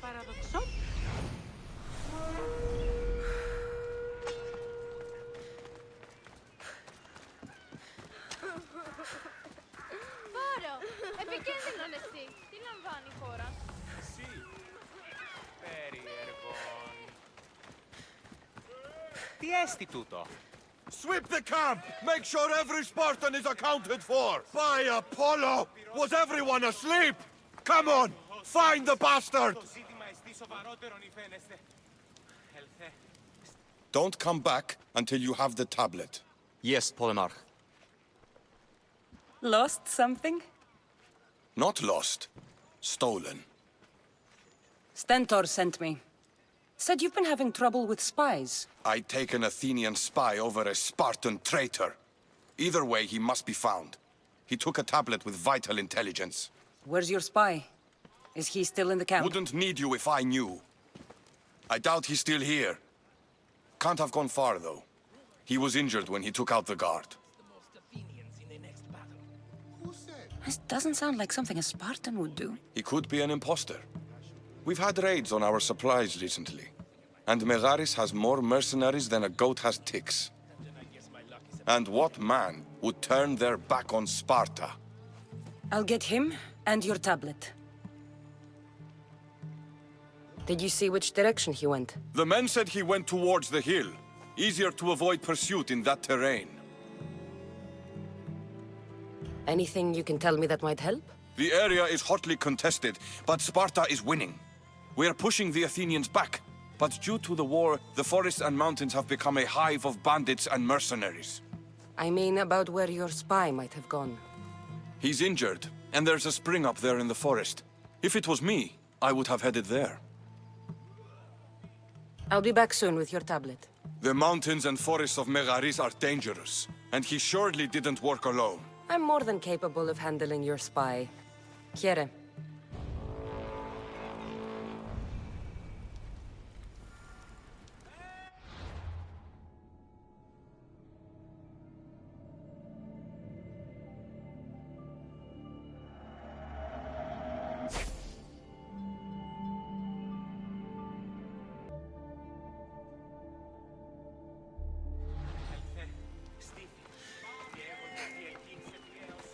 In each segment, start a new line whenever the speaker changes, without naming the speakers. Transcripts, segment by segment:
Παραδοξό.
Βόρο! Επικίνδυνον εσύ! Τι λαμβάνει η χώρα?
Εσύ, περίεργον. Τι έστι τούτο?
Sweep the camp! Make sure every Spartan is accounted for! By Apollo! Was everyone asleep? Come on! Find the bastard!
Το ζήτημα εστί σοβαρότερον η φαίνεστε. Ελθέ.
Don't come back until you have the tablet.
Yes, Polemarch.
Lost something?
Not lost. Stolen.
Stentor sent me. Said you've been having trouble with spies.
I take an Athenian spy over a Spartan traitor. Either way, he must be found. He took a tablet with vital intelligence.
Where's your spy? Is he still in the camp?
Wouldn't need you if I knew. I doubt he's still here. Can't have gone far, though. He was injured when he took out the guard.
This doesn't sound like something a Spartan would do.
He could be an imposter. We've had raids on our supplies recently. And Megaris has more mercenaries than a goat has ticks. And what man would turn their back on Sparta?
I'll get him and your tablet. Did you see which direction he went?
The men said he went towards the hill. Easier to avoid pursuit in that terrain.
Anything you can tell me that might help?
The area is hotly contested, but Sparta is winning. We are pushing the Athenians back, but due to the war, the forests and mountains have become a hive of bandits and mercenaries.
I mean about where your spy might have gone.
He's injured, and there's a spring up there in the forest. If it was me, I would have headed there.
I'll be back soon with your tablet.
The mountains and forests of Megaris are dangerous, and he surely didn't work alone.
I'm more than capable of handling your spy. Quiere.
Ελθέ. Στήθη. Και έχω γιατί εκείνη σε πλέος.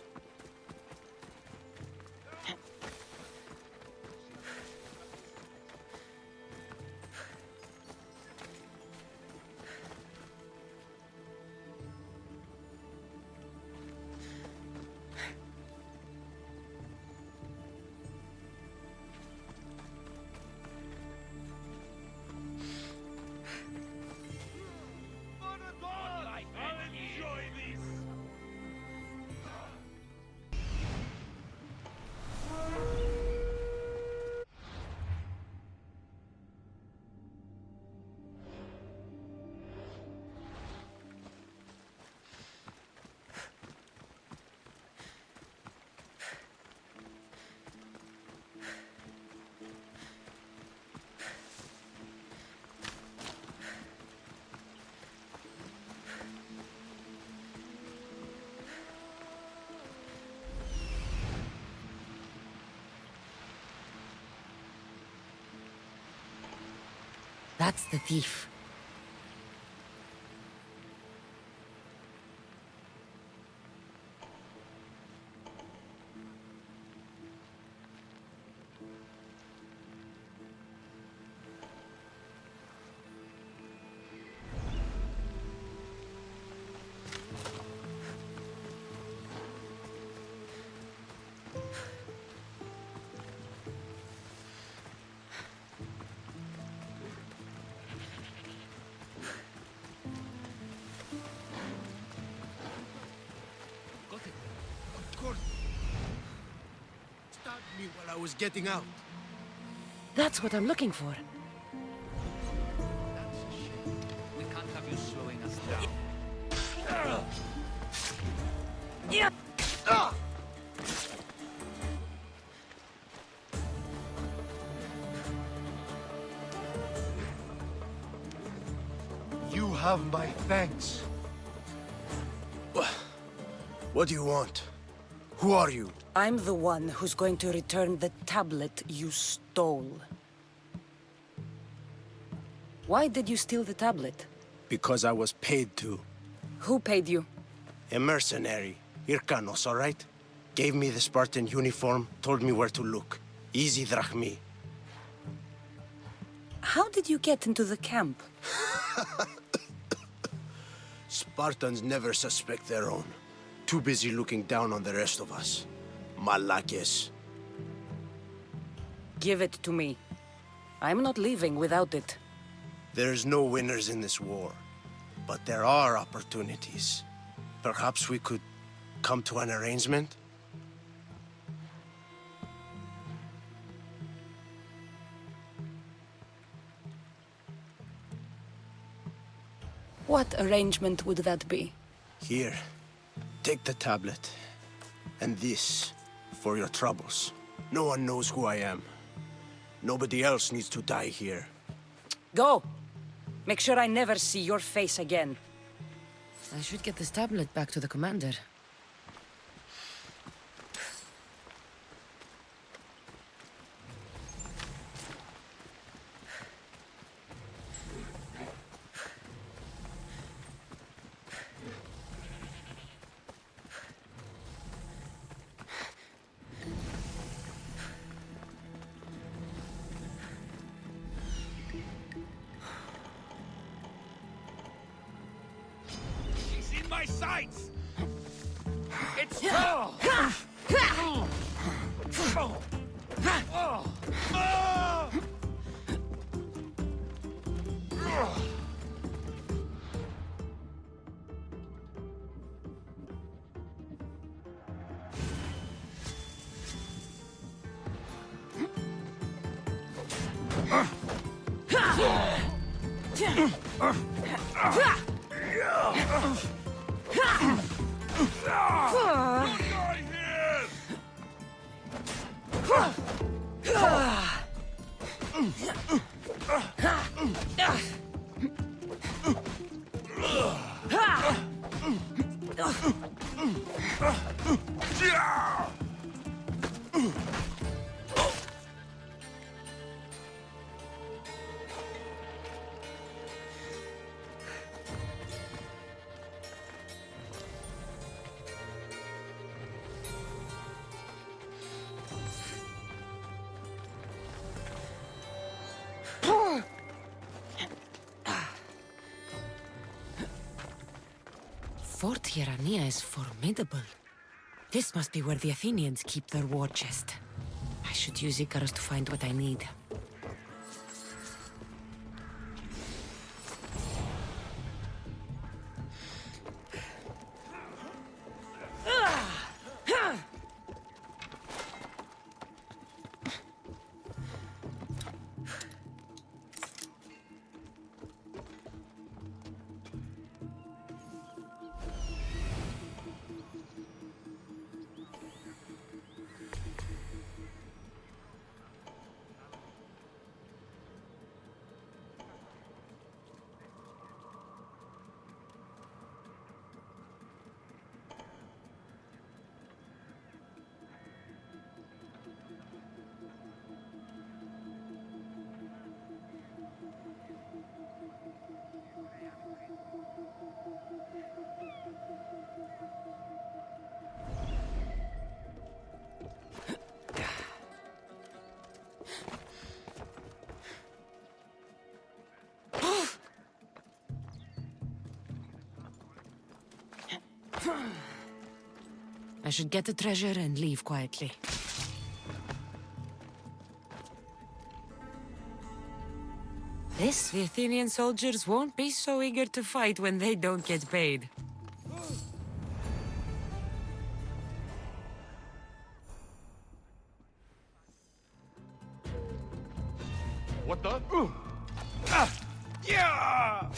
That's the thief.
Me while I was getting out.
That's what I'm looking for.
We can't have you slowing us down.
You have my thanks. What do you want? Who are you?
I'm the one who's going to return the tablet you stole. Why did you steal the tablet?
Because I was paid to.
Who paid you?
A mercenary. Irkanos, all right? Gave me the Spartan uniform, told me where to look. Easy drachmi.
How did you get into the camp?
Spartans never suspect their own. Too busy looking down on the rest of us. Malakes.
Give it to me. I'm not leaving without it.
There's no winners in this war. But there are opportunities. Perhaps we could come to an arrangement?
What arrangement would that be?
Here, take the tablet. And this, for your troubles. No one knows who I am. Nobody else needs to die here.
Go! Make sure I never see your face again.
I should get this tablet back to the commander.
She's in my sights! It's
Fort Hierania is formidable. This must be where the Athenians keep their war chest. I should use Icarus to find what I need. I should get the treasure and leave quietly. The Athenian soldiers won't be so eager to fight when they don't get paid.
What the? Yeah!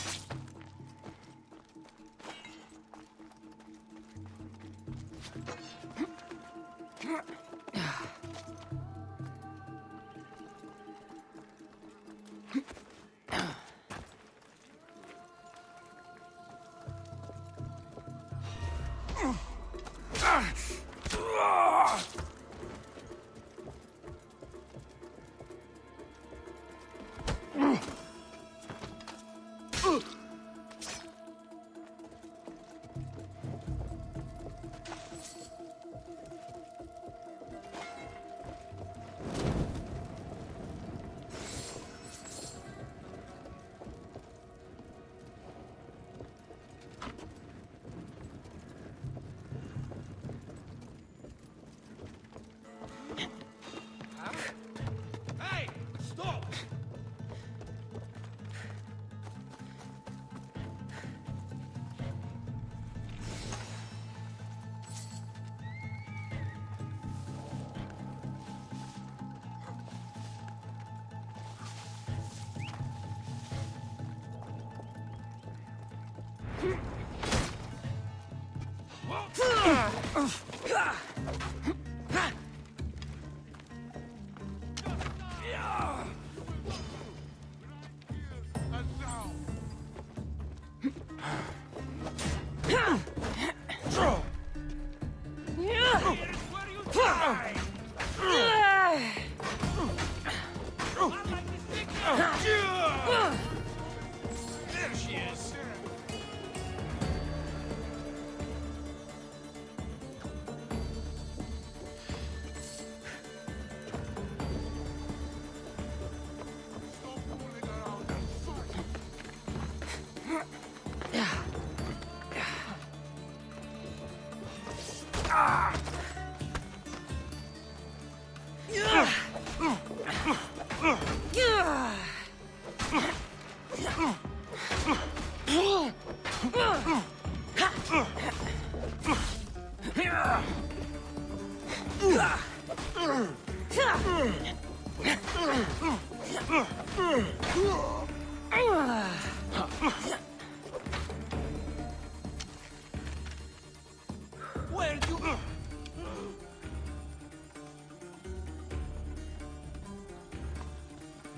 Where'd you...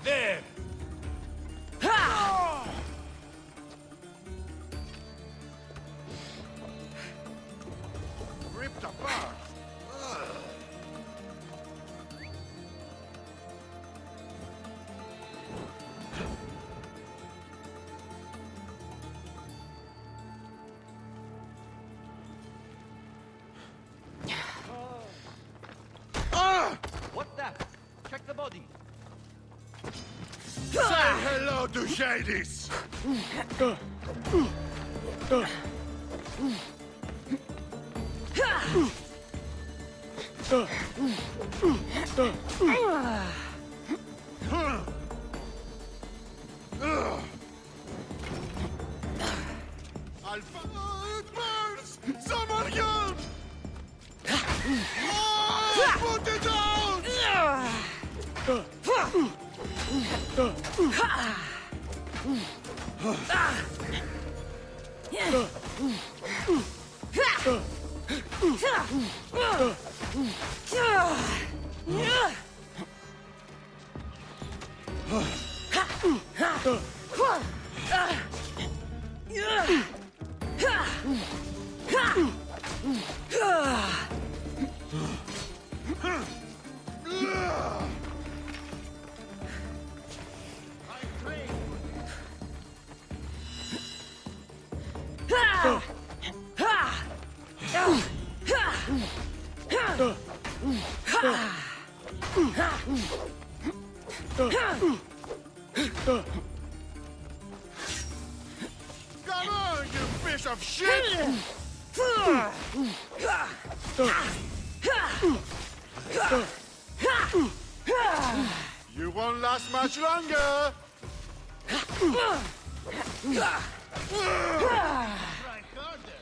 There!
Ripped apart.
What that? Check the body.
Say hello to Shadys! Alpha, it burns! Someone help! Oh, put it out! Come on, you fish of shit! You won't last much longer! Try harder!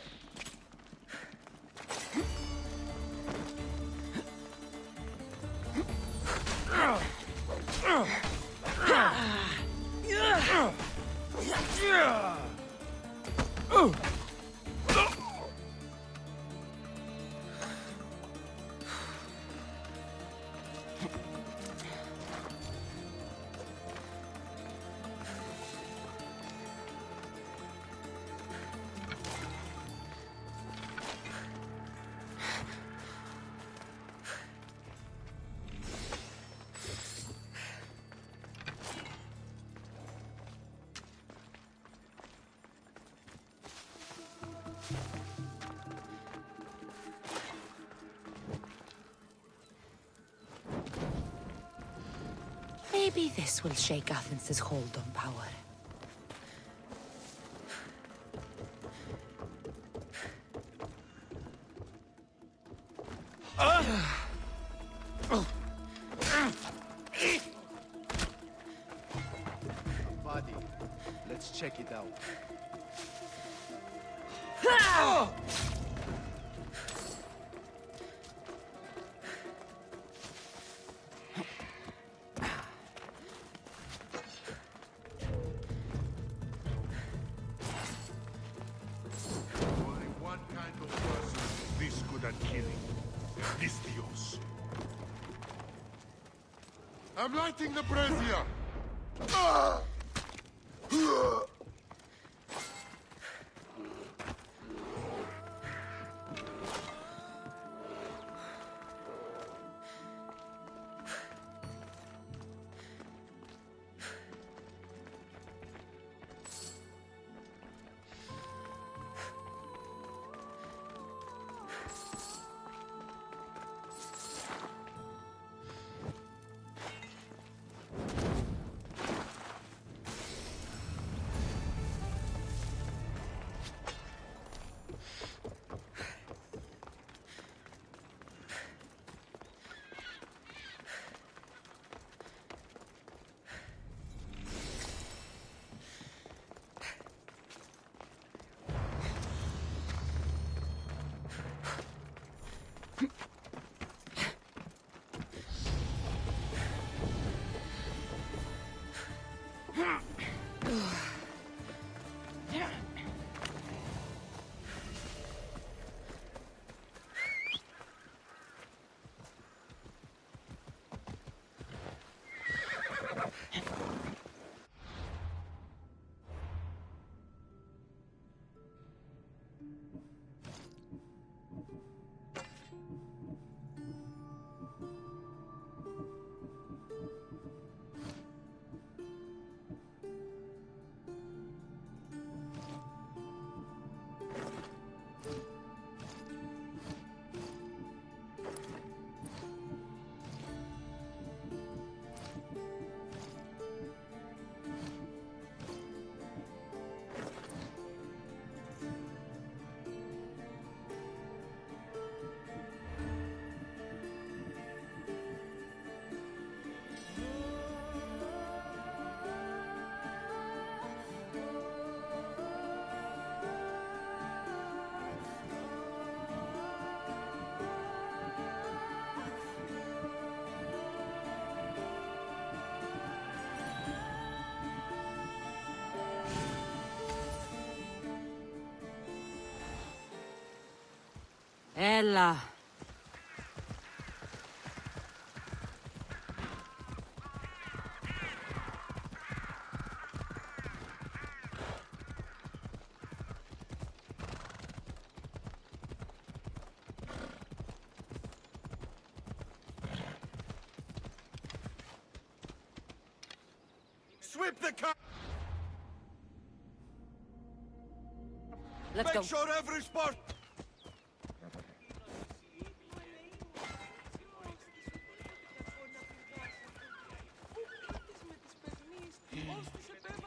Maybe this will shake Athens' hold on power.
Body. Let's check it out.
Only one kind of person is this good at killing. Pistios. I'm lighting the brazier! Ah!
Ella.
Sweep the car!
Let's
Make
go.
sure every spot...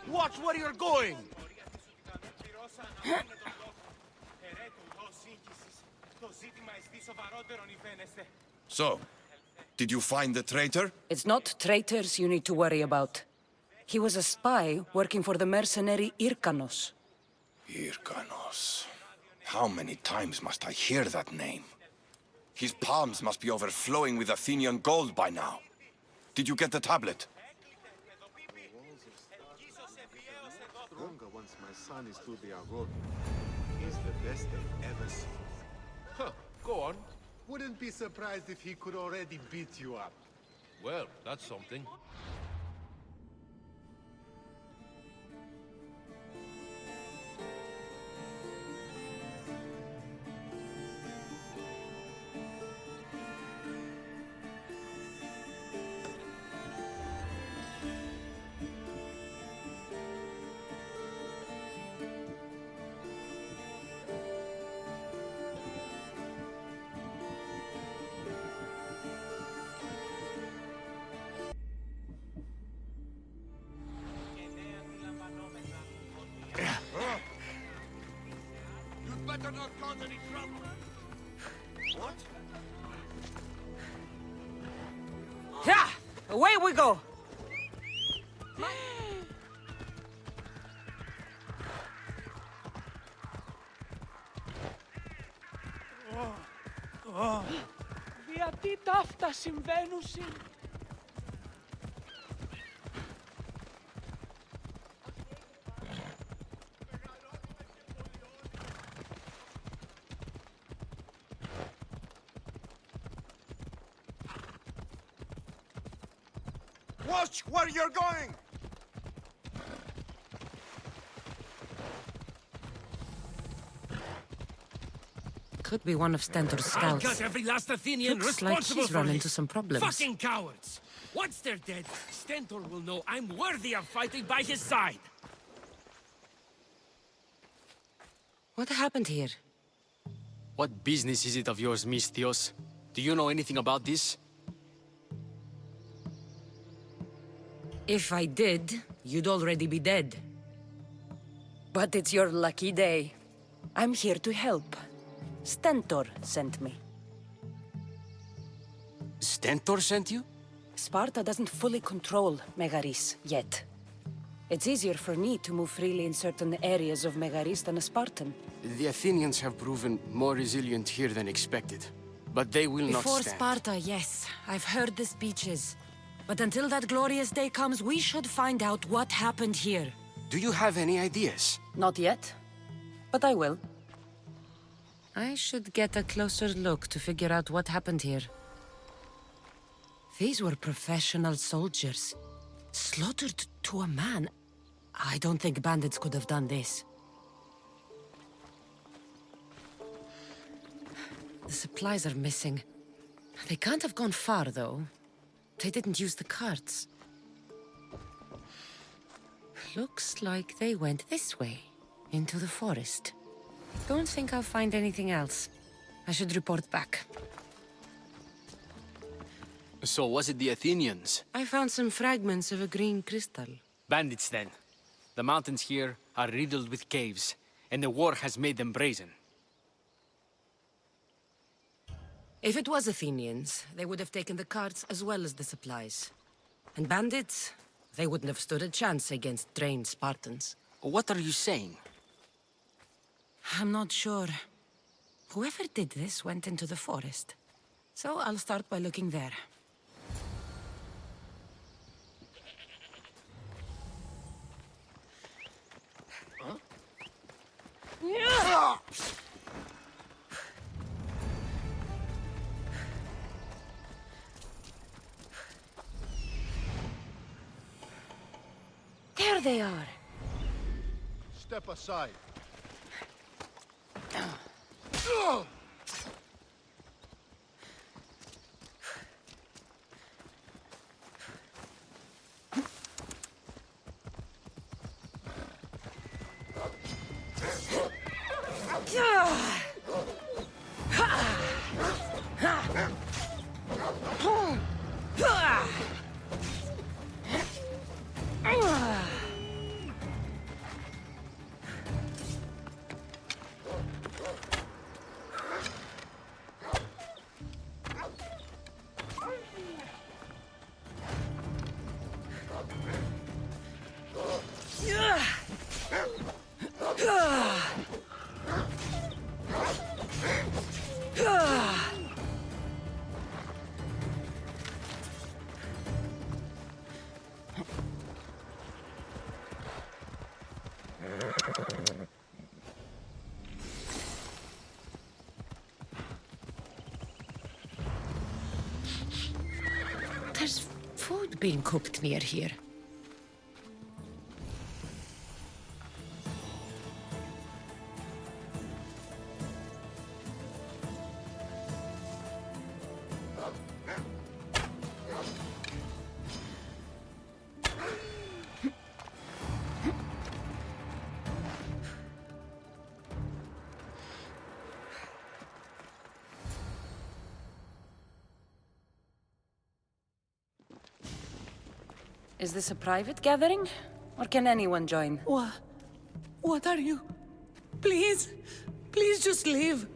Watch where you're going!
So, did you find the traitor?
It's not traitors you need to worry about. He was a spy working for the mercenary Irkanos.
Irkanos. How many times must I hear that name? His palms must be overflowing with Athenian gold by now. Did you get the tablet?
Stronger once my son is through the Agora. He's the best they've ever seen.
Huh, go on.
Wouldn't be surprised if he could already beat you up.
Well, that's something.
You'd better not cause any trouble. What?
Yeah! Away we go!
Γιατί τα αυτά συμβαίνουσιν?
Watch where you're going!
Could be one of Stentor's scouts.
Got every last Athenian
Looks like
responsible
he's
for
run
this.
into some problems.
Fucking cowards! Once they're dead, Stentor will know I'm worthy of fighting by his side.
What happened here?
What business is it of yours, Misthios? Do you know anything about this?
If I did, you'd already be dead.
But it's your lucky day. I'm here to help. Stentor sent me.
Stentor sent you?
Sparta doesn't fully control Megaris yet. It's easier for me to move freely in certain areas of Megaris than a Spartan.
The Athenians have proven more resilient here than expected. But they will not
Before
stand.
Sparta, yes. I've heard the speeches. But until that glorious day comes, we should find out what happened here.
Do you have any ideas?
Not yet, but I will.
I should get a closer look to figure out what happened here. These were professional soldiers. Slaughtered to a man. I don't think bandits could have done this. The supplies are missing. They can't have gone far, though. They didn't use the carts. Looks like they went this way, into the forest. Don't think I'll find anything else. I should report back.
So was it the Athenians?
I found some fragments of a green crystal.
Bandits, then. The mountains here are riddled with caves, and the war has made them brazen.
If it was Athenians, they would have taken the carts as well as the supplies. And bandits, they wouldn't have stood a chance against trained Spartans.
What are you saying?
I'm not sure. Whoever did this went into the forest. So I'll start by looking there.
they are.
Step aside.
There's food being cooked near here.
Is this a private gathering? Or can anyone join?
What are you? Please, just leave.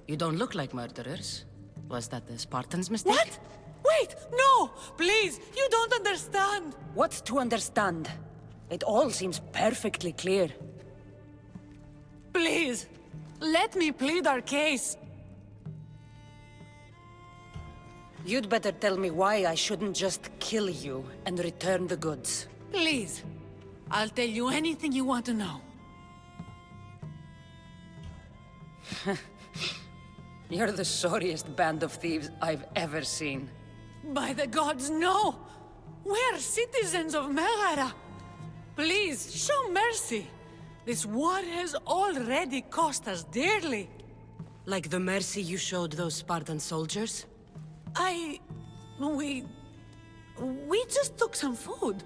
You don't look like murderers. Was that the Spartans' mistake?
What? Wait, no! Please, you don't understand!
What's to understand? It all seems perfectly clear.
Please, let me plead our case.
You'd better tell me why I shouldn't just kill you and return the goods.
Please, I'll tell you anything you want to know.
You're the sorriest band of thieves I've ever seen.
By the gods, no! We're citizens of Megara. Please, show mercy. This war has already cost us dearly.
Like the mercy you showed those Spartan soldiers?
We just took some food.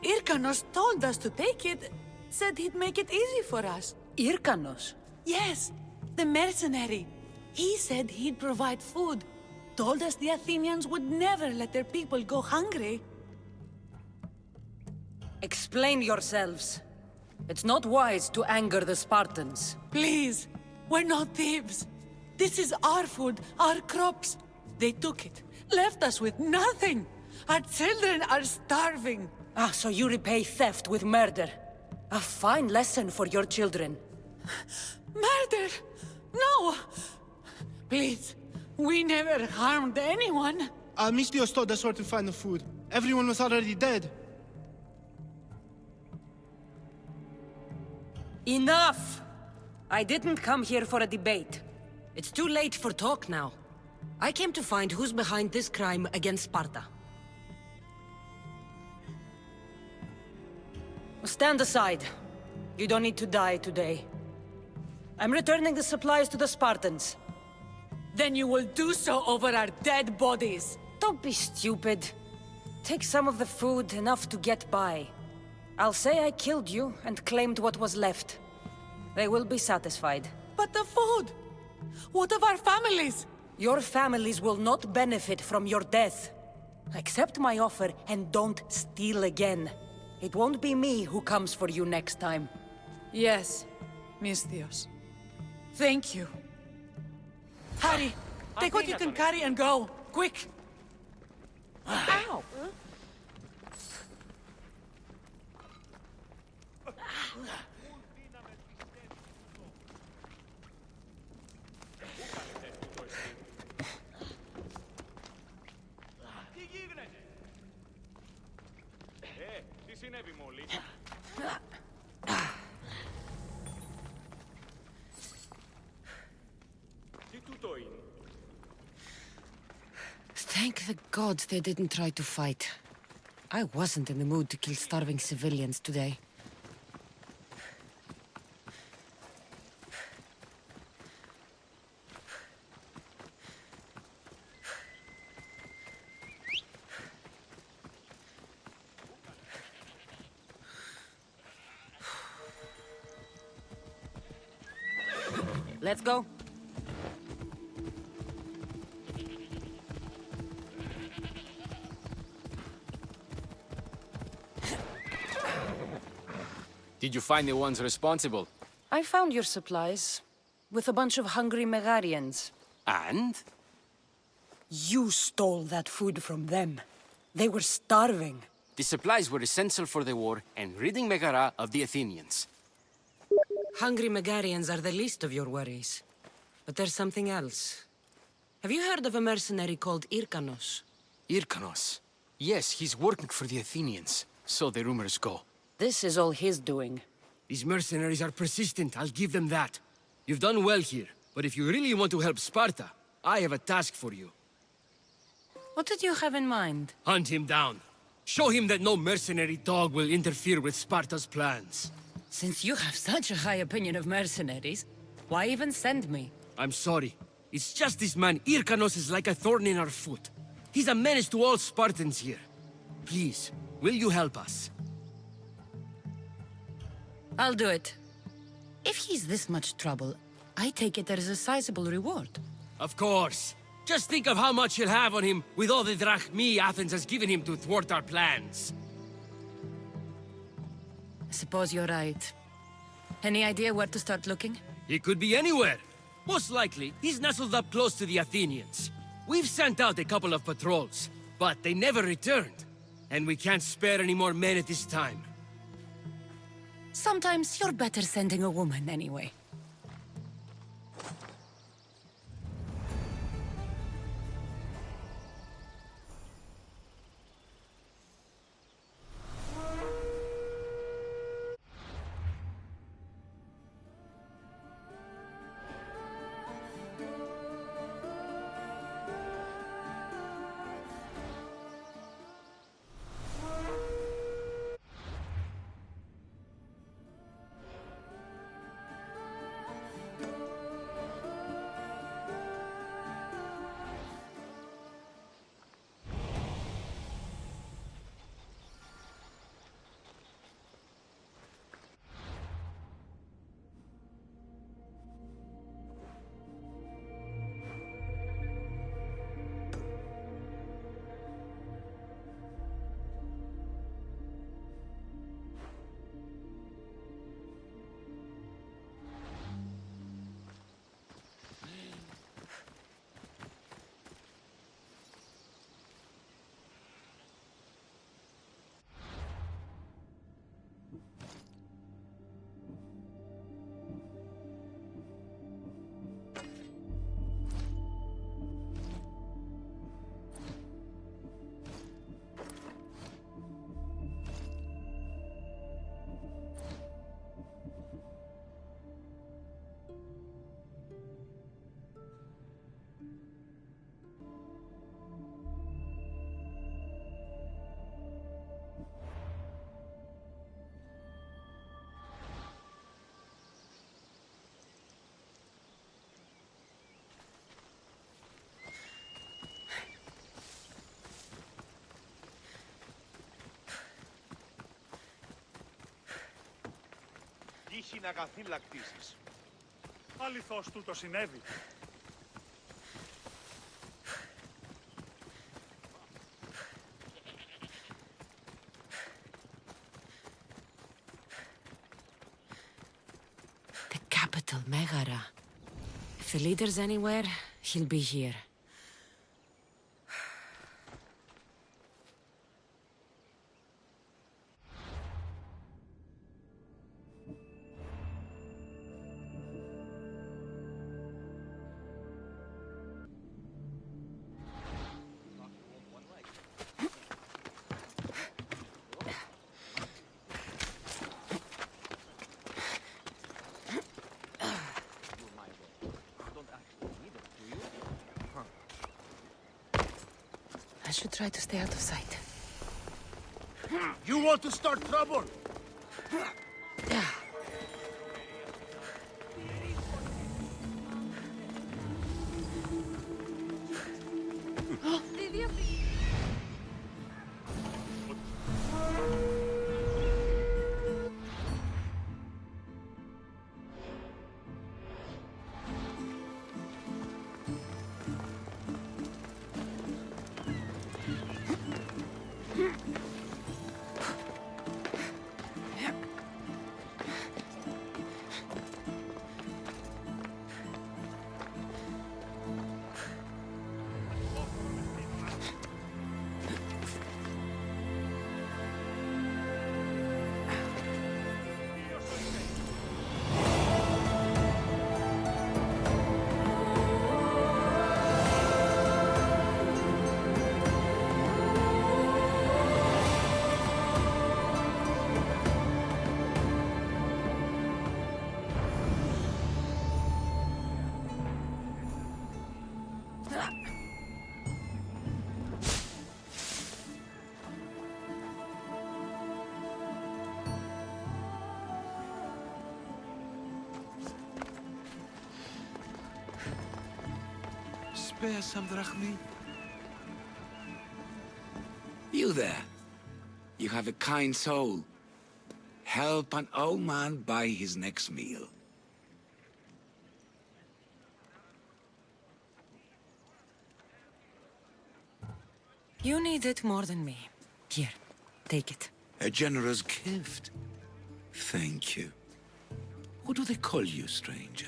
Irkanos told us to take it, said he'd make it easy for us.
Irkanos?
Yes, the mercenary. He said he'd provide food. Told us the Athenians would never let their people go hungry.
Explain yourselves. It's not wise to anger the Spartans.
Please, we're not thieves. This is our food, our crops. They took it, left us with nothing. Our children are starving.
Ah, so you repay theft with murder. A fine lesson for your children.
Murder? No! Please, we never harmed anyone.
Mistios told us where to find the food. Everyone was already dead.
Enough! I didn't come here for a debate.
It's too late for talk now. I came to find who's behind this crime against Sparta.
Stand aside. You don't need to die today. I'm returning the supplies to the Spartans.
Then you will do so over our dead bodies.
Don't be stupid. Take some of the food, enough to get by. I'll say I killed you and claimed what was left. They will be satisfied.
But the food! What of our families?
Your families will not benefit from your death. Accept my offer and don't steal again. It won't be me who comes for you next time.
Yes, Mistios. Thank you. Hurry! Take what you can carry and go! Quick! Ow!
Τι συνέβη μόλις? Τι τούτο είναι?
Thank the gods they didn't try to fight. I wasn't in the mood to kill starving civilians today. Let's go.
Did you find the ones responsible?
I found your supplies, with a bunch of hungry Megarians.
And?
You stole that food from them. They were starving.
The supplies were essential for the war and ridding Megara of the Athenians.
Hungry Megarians are the least of your worries. But there's something else. Have you heard of a mercenary called Irkanos?
Irkanos? Yes, he's working for the Athenians. So the rumors go.
This is all his doing.
These mercenaries are persistent, I'll give them that. You've done well here, but if you really want to help Sparta, I have a task for you.
What did you have in mind?
Hunt him down. Show him that no mercenary dog will interfere with Sparta's plans.
Since you have such a high opinion of mercenaries, why even send me?
I'm sorry. It's just this man Irkanos is like a thorn in our foot. He's a menace to all Spartans here. Please, will you help us?
I'll do it. If he's this much trouble, I take it there is a sizable reward.
Of course. Just think of how much he'll have on him with all the drachmi Athens has given him to thwart our plans.
I suppose you're right. Any idea where to start looking?
He could be anywhere. Most likely, he's nestled up close to the Athenians. We've sent out a couple of patrols, but they never returned. And we can't spare any more men at this time.
Sometimes you're better sending a woman anyway.
Τύχην αγαθήλακτησης.
Αληθώς τούτο συνέβη.
The capital, Megara. If the leader's anywhere, he'll be here. I should try to stay out of sight.
You want to start trouble?
Spare some drachmi. You there. You have a kind soul. Help an old man buy his next meal.
You need it more than me. Here, take it.
A generous gift. Thank you. What do they call you, stranger?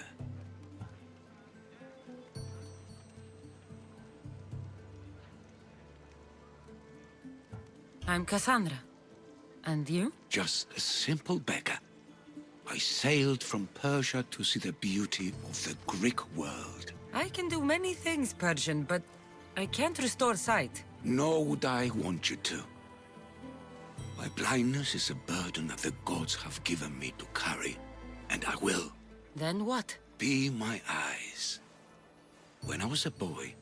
I'm Cassandra. And you?
Just a simple beggar. I sailed from Persia to see the beauty of the Greek world.
I can do many things, Persian, but I can't restore sight.
Nor would I want you to. My blindness is a burden that the gods have given me to carry, and I will.
Then what?
Be my eyes. When I was a boy,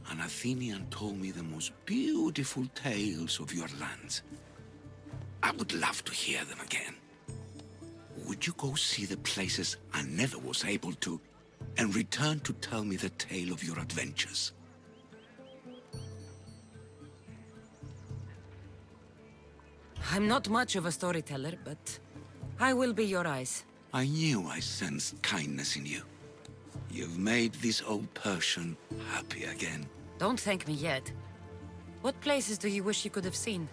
an Athenian told me the most beautiful tales of your lands. I would love to hear them again. Would you go see the places I never was able to, and return to tell me the tale of your adventures?
I'm not much of a storyteller, but I will be your eyes.
I knew I sensed kindness in you. You've made this old Persian happy again.
Don't thank me yet. What places do you wish you could have seen?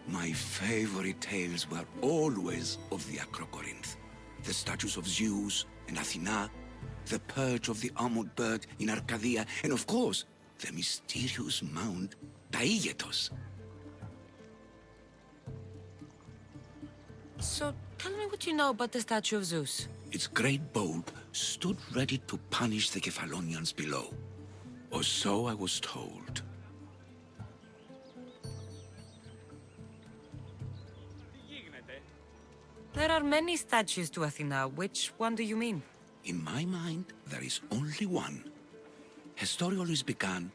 My favorite tales were always of the Acrocorinth. The statues of Zeus and Athena, the perch of the armored bird in Arcadia, and of course, the mysterious mound Taigetos.
So, tell me what you know about the statue of Zeus.
Its great bulb stood ready to punish the Kephalonians below. Or so I was told.
There are many statues to Athena. Which one do you mean?
In my mind, there is only one. Her story always began.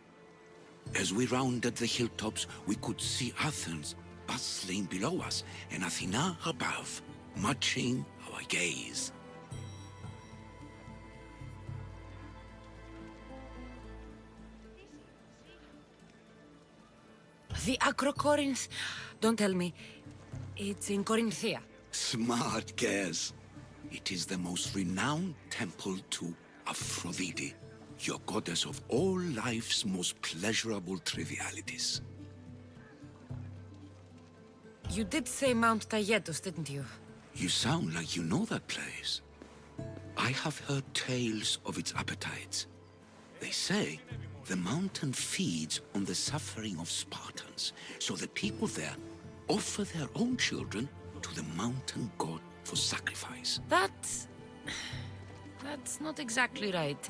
As we rounded the hilltops, we could see Athens bustling below us, and Athena above, matching our gaze.
The Acrocorinth? Don't tell me. It's in Corinthia.
Smart guess. It is the most renowned temple to Aphrodite, your goddess of all life's most pleasurable trivialities.
You did say Mount Taygetos, didn't you?
You sound like you know that place. I have heard tales of its appetites. They say the mountain feeds on the suffering of Spartans, so the people there offer their own children to the mountain god for sacrifice.
That's not exactly right.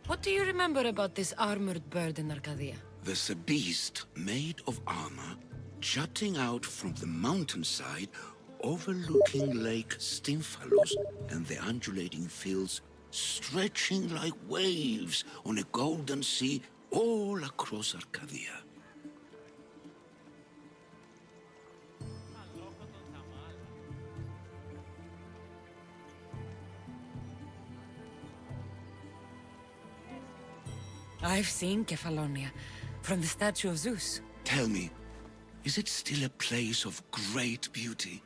What do you remember about this armored bird in Arcadia?
There's a beast made of armor jutting out from the mountainside overlooking Lake Stymphalos and the undulating fields stretching like waves on a golden sea all across Arcadia.
I've seen Kefalonia from the statue of Zeus.
Tell me, is it still a place of great beauty?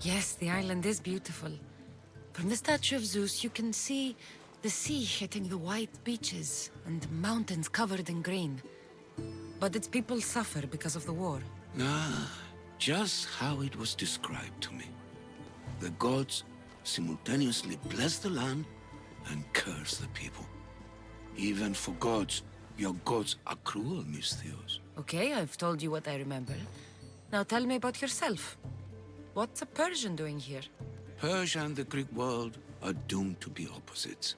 Yes, the island is beautiful. From the statue of Zeus, you can see the sea hitting the white beaches and mountains covered in green. But its people suffer because of the war.
Ah, just how it was described to me. The gods simultaneously bless the land and curse the people. Even for gods, your gods are cruel, Misthios.
Okay, I've told you what I remember. Now tell me about yourself. What's a Persian doing here?
Persia and the Greek world are doomed to be opposites.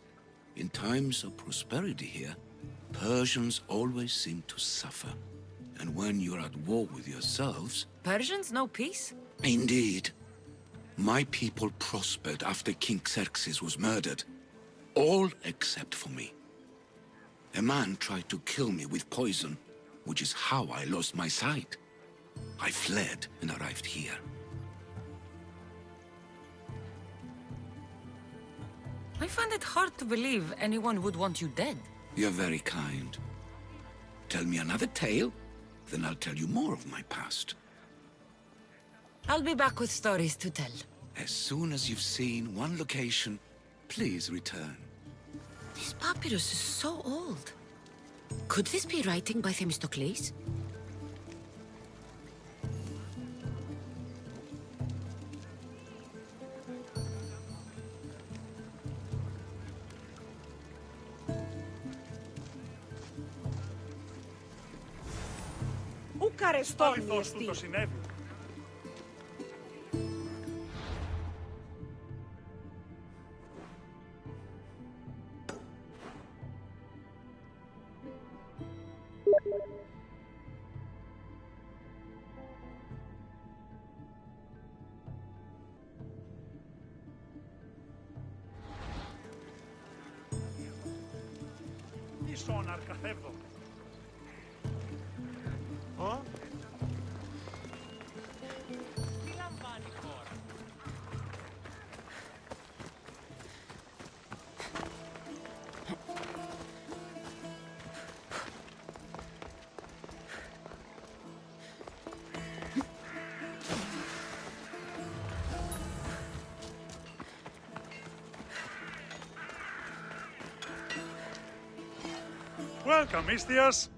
In times of prosperity here, Persians always seem to suffer. And when you're at war with yourselves...
Persians know peace?
Indeed. My people prospered after King Xerxes was murdered. All except for me. A man tried to kill me with poison, which is how I lost my sight. I fled and arrived here.
I find it hard to believe anyone would want you dead.
You're very kind. Tell me another tale, then I'll tell you more of my past.
I'll be back with stories to tell.
As soon as you've seen one location, please return.
This papyrus is so old. Could this be writing by Themistocles?
Αληθώς τούτο συνέβη. Ίσον αρκαθεύδο. Welcome, Misthios.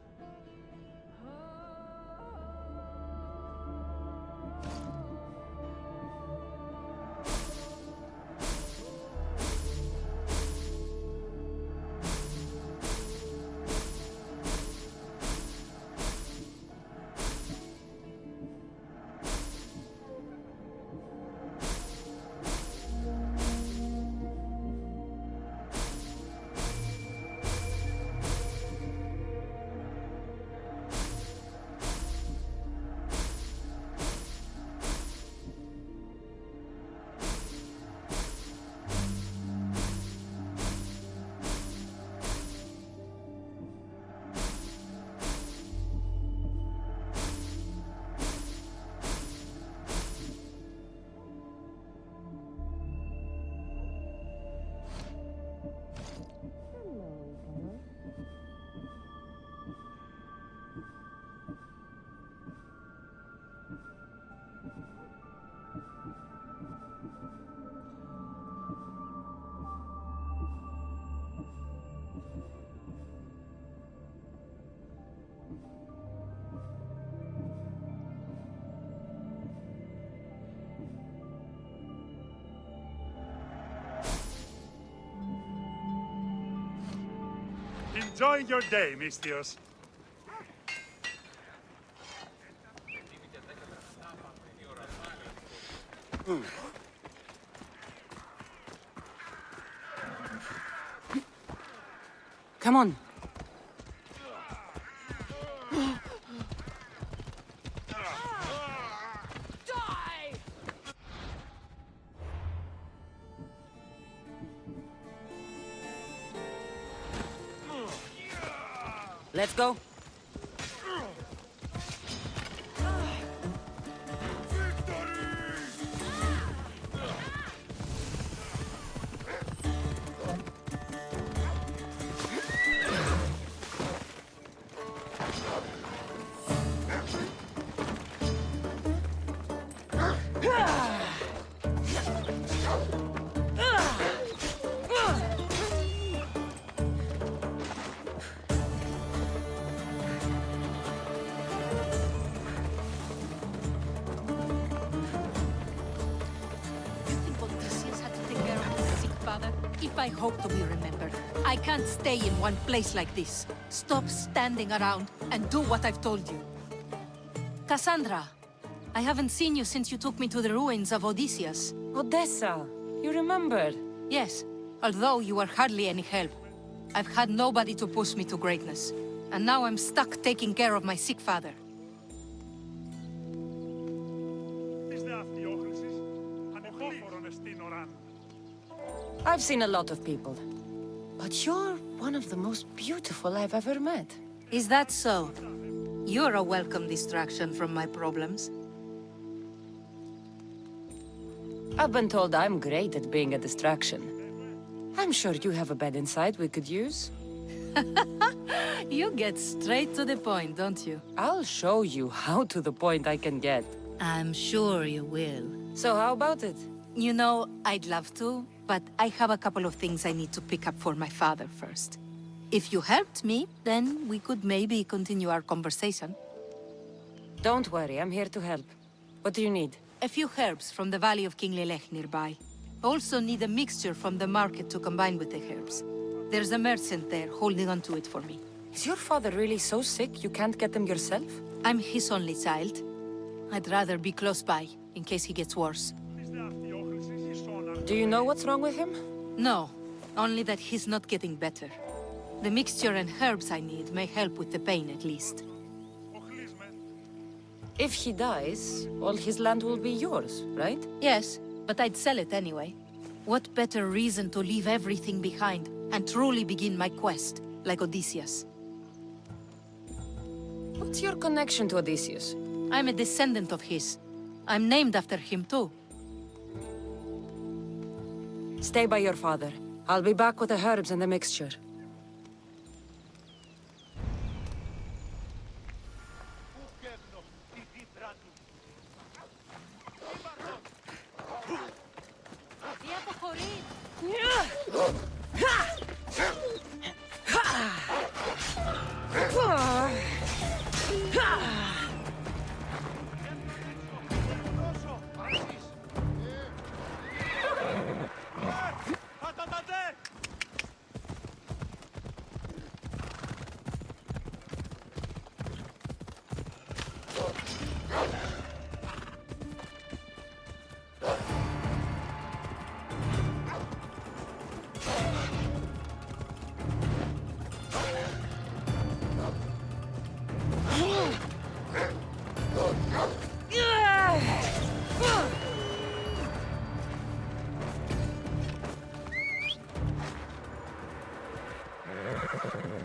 Enjoy your day, Mistios.
Come on. Let's go.
If I hope to be remembered, I can't stay in one place like this. Stop standing around and do what I've told you. Cassandra, I haven't seen you since you took me to the ruins of Odysseus.
Odessa, you remember?
Yes, although you were hardly any help. I've had nobody to push me to greatness. And now I'm stuck taking care of my sick father.
I've seen a lot of people. But you're one of the most beautiful I've ever met.
Is that so? You're a welcome distraction from my problems.
I've been told I'm great at being a distraction. I'm sure you have a bed inside we could use.
You get straight to the point, don't you?
I'll show you how to the point I can get.
I'm sure you will.
So how about it?
You know, I'd love to, but I have a couple of things I need to pick up for my father first. If you helped me, then we could maybe continue our conversation.
Don't worry, I'm here to help. What do you need?
A few herbs from the Valley of King Lelech nearby. Also need a mixture from the market to combine with the herbs. There's a merchant there holding on to it for me.
Is your father really so sick you can't get them yourself?
I'm his only child. I'd rather be close by, in case he gets worse.
Do you know what's wrong with him?
No, only that he's not getting better. The mixture and herbs I need may help with the pain at least.
If he dies, all his land will be yours, right?
Yes, but I'd sell it anyway. What better reason to leave everything behind and truly begin my quest, like Odysseus?
What's your connection to Odysseus?
I'm a descendant of his. I'm named after him too.
Stay by your father. I'll be back with the herbs and the mixture.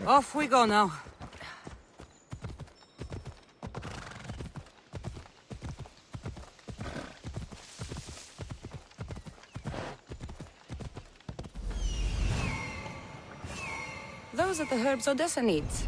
Off we go now.
Those are the herbs Odessa needs.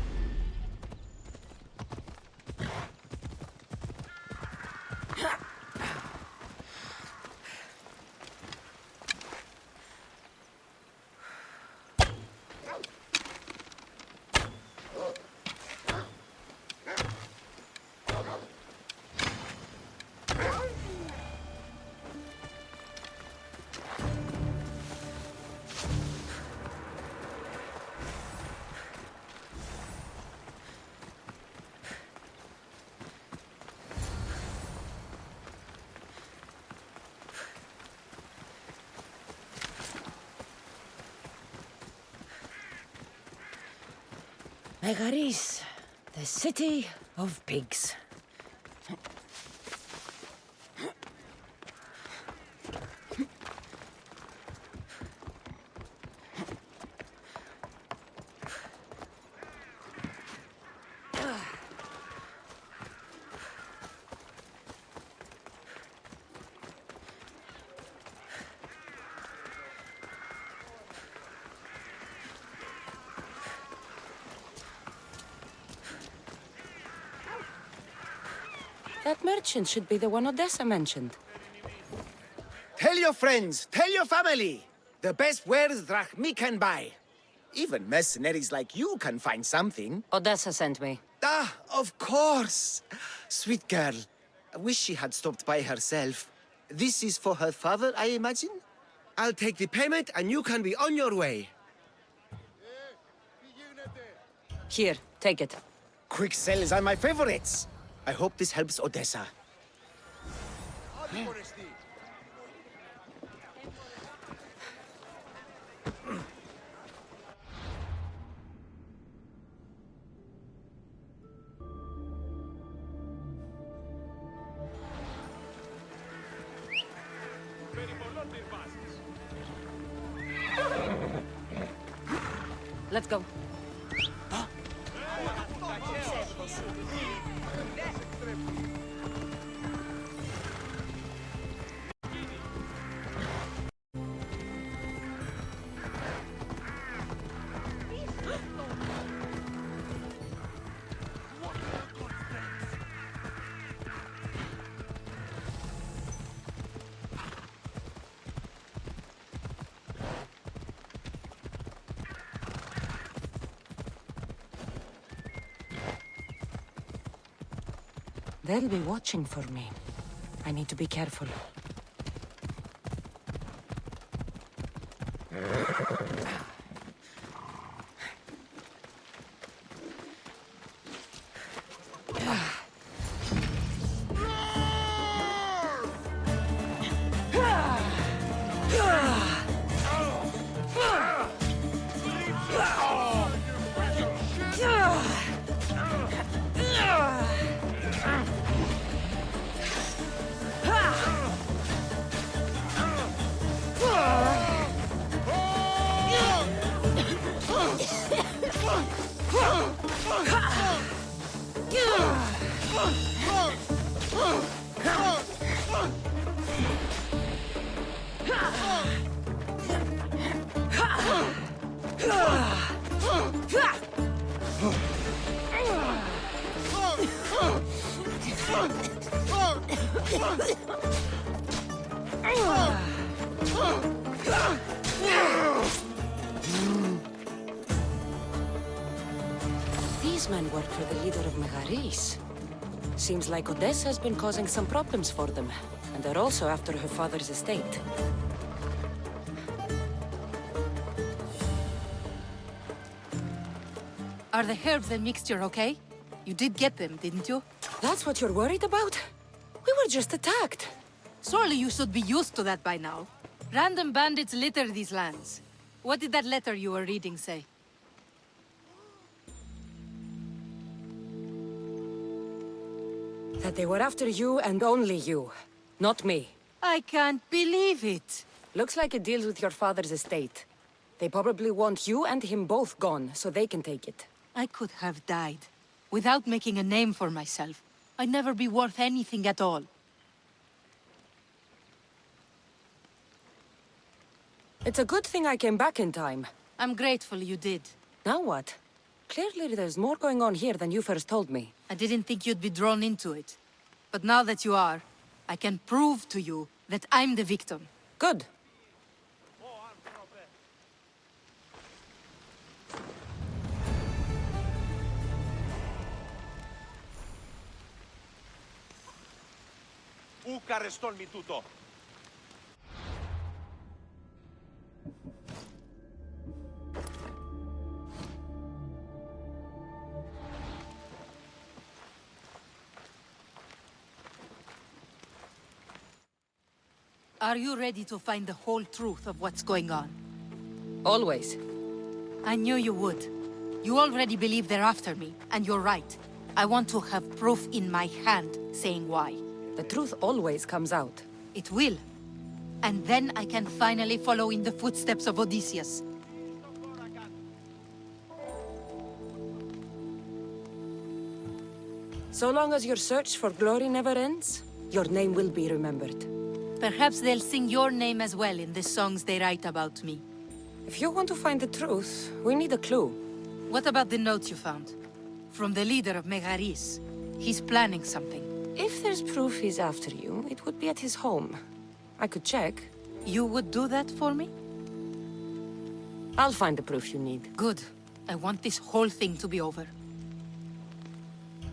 Megaris, the city of pigs. That merchant should be the one Odessa mentioned.
Tell your friends, tell your family. The best wares drachmi can buy. Even mercenaries like you can find something.
Odessa sent me.
Ah, of course. Sweet girl. I wish she had stopped by herself. This is for her father, I imagine? I'll take the payment and you can be on your way.
Here, take it.
Quick sales are my favorites. I hope this helps Odessa.
Let's go. They'll be watching for me. I need to be careful. These men work for the leader of Megaris. Seems like Odessa has been causing some problems for them, and they're also after her father's estate.
Are the herbs and mixture okay? You did get them, didn't you?
That's what you're worried about? We were just attacked.
Surely you should be used to that by now. Random bandits litter these lands. What did that letter you were reading say?
That they were after you and only you, not me.
I can't believe it.
Looks like it deals with your father's estate. They probably want you and him both gone, so they can take it.
I could have died. Without making a name for myself. I'd never be worth anything at all.
It's a good thing I came back in time.
I'm grateful you did.
Now what? Clearly there's more going on here than you first told me.
I didn't think you'd be drawn into it. But now that you are, I can prove to you that I'm the victim.
Good.
Are you ready to find the whole truth of what's going on?
Always.
I knew you would. You already believe they're after me, and you're right. I want to have proof in my hand saying why.
The truth always comes out.
It will. And then I can finally follow in the footsteps of Odysseus.
So long as your search for glory never ends, your name will be remembered.
Perhaps they'll sing your name as well in the songs they write about me.
If you want to find the truth, we need a clue.
What about the notes you found? From the leader of Megaris. He's planning something.
If there's proof he's after you, it would be at his home. I could check.
You would do that for me?
I'll find the proof you need.
Good. I want this whole thing to be over.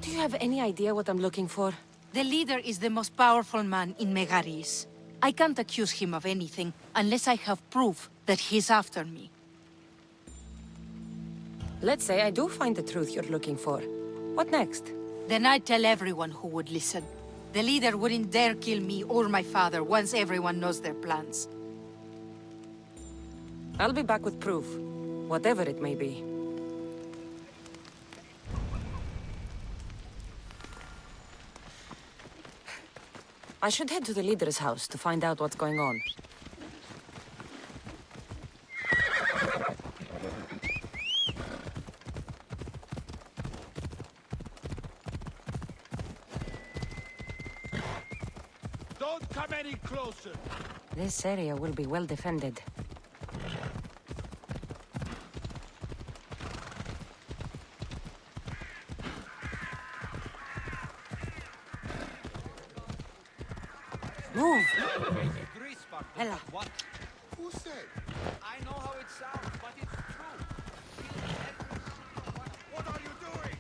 Do you have any idea what I'm looking for?
The leader is the most powerful man in Megaris. I can't accuse him of anything unless I have proof that he's after me.
Let's say I do find the truth you're looking for. What next?
Then I'd tell everyone who would listen. The leader wouldn't dare kill me or my father once everyone knows their plans.
I'll be back with proof, whatever it may be. I should head to the leader's house to find out what's going on.
Don't come any closer!
This area will be well defended. Move! Ella.
What?
Who said?
I know how it sounds, but it's true.
What are you doing?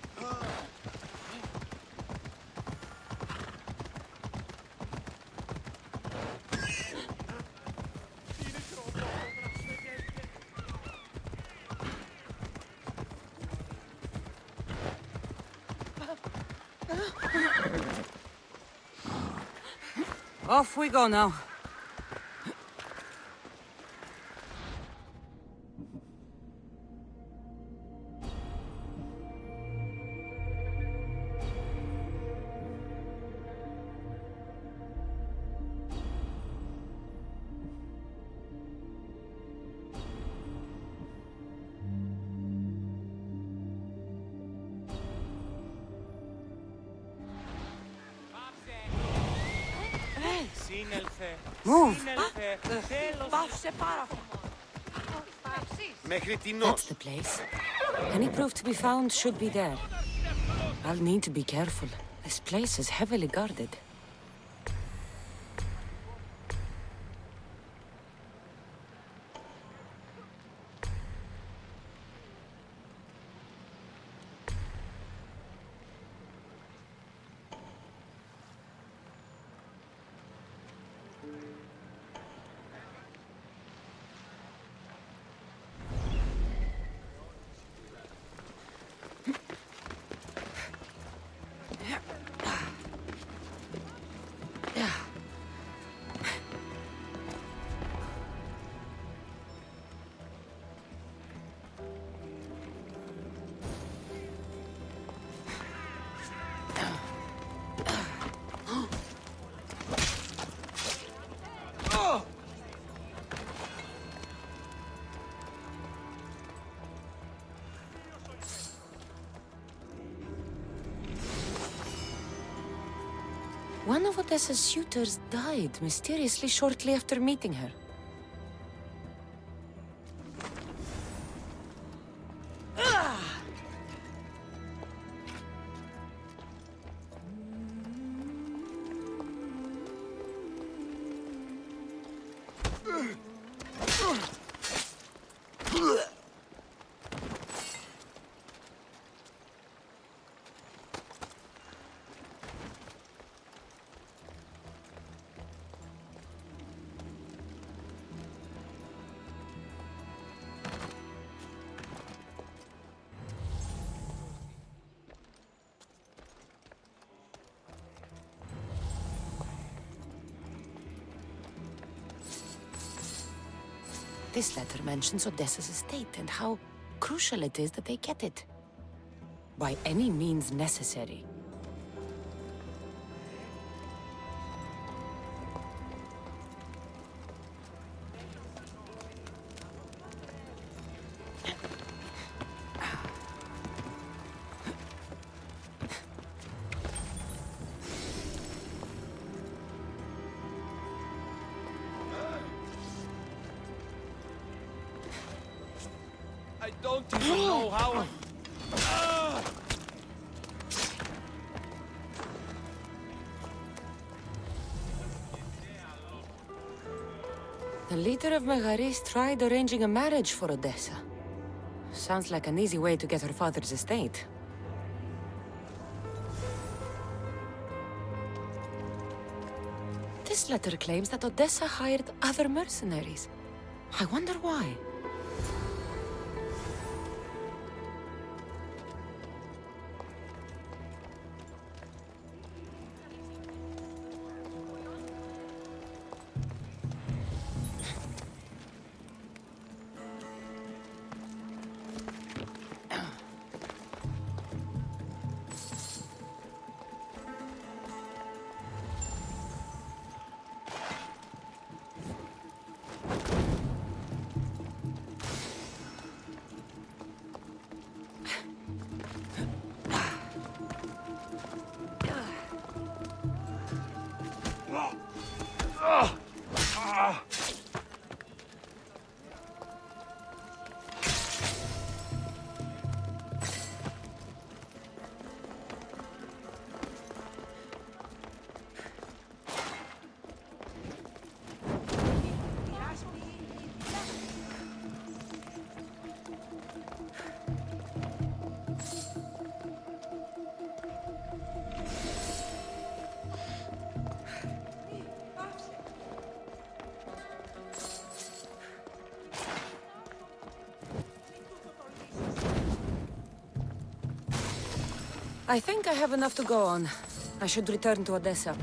Off we go now. Move! That's the place. Any proof to be found should be there. I'll need to be careful. This place is heavily guarded. One of Odessa's suitors died mysteriously shortly after meeting her. This letter mentions Odessa's estate and how crucial it is that they get it. By any means necessary.
I don't even know how.
The leader of Megaris tried arranging a marriage for Odessa. Sounds like an easy way to get her father's estate. This letter claims that Odessa hired other mercenaries. I wonder why. I think I have enough to go on. I should return to Odessa.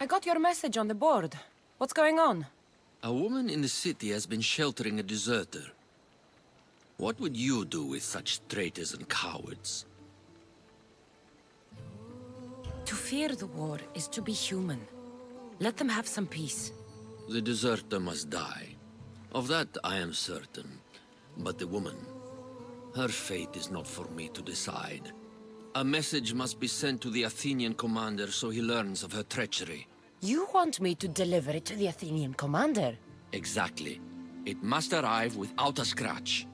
I got your message on the board. What's going on?
A woman in the city has been sheltering a deserter. What would you do with such traitors and cowards?
To fear the war is to be human. Let them have some peace.
The deserter must die. Of that I am certain. But the woman, her fate is not for me to decide. A message must be sent to the Athenian commander so he learns of her treachery.
You want me to deliver it to the Athenian commander?
Exactly. It must arrive without a scratch.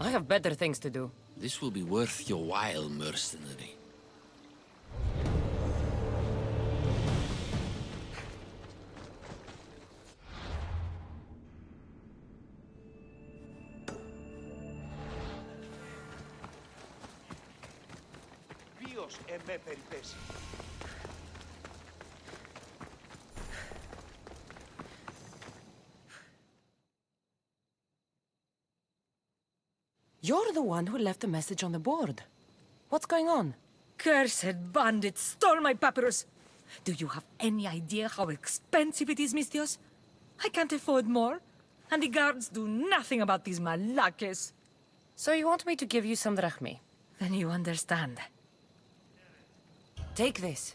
I have better things to do.
This will be worth your while, mercenary.
You're the one who left the message on the board. What's going on?
Cursed bandits stole my papyrus. Do you have any idea how expensive it is, Mistios? I can't afford more. And the guards do nothing about these malakes.
So you want me to give you some drachmi?
Then you understand.
Take this.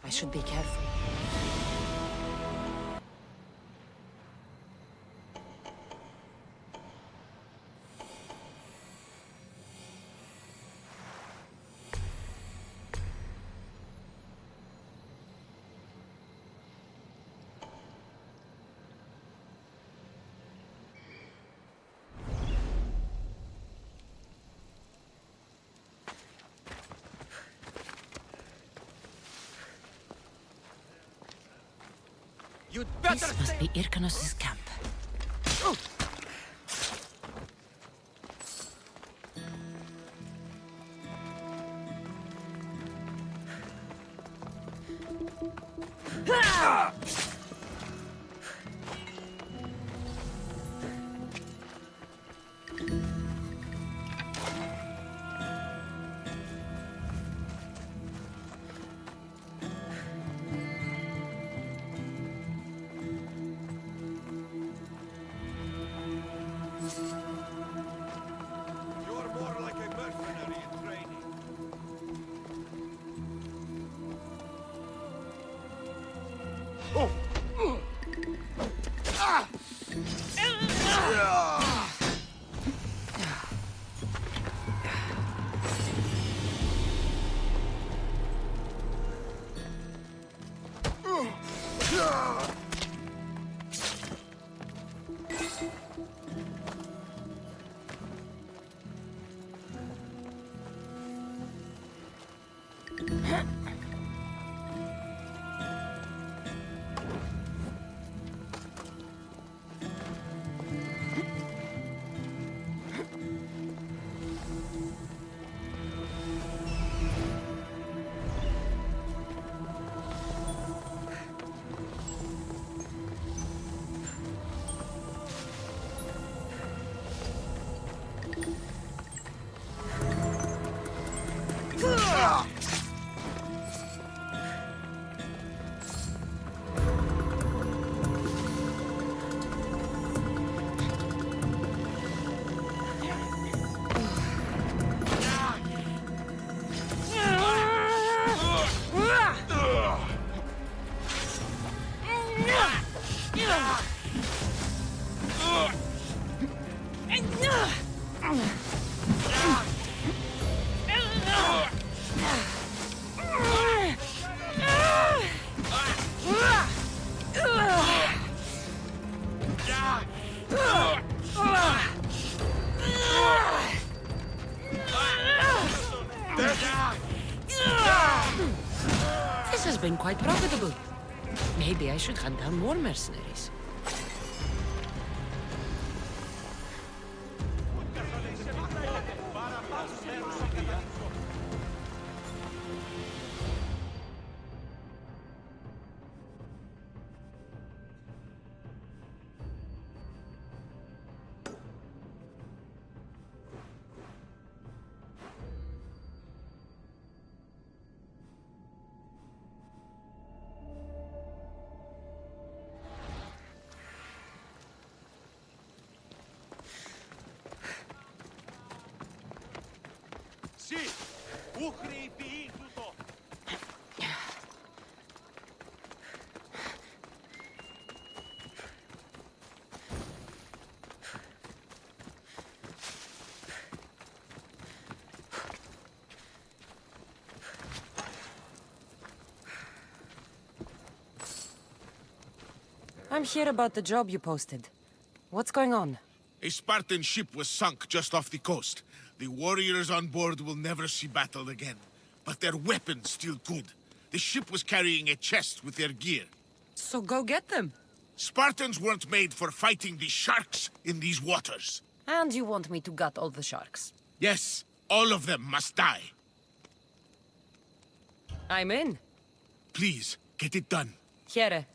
I should be careful.
You'd better
This must be Irkanos' camp.
You're more like a mercenary in training. Oh! Ah!
quite profitable. Maybe I should hunt down more mercenaries.
I'm here about the job you posted. What's going on?
A Spartan ship was sunk just off the coast. The warriors on board will never see battle again. But their weapons still good. The ship was carrying a chest with their gear.
So go get them.
Spartans weren't made for fighting the sharks in these waters.
And you want me to gut all the sharks?
Yes, all of them must die.
I'm in.
Please, get it done.
Here.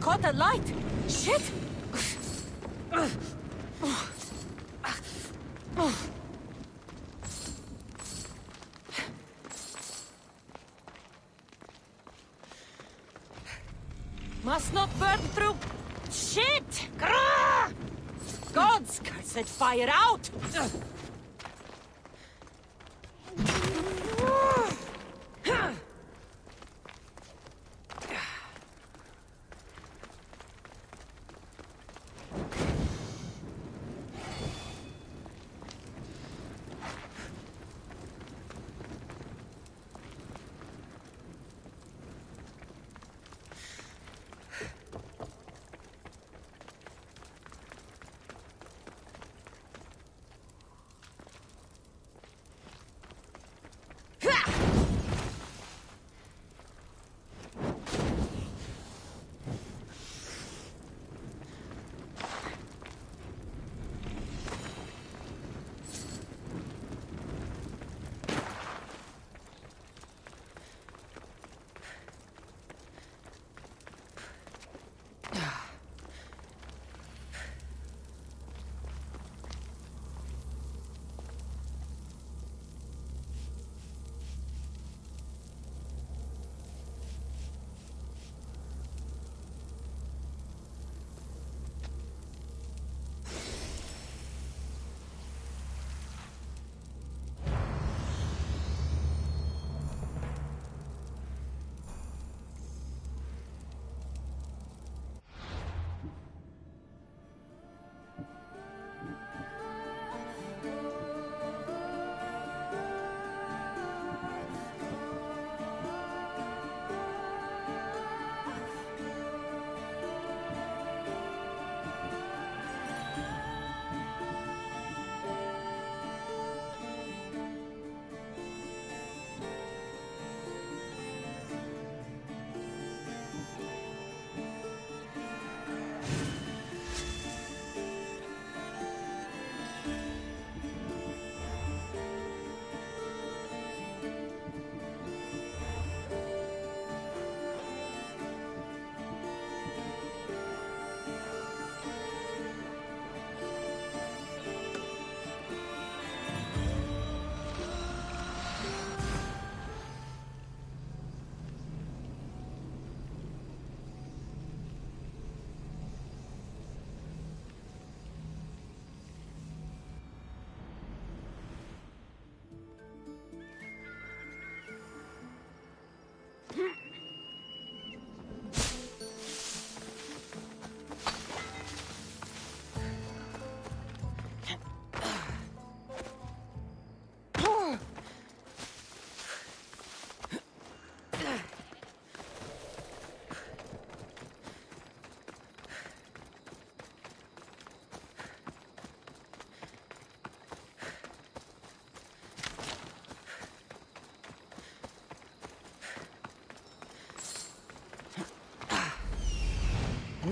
Caught a light! Shit! Must not burn through... Shit! Grrr! God's cursed fire out!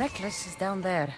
necklace is down there.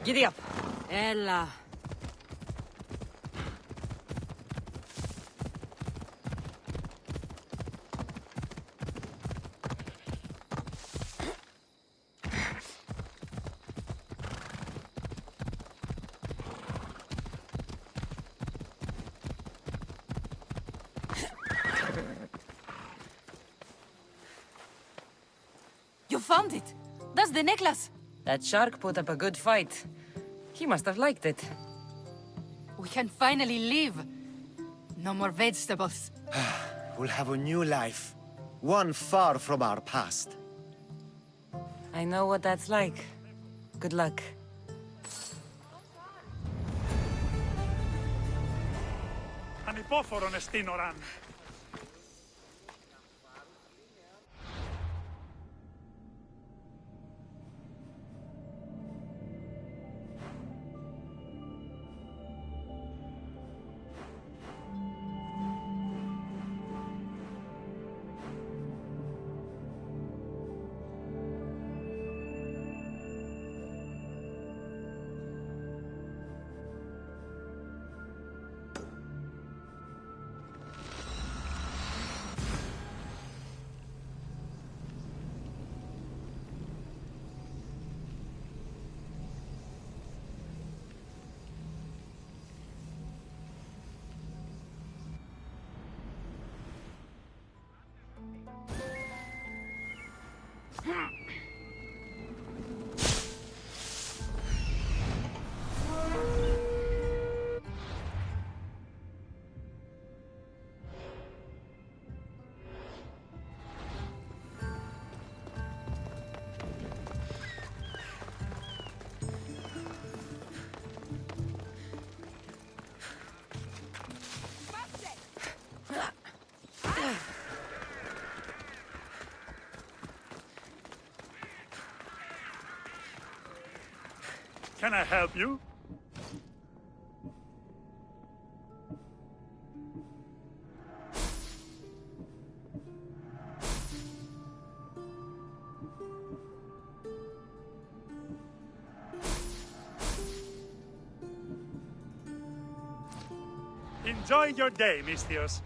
Giddy up. Ella.
You found it! That's the necklace!
That shark put up a good fight. He must have liked it.
We can finally live. No more vegetables.
We'll have a new life. One far from our past.
I know what that's like. Good luck.
Ανυπόφορον εστίν οράν. Can I help you? Enjoy your day, Mistios.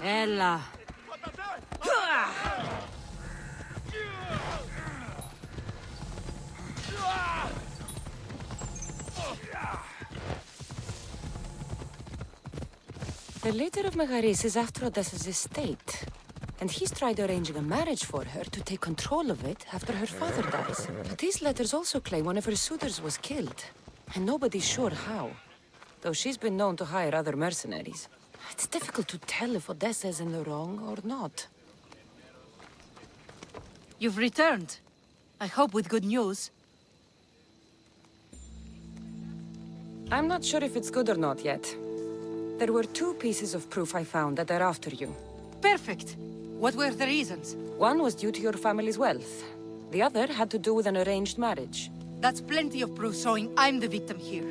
Ella. The leader of Megaris is after Odessa's estate, and he's tried arranging a marriage for her to take control of it after her father dies. But these letters also claim one of her suitors was killed, and nobody's sure how, though she's been known to hire other mercenaries. It's difficult to tell if Odessa's in the wrong or not.
You've returned. I hope with good news.
I'm not sure if it's good or not yet. There were 2 pieces of proof I found that are after you.
Perfect. What were the reasons?
One was due to your family's wealth. The other had to do with an arranged marriage.
That's plenty of proof showing I'm the victim here.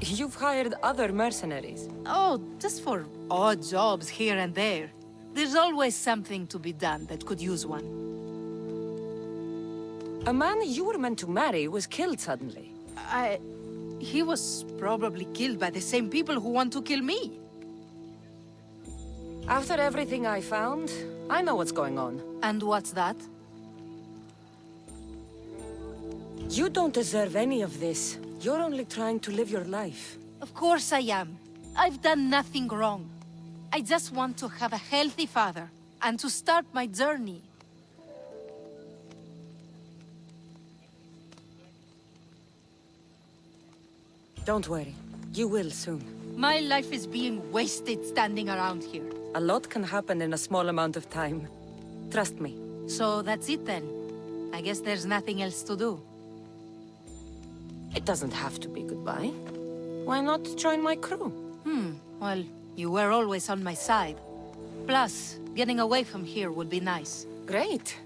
You've hired other mercenaries.
Oh, just for odd jobs here and there. There's always something to be done that could use one.
A man you were meant to marry was killed suddenly.
He was probably killed by the same people who want to kill me.
After everything I found, I know what's going on.
And what's that?
You don't deserve any of this. You're only trying to live your life.
Of course I am. I've done nothing wrong. I just want to have a healthy father, and to start my journey.
Don't worry. You will soon.
My life is being wasted standing around here.
A lot can happen in a small amount of time. Trust me.
So that's it then. I guess there's nothing else to do.
It doesn't have to be goodbye. Why not join my crew?
Well, you were always on my side. Plus, getting away from here would be nice.
Great.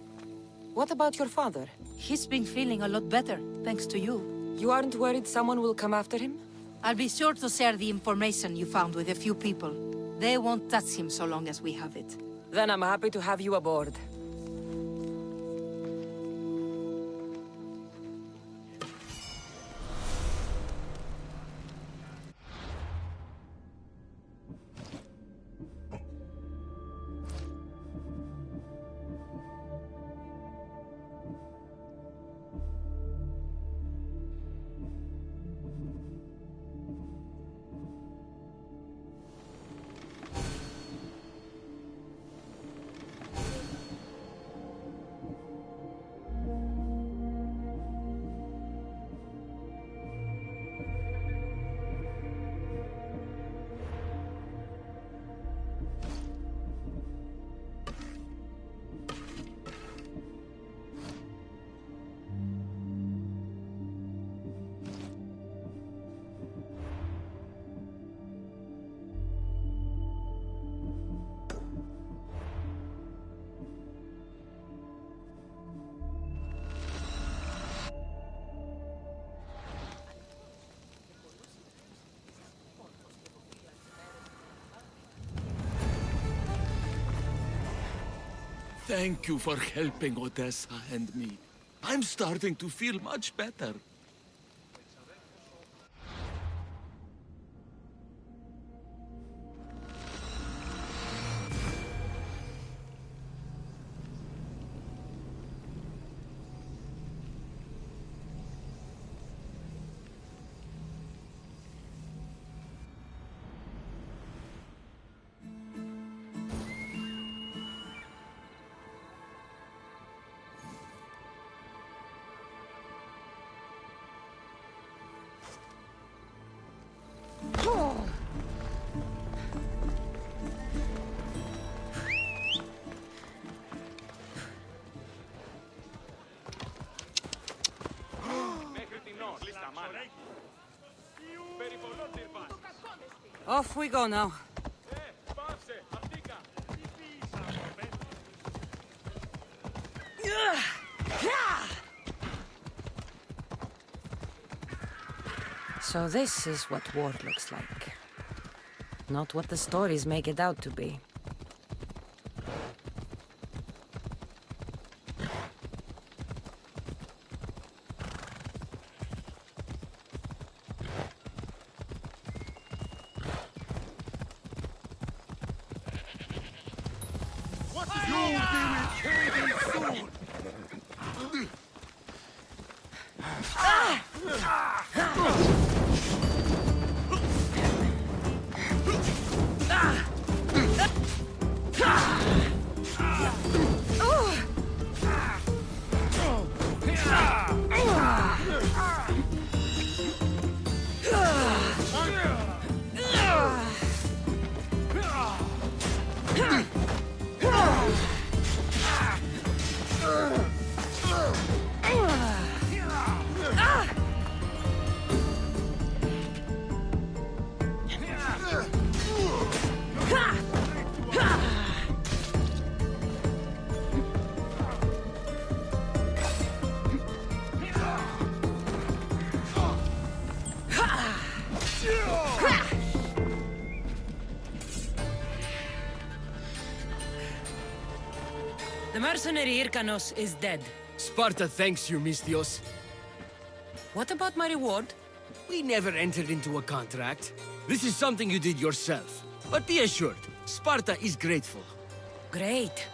What about your father?
He's been feeling a lot better, thanks to you.
You aren't worried someone will come after him?
I'll be sure to share the information you found with a few people. They won't touch him so long as we have it.
Then I'm happy to have you aboard.
Thank you for helping Odessa and me. I'm starting to feel much better.
Off we go now. So this is what war looks like. Not what the stories make it out to be. The mercenary Irkanos is dead.
Sparta thanks you, Misthios.
What about my reward?
We never entered into a contract. This is something you did yourself. But be assured, Sparta is grateful.
Great.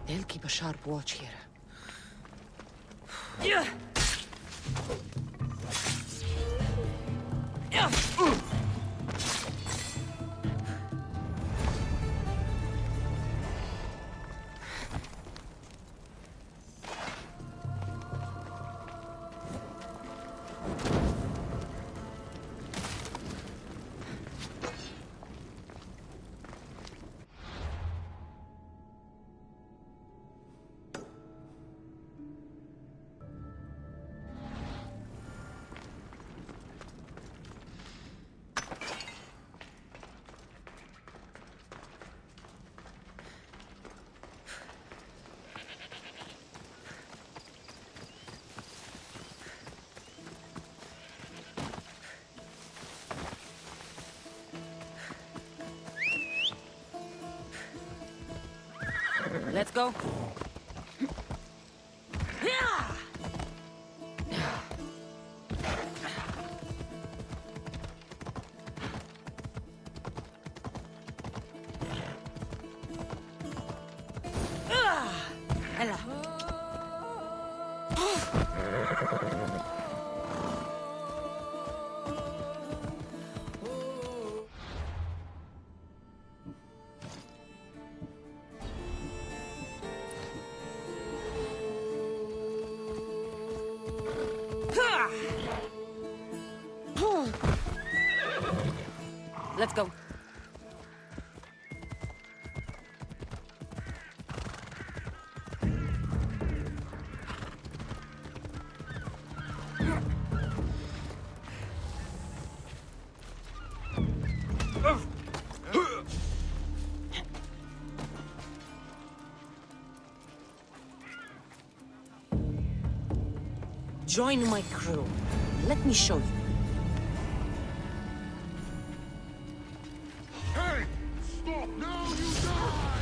They'll keep a sharp watch here. Let's go. Let's go. Join my crew. Let me show you.
Hey! Stop now, you die!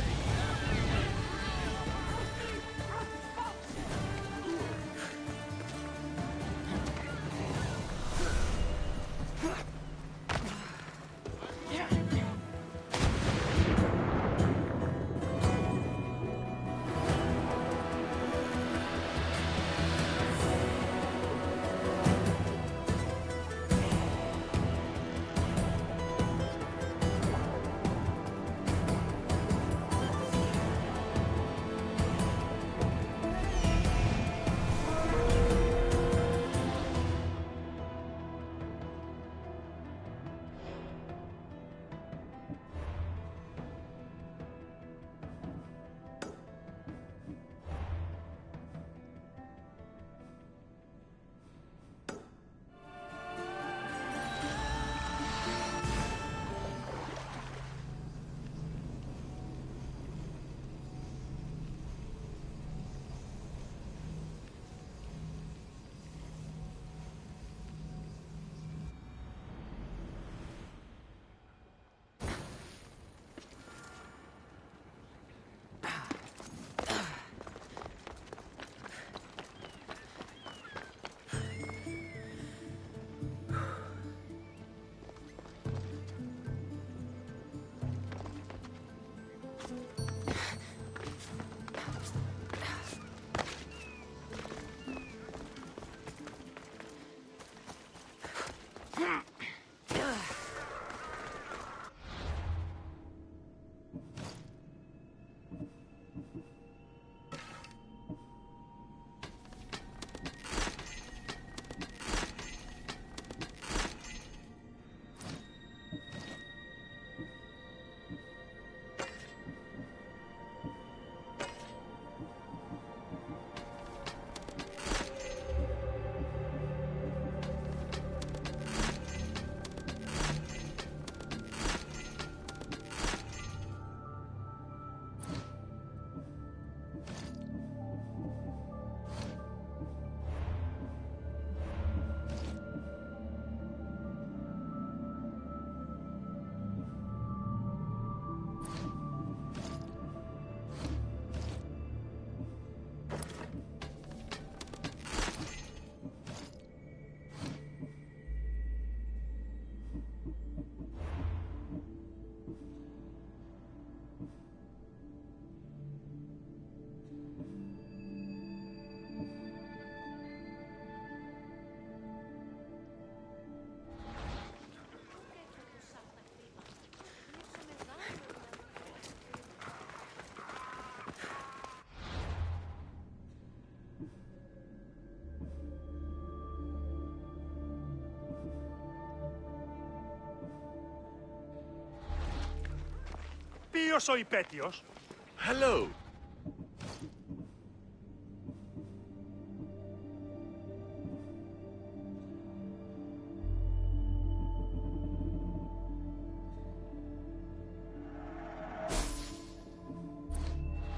Θείος ο υπέτειος.
Hello.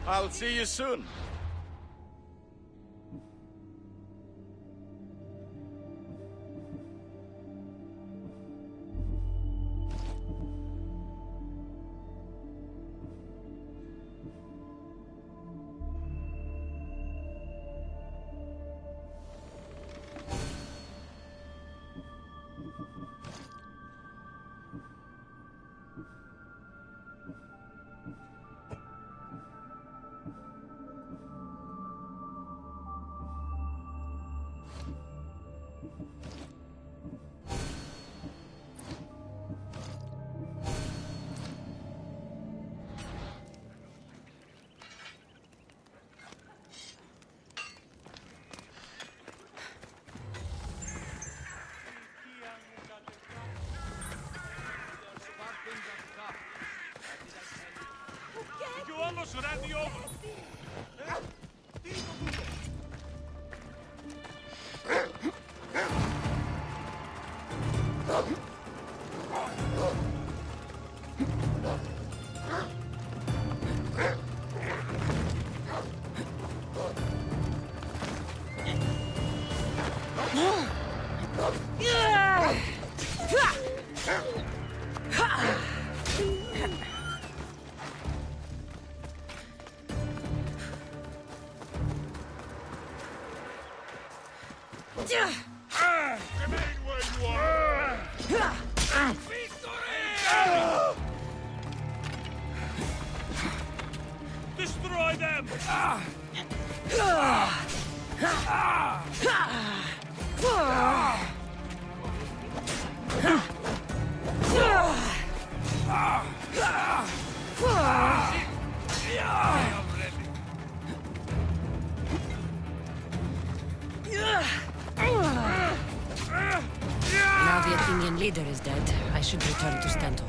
I'll see you soon.
You almost ran me over.
Remain where you are!
Destroy them!
Now the Athenian leader is dead, I should return to Stentor.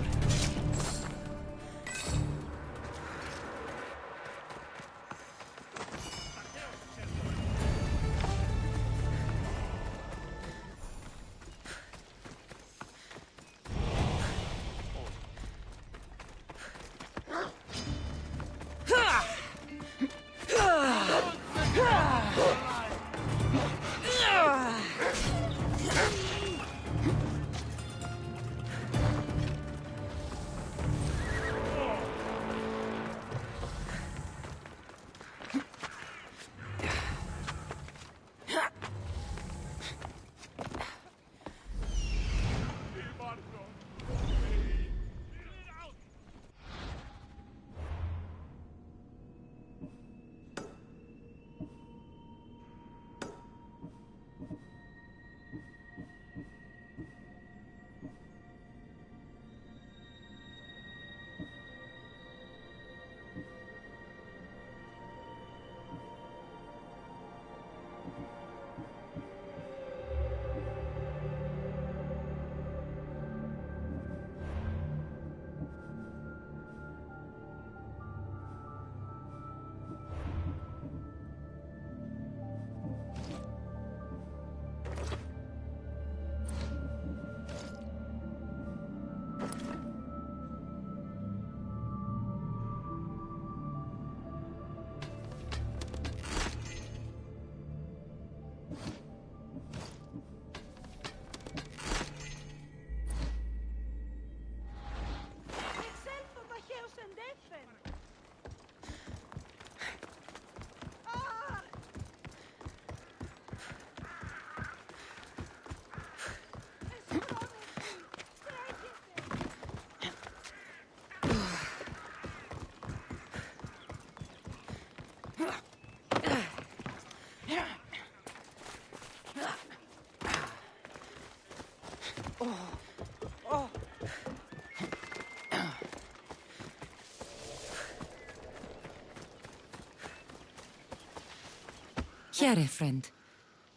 Chiare, friend.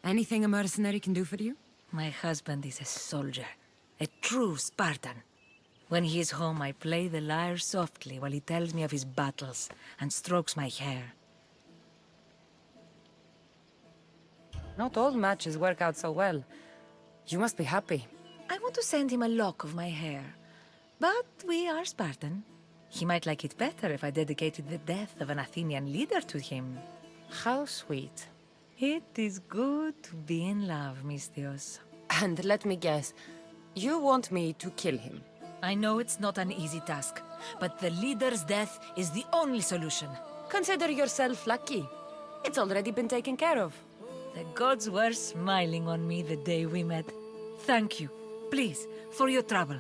Anything a mercenary can do for you?
My husband is a soldier. A true Spartan. When he is home, I play the lyre softly while he tells me of his battles and strokes my hair.
Not all matches work out so well. You must be happy.
I want to send him a lock of my hair. But we are Spartan. He might like it better if I dedicated the death of an Athenian leader to him.
How sweet.
It is good to be in love, Misthios.
And let me guess, you want me to kill him?
I know it's not an easy task, but the leader's death is the only solution.
Consider yourself lucky. It's already been taken care of.
The gods were smiling on me the day we met. Thank you, please, for your trouble.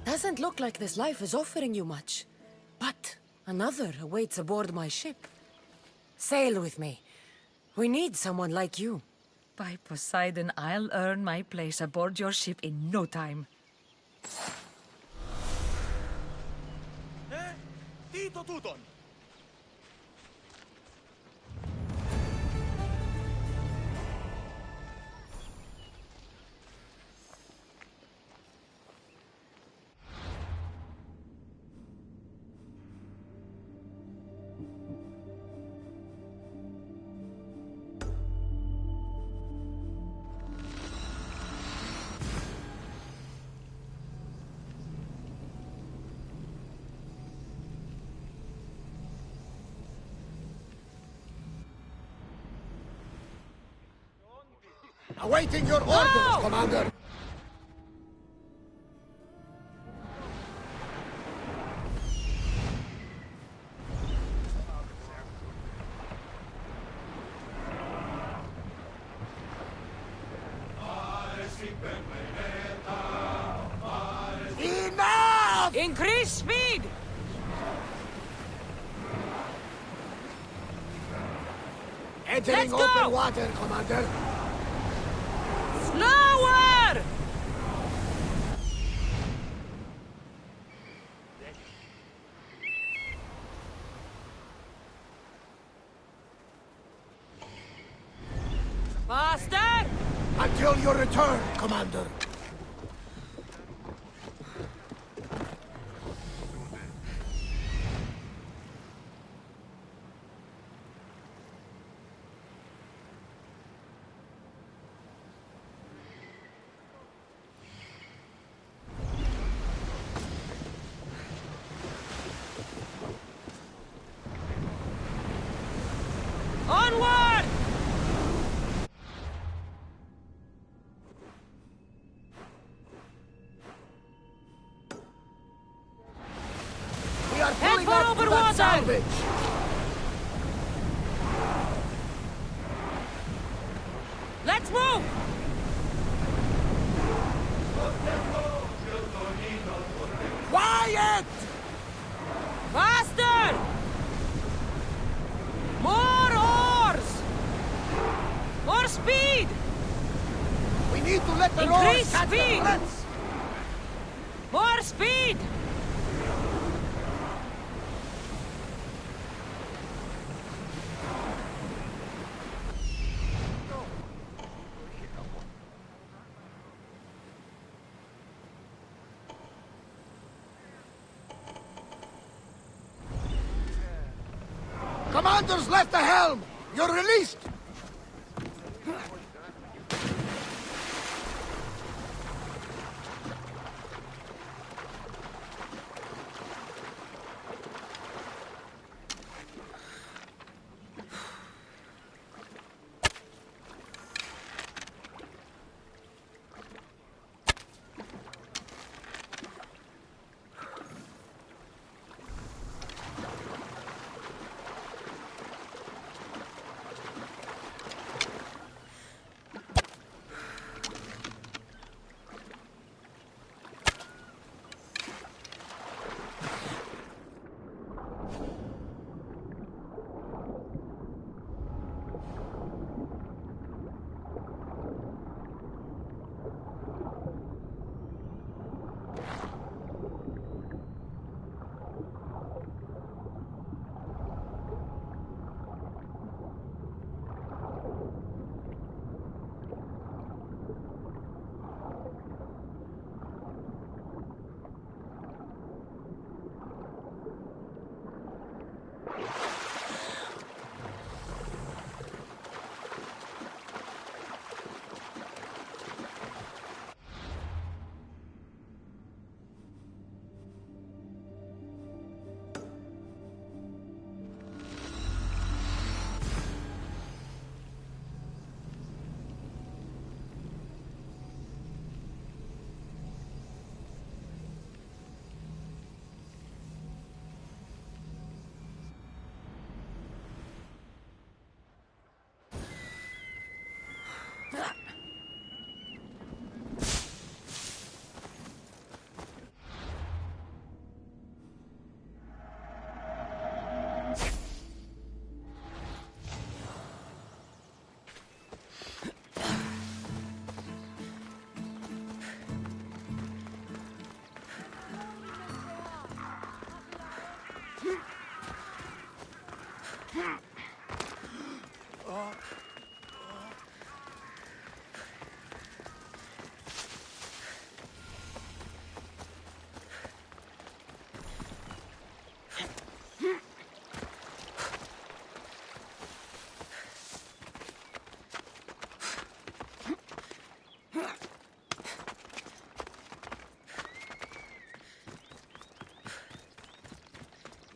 Doesn't look like this life is offering you much. But another awaits aboard my ship. Sail with me. We need someone like you.
By Poseidon, I'll earn my place aboard your ship in no time.
Tito Tuton!
Awaiting your orders, Commander!
Enough! Increase speed!
Entering open water, Commander!
Slower! Faster!
Until your return, Commander!
Onward!
We are
Head
pulling
for
up
open
to that
water!
salvage!
Let's move!
Quiet!
Faster! More oars! More speed!
We need to let the
Increase
oars catch the
speed!
bullets!
More speed!
Commander's left the helm! You're released!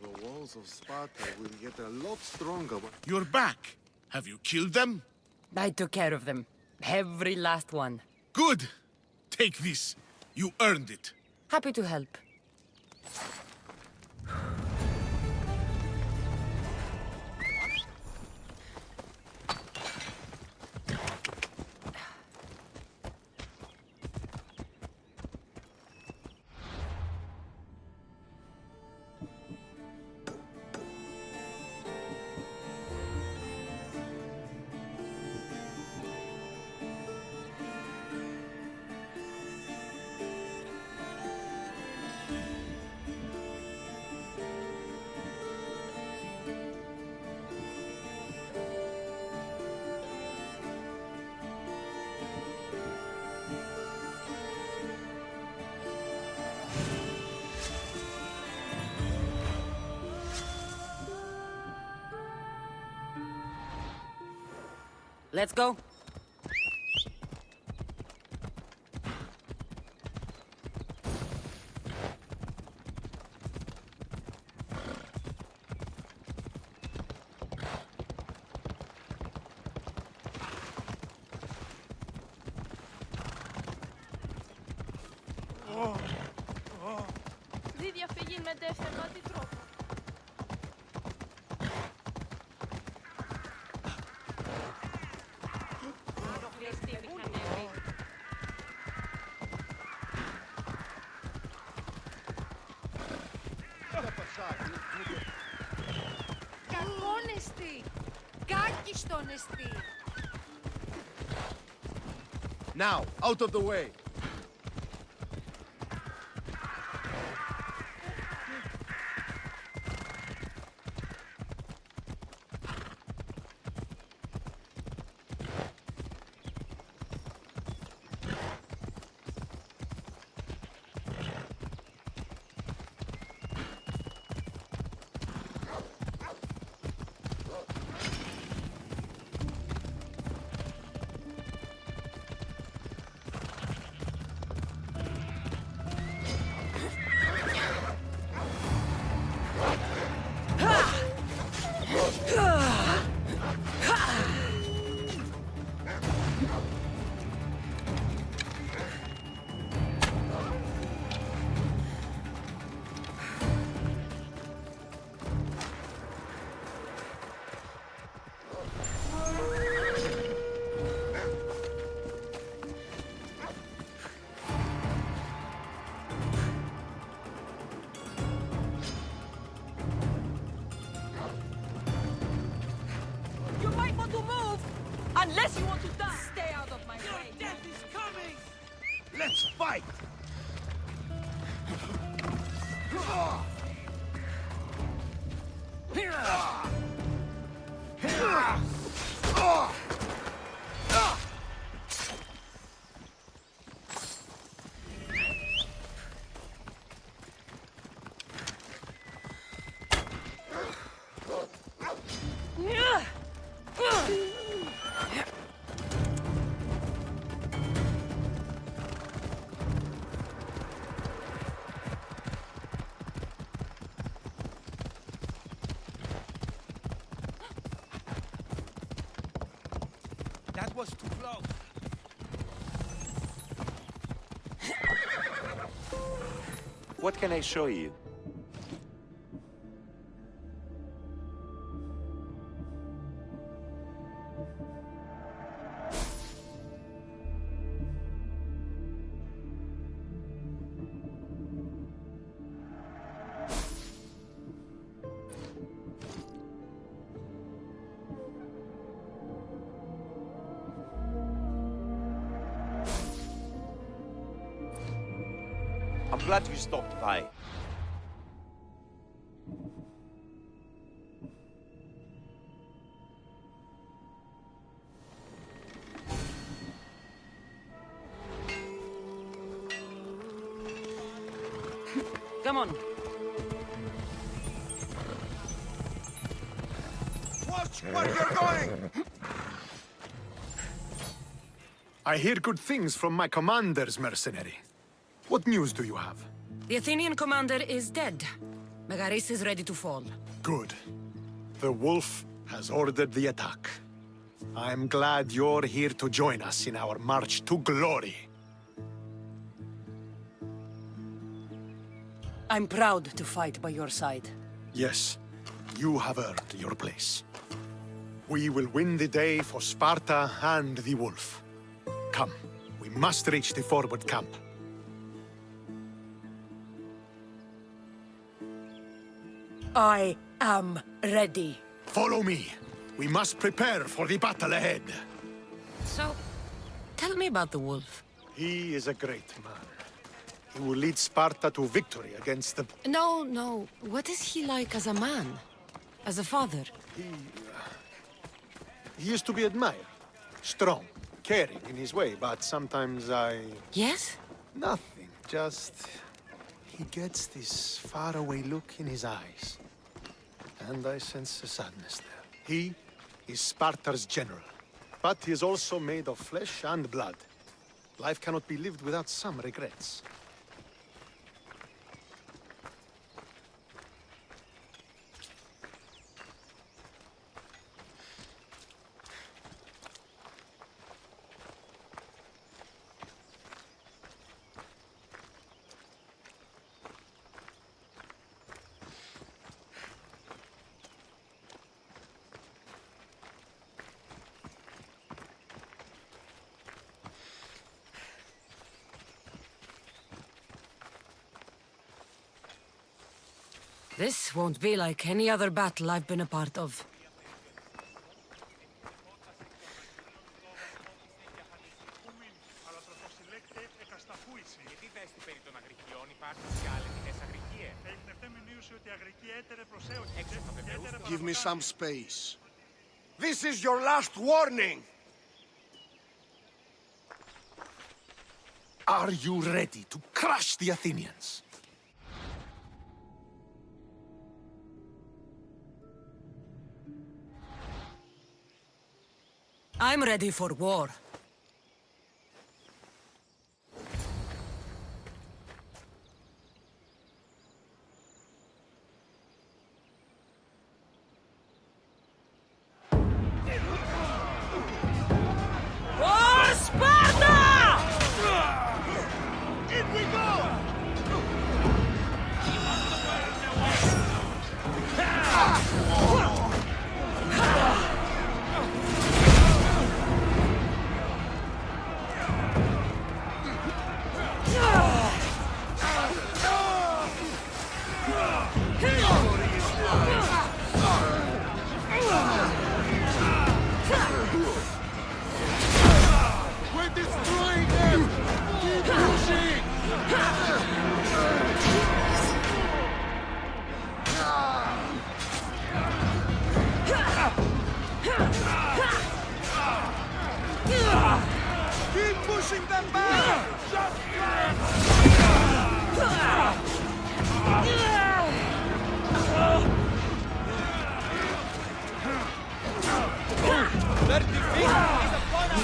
The walls of Sparta will get a lot stronger.
You're back. Have you killed them?
I took care of them. Every last one.
Good. Take this. You earned it.
Happy to help. Let's go.
Lydia fegin med det femma till tråd.
Now, out of the way.
Unless you want to die! Stay out of my way!
Your death is coming!
Let's fight!
That was too close.
What can I show you? I'm glad you stopped by.
Come on.
Watch where you're going!
I hear good things from my commanders, mercenary. What news do you have?
The Athenian commander is dead. Megaris is ready to fall.
Good. The wolf has ordered the attack. I'm glad you're here to join us in our march to glory.
I'm proud to fight by your side.
Yes, you have earned your place. We will win the day for Sparta and the wolf. Come, we must reach the forward camp.
I am ready.
Follow me. We must prepare for the battle ahead.
So, tell me about the wolf.
He is a great man. He will lead Sparta to victory against the...
No. What is he like as a man? As a father?
He is to be admired. Strong, caring in his way, but sometimes I...
Yes?
Nothing, just... He gets this faraway look in his eyes. And I sense a sadness there. He is Sparta's general, but he is also made of flesh and blood. Life cannot be lived without some regrets.
This won't be like any other battle I've been a part of.
Give me some space. This is your last warning!
Are you ready to crush the Athenians?
I'm ready for war.
For Sparta!
In we go! We're destroying them! Keep pushing! Keep pushing them back!
Their defeat is upon us!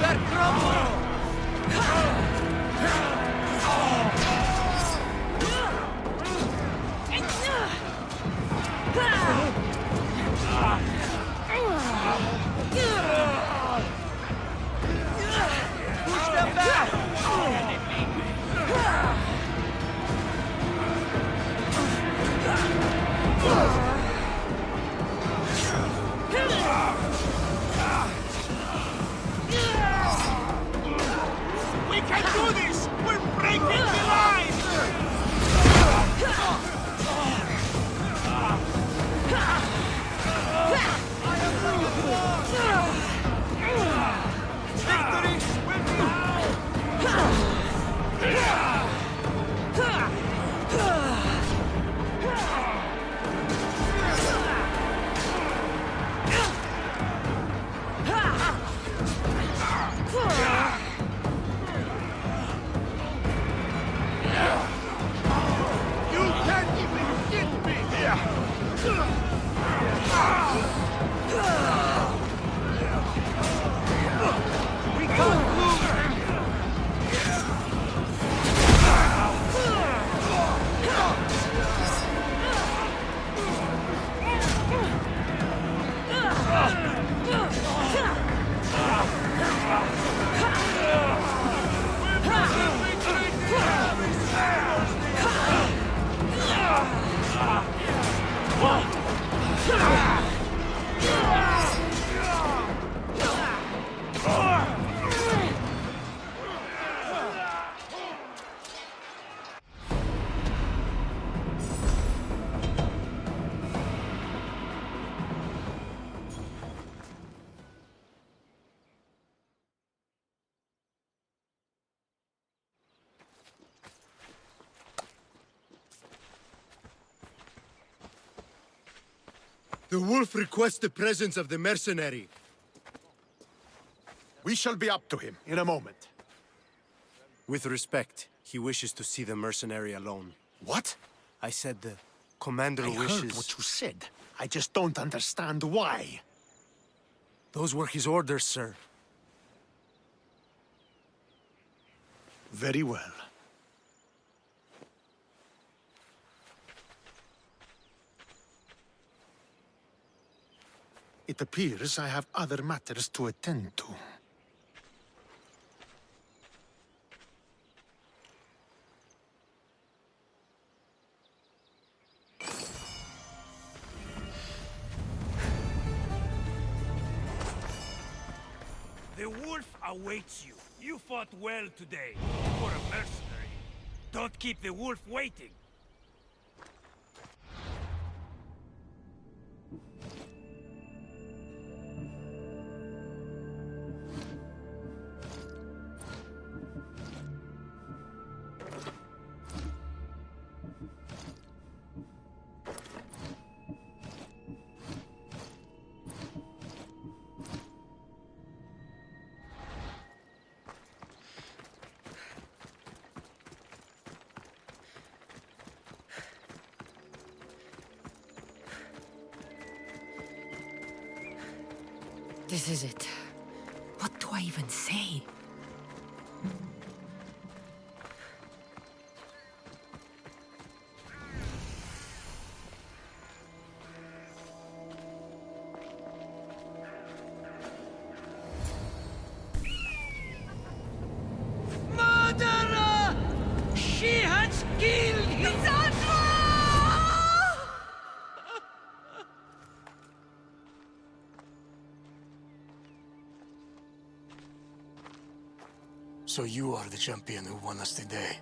They're crumbled!
The wolf requests the presence of the mercenary.
We shall be up to him in a moment.
With respect, he wishes to see the mercenary alone.
What?
I said the commander
I
wishes...
heard what you said. I just don't understand why.
Those were his orders, sir.
Very well. It appears I have other matters to attend to.
The wolf awaits you. You fought well today. For a mercenary. Don't keep the wolf waiting.
This is it. What do I even say?
Murderer! She has killed Cassandra!
So you are the champion who won us today.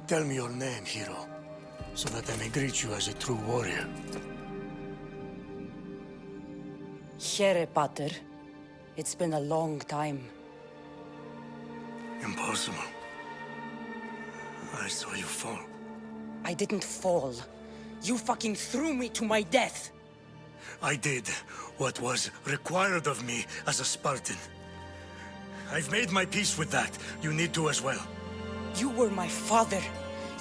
Tell me your name, hero, so that I may greet you as a true warrior.
Here, Pater. It's been a long time.
Impossible. I saw you fall.
I didn't fall. You fucking threw me to my death.
I did what was required of me as a Spartan. I've made my peace with that. You need to as well.
You were my father.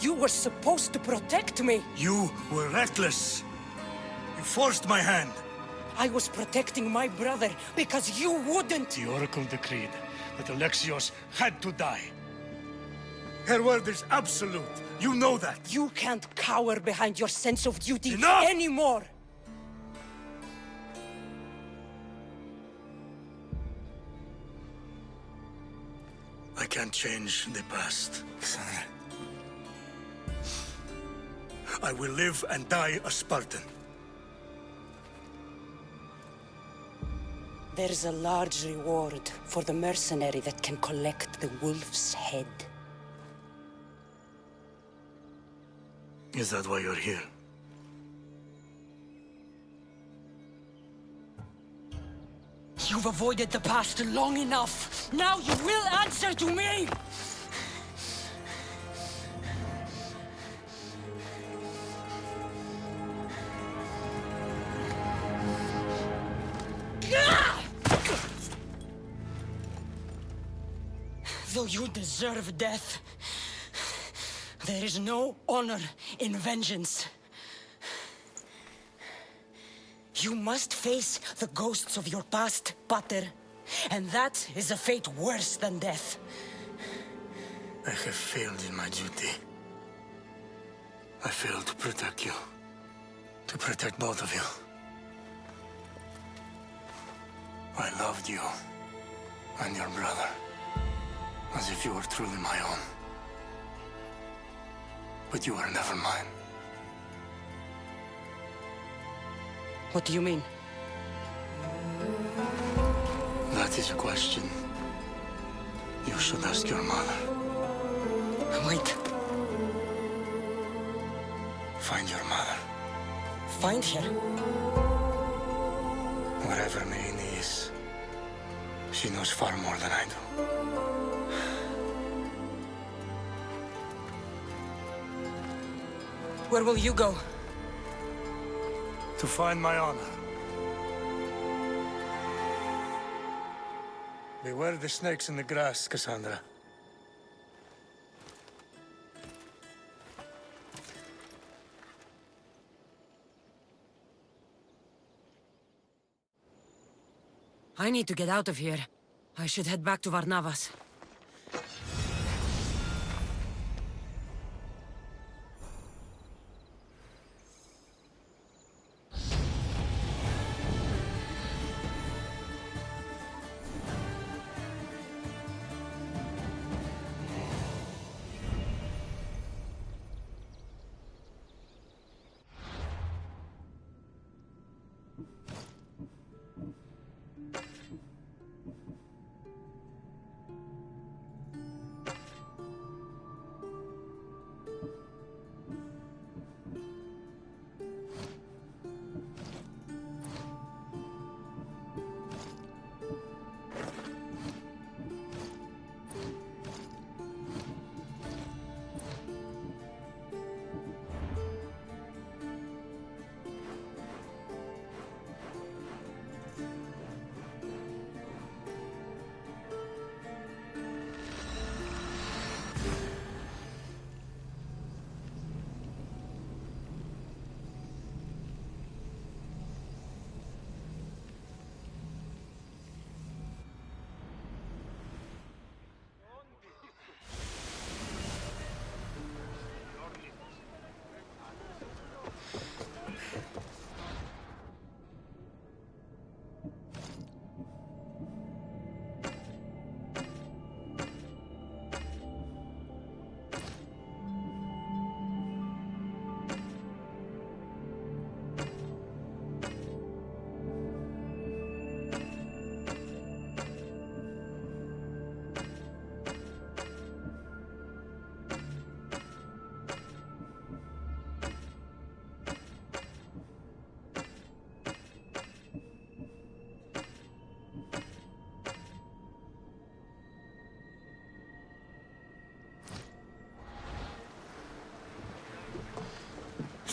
You were supposed to protect me.
You were reckless. You forced my hand.
I was protecting my brother because you wouldn't.
The Oracle decreed that Alexios had to die. Her word is absolute. You know that.
You can't cower behind your sense of duty
Enough!
anymore.
I can't change the past, Cassandra. I will live and die a Spartan.
There's a large reward for the mercenary that can collect the wolf's head.
Is that why you're here?
You've avoided the past long enough. Now you will answer to me! Though you deserve death, there is no honor in vengeance. You must face the ghosts of your past, Pater. And that is a fate worse than death.
I have failed in my duty. I failed to protect you. To protect both of you. I loved you and your brother as if you were truly my own. But you were never mine.
What do you mean?
That is a question you should ask your mother.
Wait.
Find your mother.
Find her?
Wherever Merini is, she knows far more than I do.
Where will you go?
To To find my honor. Beware the snakes in the grass, Cassandra.
I need to get out of here. I should head back to Varnavas.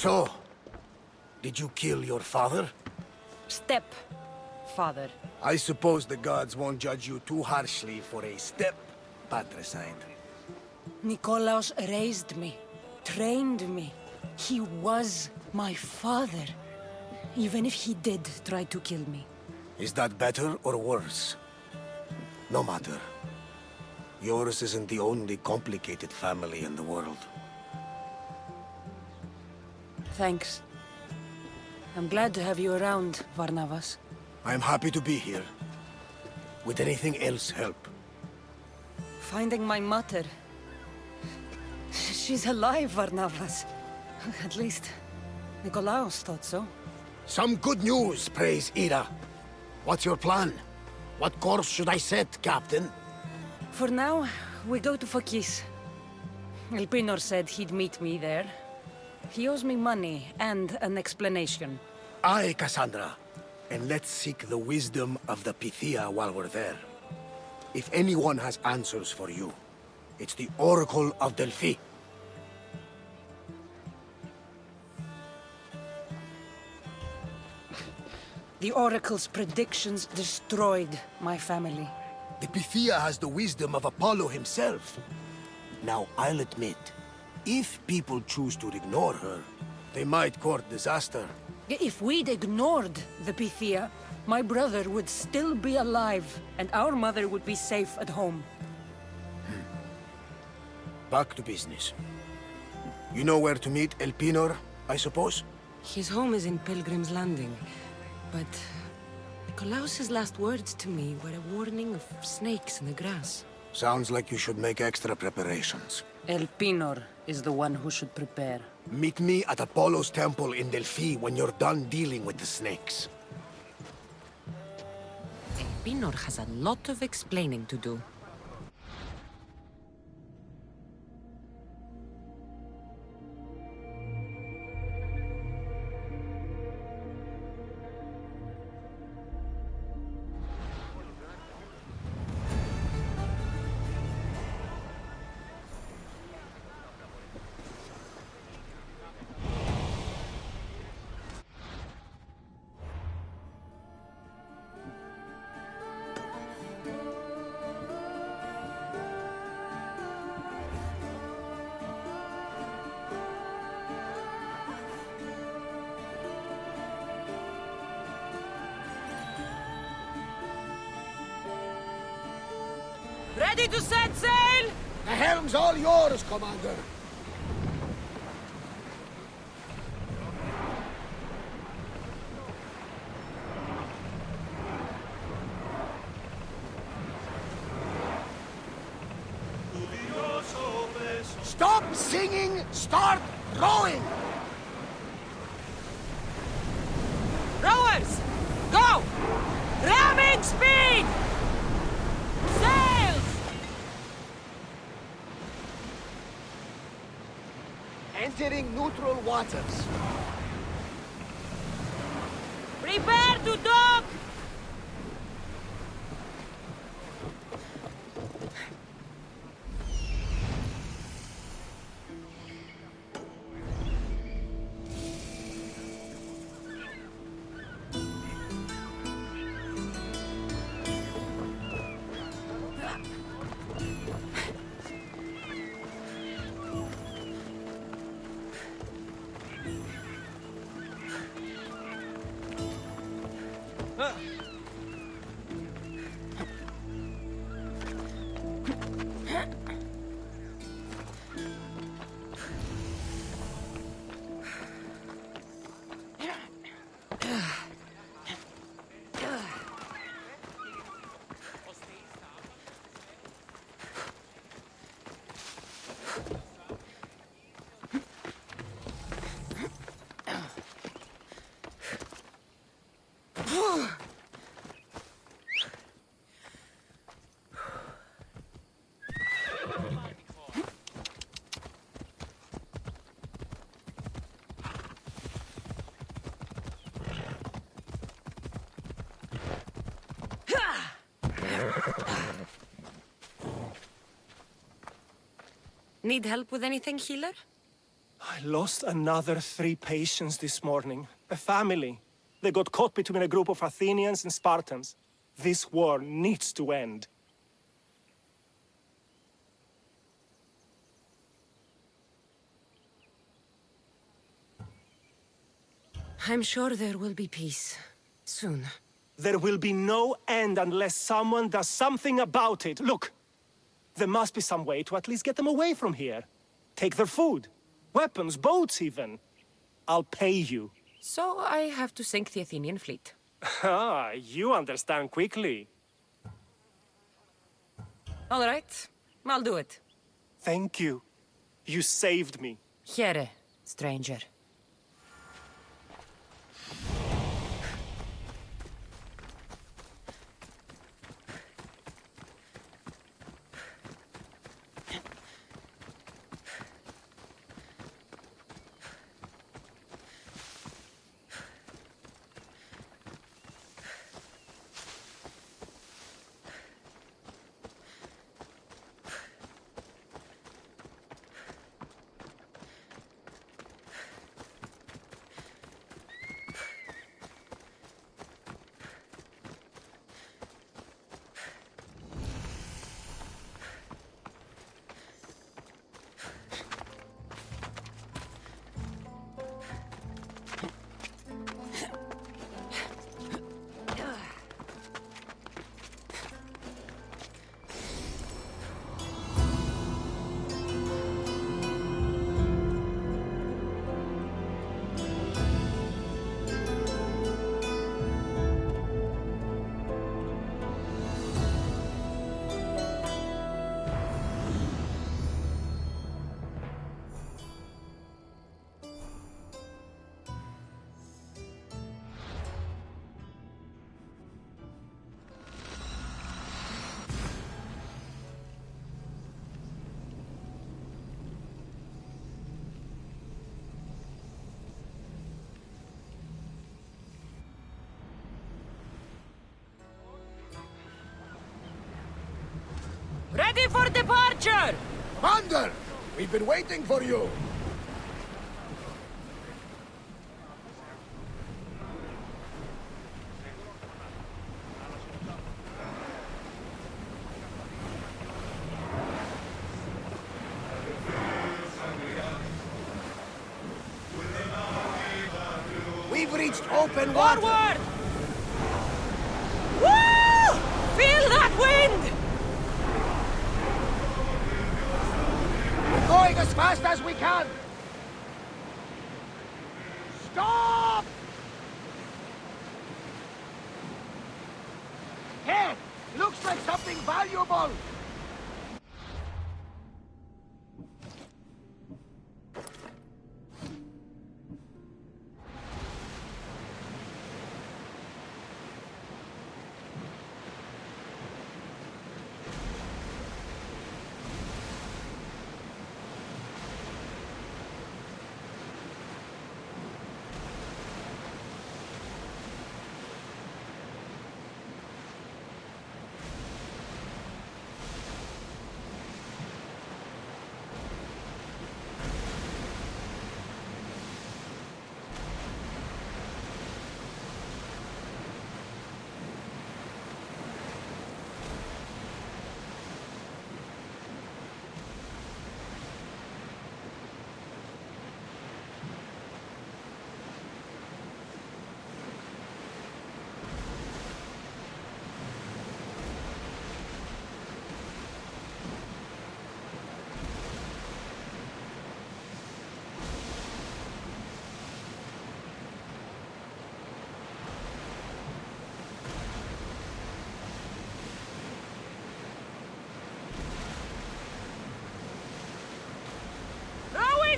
So, did you kill your father?
Step, father.
I suppose the gods won't judge you too harshly for a step patricide.
Nikolaos raised me, trained me. He was my father. Even if he did try to kill me.
Is that better or worse? No matter. Yours isn't the only complicated family in the world.
Thanks. I'm glad to have you around, Varnavas.
I'm happy to be here. Would anything else help?
Finding my mother. She's alive, Varnavas. At least, Nikolaos thought so.
Some good news, praise Ira. What's your plan? What course should I set, Captain?
For now, we go to Phokis. Elpinor said he'd meet me there. He owes me money and an explanation.
Aye, Cassandra. And let's seek the wisdom of the Pythia while we're there. If anyone has answers for you, it's the Oracle of Delphi.
The Oracle's predictions destroyed my family.
The Pythia has the wisdom of Apollo himself. Now, I'll admit, if people choose to ignore her, they might court disaster.
If we'd ignored the Pythia, my brother would still be alive, and our mother would be safe at home.
Back to business. You know where to meet Elpinor, I suppose?
His home is in Pilgrim's Landing, but Nikolaos's last words to me were a warning of snakes in the grass.
Sounds like you should make extra preparations.
Elpinor is the one who should prepare.
Meet me at Apollo's temple in Delphi when you're done dealing with the snakes.
Elpinor has a lot of explaining to do. Ready to set sail?
The helm's all yours, Commander. Stop singing! Start rowing!
Rowers! Go! Ramming speed! Sails!
Entering neutral waters.
Prepare to dock!
Need help with anything, healer?
I lost another 3 patients this morning. A family. They got caught between a group of Athenians and Spartans. This war needs to end.
I'm sure there will be peace. Soon.
There will be no end unless someone does something about it. Look! There must be some way to at least get them away from here. Take their food, weapons, boats even. I'll pay you.
So I have to sink the Athenian fleet.
Ah, you understand quickly.
All right, I'll do it.
Thank you. You saved me.
Here, stranger.
Ready for departure!
Commander! We've been waiting for you! We've reached open water!
Forward! Woo! Feel that wind!
going as fast as we can! Stop! Hey! Looks like something valuable!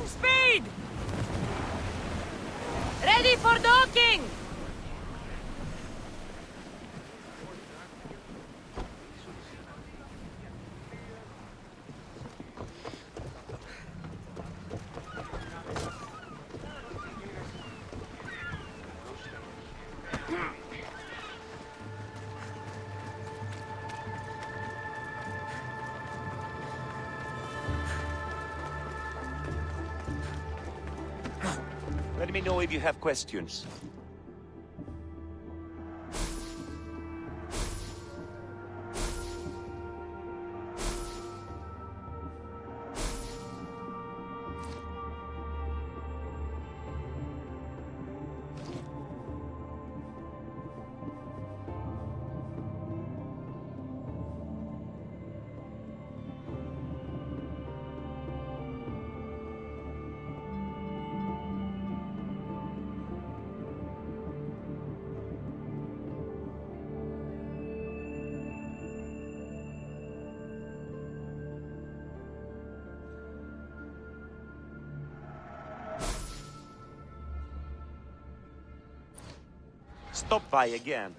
Speed! Ready for docking!
Let me know if you have questions. Stop by again.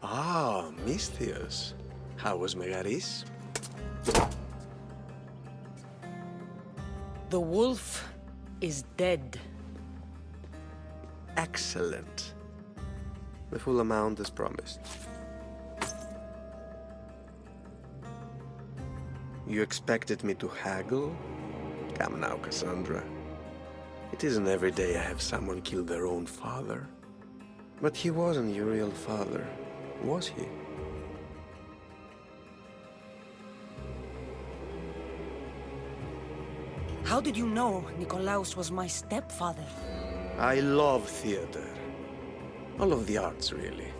Ah, Mistios. How was Megaris?
The wolf is dead.
Excellent. The full amount as promised. You expected me to haggle? Come now, Cassandra. It isn't every day I have someone kill their own father. But he wasn't your real father, was he?
How did you know Nikolaos was my stepfather?
I love theater. All of the arts, really.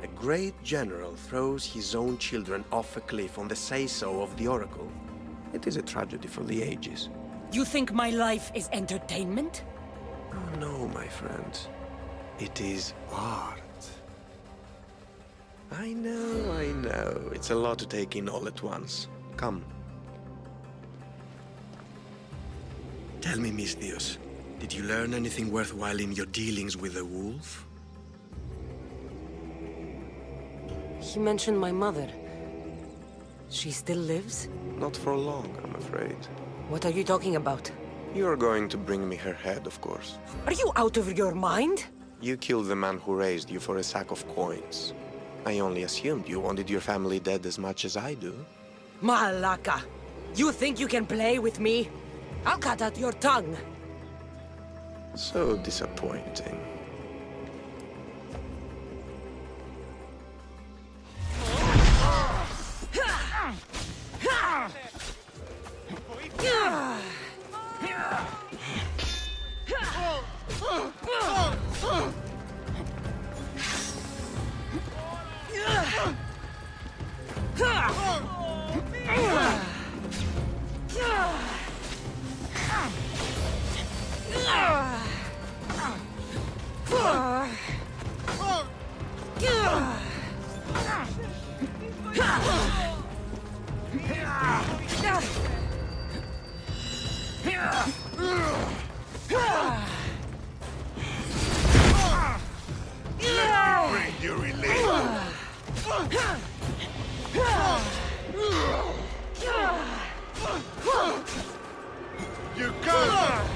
A great general throws his own children off a cliff on the say-so of the Oracle. It is a tragedy for the ages.
You think my life is entertainment?
Oh no, my friend. It is art. I know. It's a lot to take in all at once. Come. Tell me, Misthios, did you learn anything worthwhile in your dealings with the wolf?
He mentioned my mother. She still lives?
Not for long, I'm afraid.
What are you talking about?
You're going to bring me her head, of course.
Are you out of your mind?
You killed the man who raised you for a sack of coins. I only assumed you wanted your family dead as much as I do.
Malaka! You think you can play with me? I'll cut out your tongue!
So disappointing.
Bring your relief. You can't.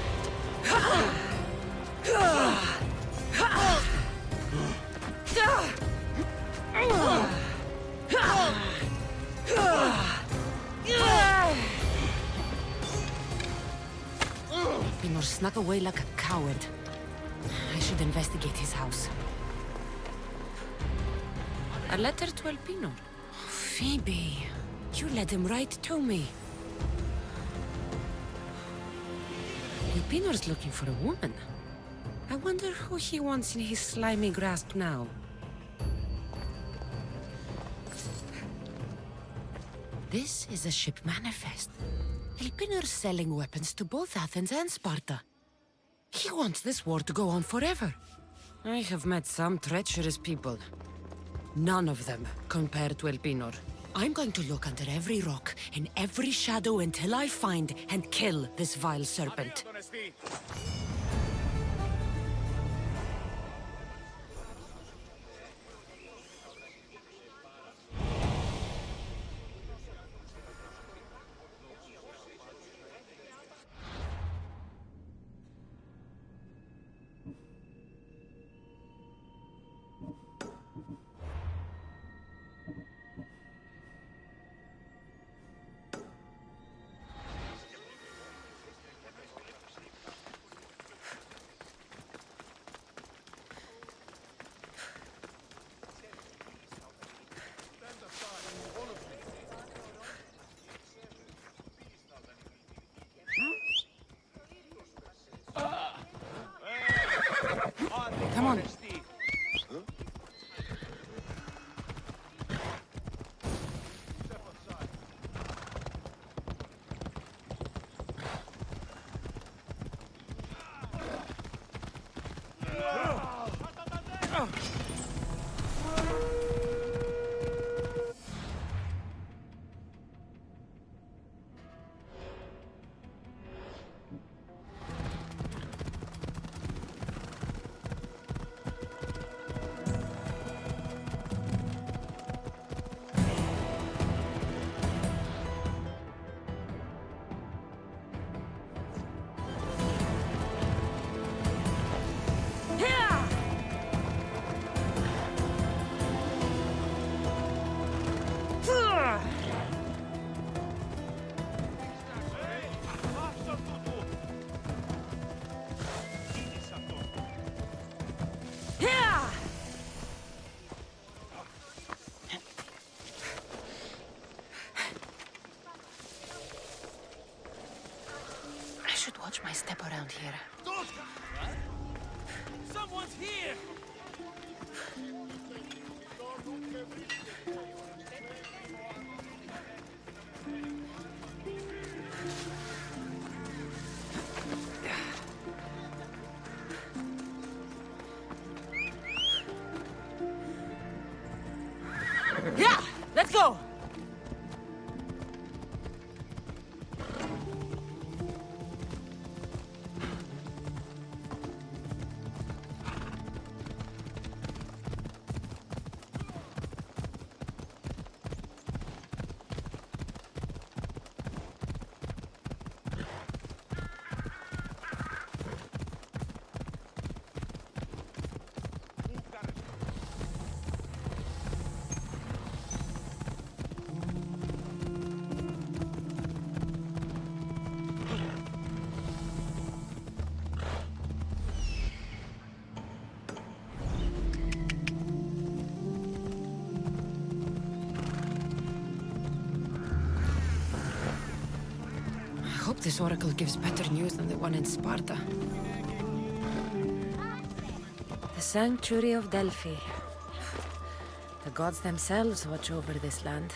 Pinor snuck away like a coward. I should investigate his house. A letter to Elpinor. Phoebe, you let him write to me. Elpinor's looking for a woman. I wonder who he wants in his slimy grasp now. This is a ship manifest. Elpinor's selling weapons to both Athens and Sparta. He wants this war to go on forever. I have met some treacherous people. None of them compared to Elpinor. I'm going to look under every rock, in every shadow until I find and kill this vile serpent. around here.
Someone's here!
Yeah! Let's go!
I hope this oracle gives better news than the one in Sparta. The Sanctuary of Delphi. The gods themselves watch over this land.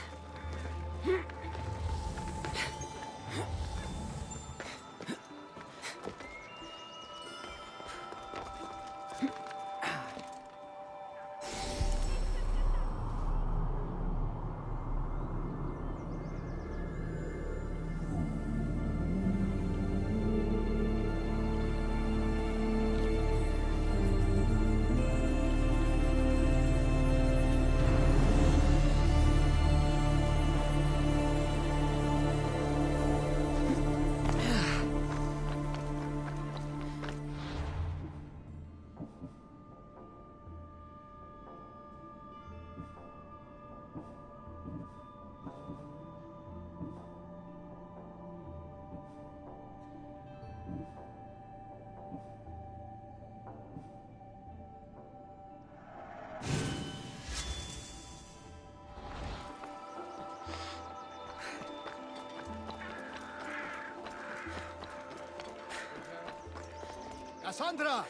Cassandra!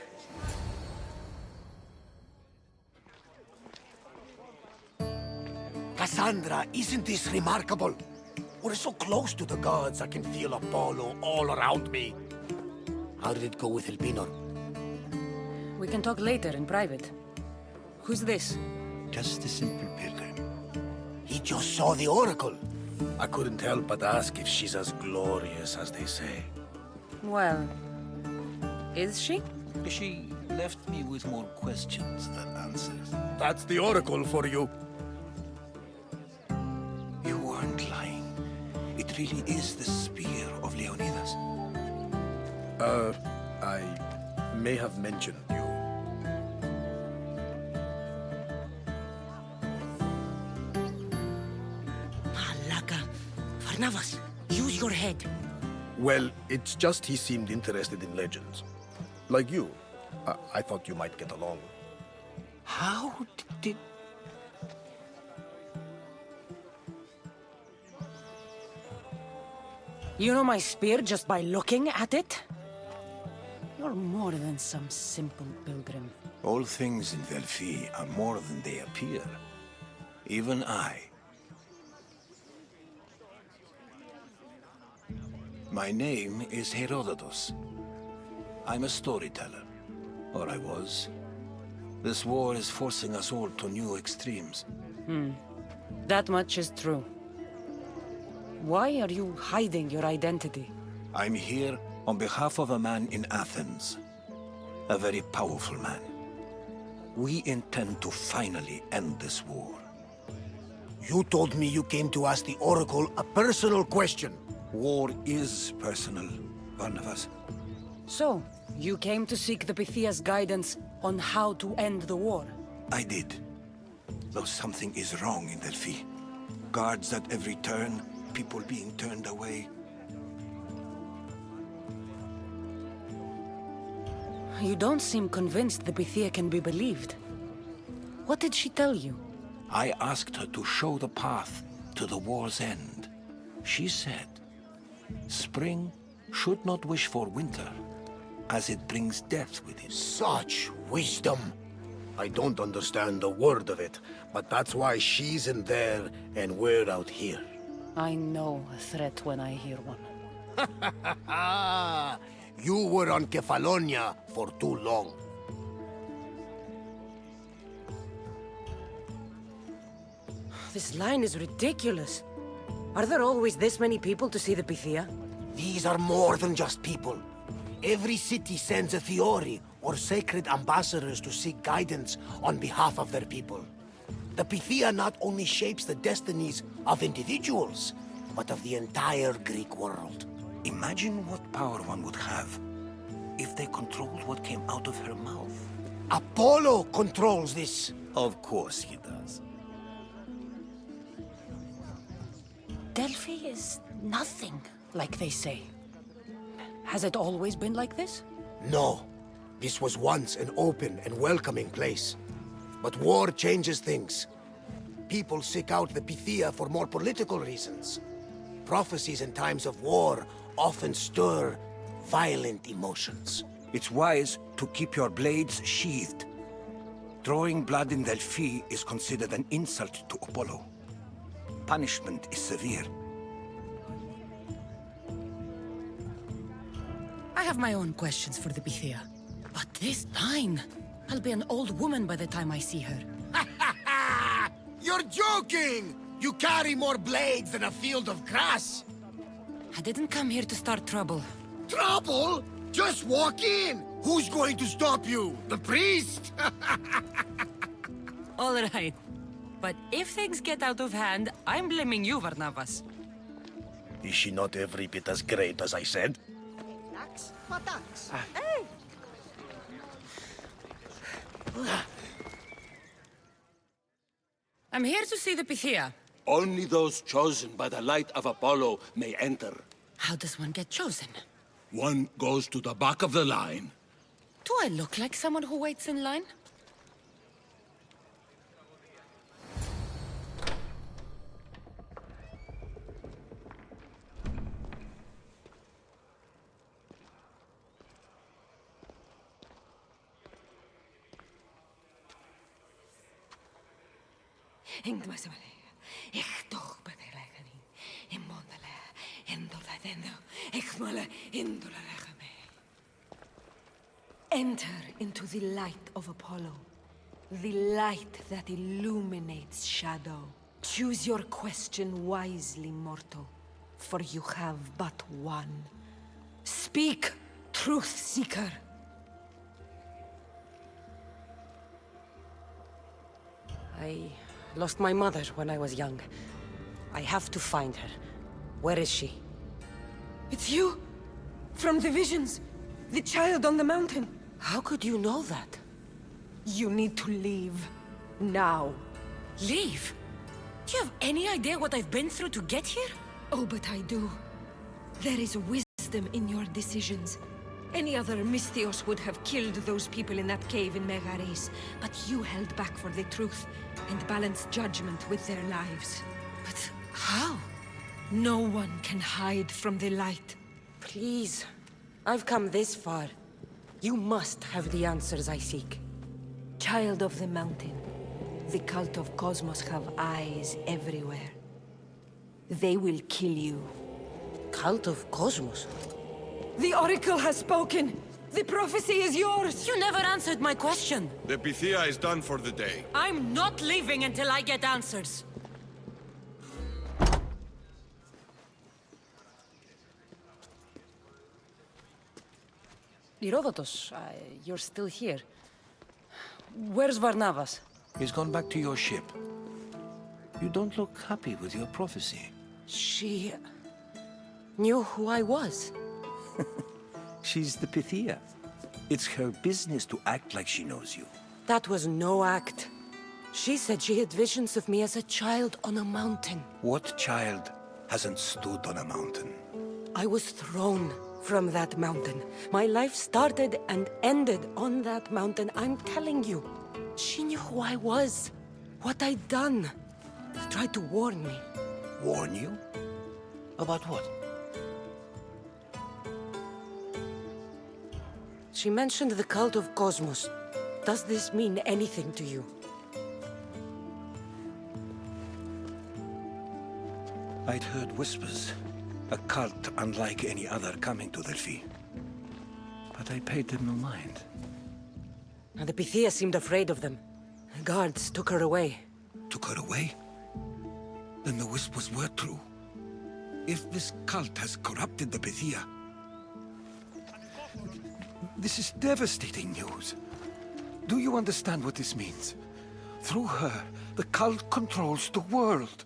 Cassandra, isn't this remarkable? We're so close to the gods, I can feel Apollo all around me. How did it go with Elpinor?
We can talk later in private. Who's this?
Just a simple pilgrim. He just saw the oracle. I couldn't help but ask if she's as glorious as they say.
Well, is she?
She left me with more questions than answers.
That's the oracle for you.
You weren't lying. It really is the spear of Leonidas.
I may have mentioned you.
Malaka. Varnavas, use your head.
Well, it's just he seemed interested in legends. Like you. I thought you might get along.
How did...
You know my spear just by looking at it? You're more than some simple pilgrim.
All things in Delphi are more than they appear. Even I. My name is Herodotus. I'm a storyteller. Or I was. This war is forcing us all to new extremes.
That much is true. Why are you hiding your identity?
I'm here on behalf of a man in Athens. A very powerful man. We intend to finally end this war.
You told me you came to ask the oracle a personal question.
War is personal, Barnabas.
So, you came to seek the Pythia's guidance on how to end the war?
I did. Though something is wrong in Delphi. Guards at every turn, people being turned away.
You don't seem convinced the Pythia can be believed. What did she tell you?
I asked her to show the path to the war's end. She said, spring should not wish for winter,
as it brings death with it.
Such wisdom! I don't understand a word of it, but that's why she's in there and we're out here.
I know a threat when I hear one.
You were on Kefalonia for too long.
This line is ridiculous. Are there always this many people to see the Pythia?
These are more than just people. Every city sends a Fiori or sacred ambassadors to seek guidance on behalf of their people. The Pythia not only shapes the destinies of individuals, but of the entire Greek world.
Imagine what power one would have if they controlled what came out of her mouth.
Apollo controls this.
Of course he does.
Delphi is nothing, like they say. Has it always been like this?
No. This was once an open and welcoming place. But war changes things. People seek out the Pythia for more political reasons. Prophecies in times of war often stir violent emotions.
It's wise to keep your blades sheathed. Drawing blood in Delphi is considered an insult to Apollo. Punishment is severe.
I have my own questions for the Pythia. But this line... I'll be an old woman by the time I see her.
You're joking! You carry more blades than a field of grass!
I didn't come here to start trouble.
Trouble? Just walk in! Who's going to stop you? The priest?
All right. But if things get out of hand, I'm blaming you, Varnavas.
Is she not every bit as great as I said?
Hey!
I'm here to see the Pythia.
Only those chosen by the light of Apollo may enter.
How does one get chosen?
One goes to the back of the line.
Do I look like someone who waits in line?
Enter into the light of Apollo. The light that illuminates shadow. Choose your question wisely, mortal. For you have but one. Speak, truth seeker.
I lost my mother when I was young. I have to find her. Where is she?
It's you! From the visions! The child on the mountain!
How could you know that?
You need to leave. Now.
Leave? Do you have any idea what I've been through to get here?
Oh, but I do. There is wisdom in your decisions. Any other Misthios would have killed those people in that cave in Megares, but you held back for the truth and balanced judgment with their lives.
But how?
No one can hide from the light.
Please. I've come this far. You must have the answers I seek.
Child of the mountain, the cult of Cosmos have eyes everywhere. They will kill you.
Cult of Cosmos?
The Oracle has spoken! The prophecy is yours!
You never answered my question!
The Pythia is done for the day.
I'm not leaving until I get answers!
Herodotus, you're still here. Where's Varnavas?
He's gone back to your ship. You don't look happy with your prophecy.
She... knew who I was.
She's the Pythia. It's her business to act like she knows you.
That was no act. She said she had visions of me as a child on a mountain.
What child hasn't stood on a mountain?
I was thrown from that mountain. My life started and ended on that mountain, I'm telling you. She knew who I was, what I'd done. She tried to warn me.
Warn you? About what?
She mentioned the cult of Cosmos. Does this mean anything to you?
I'd heard whispers. A cult unlike any other coming to Delphi. But I paid them no mind.
The Pythia seemed afraid of them. Guards took her away.
Took her away? Then the whispers were true. If this cult has corrupted the Pythia... This is devastating news. Do you understand what this means? Through her, the cult controls the world.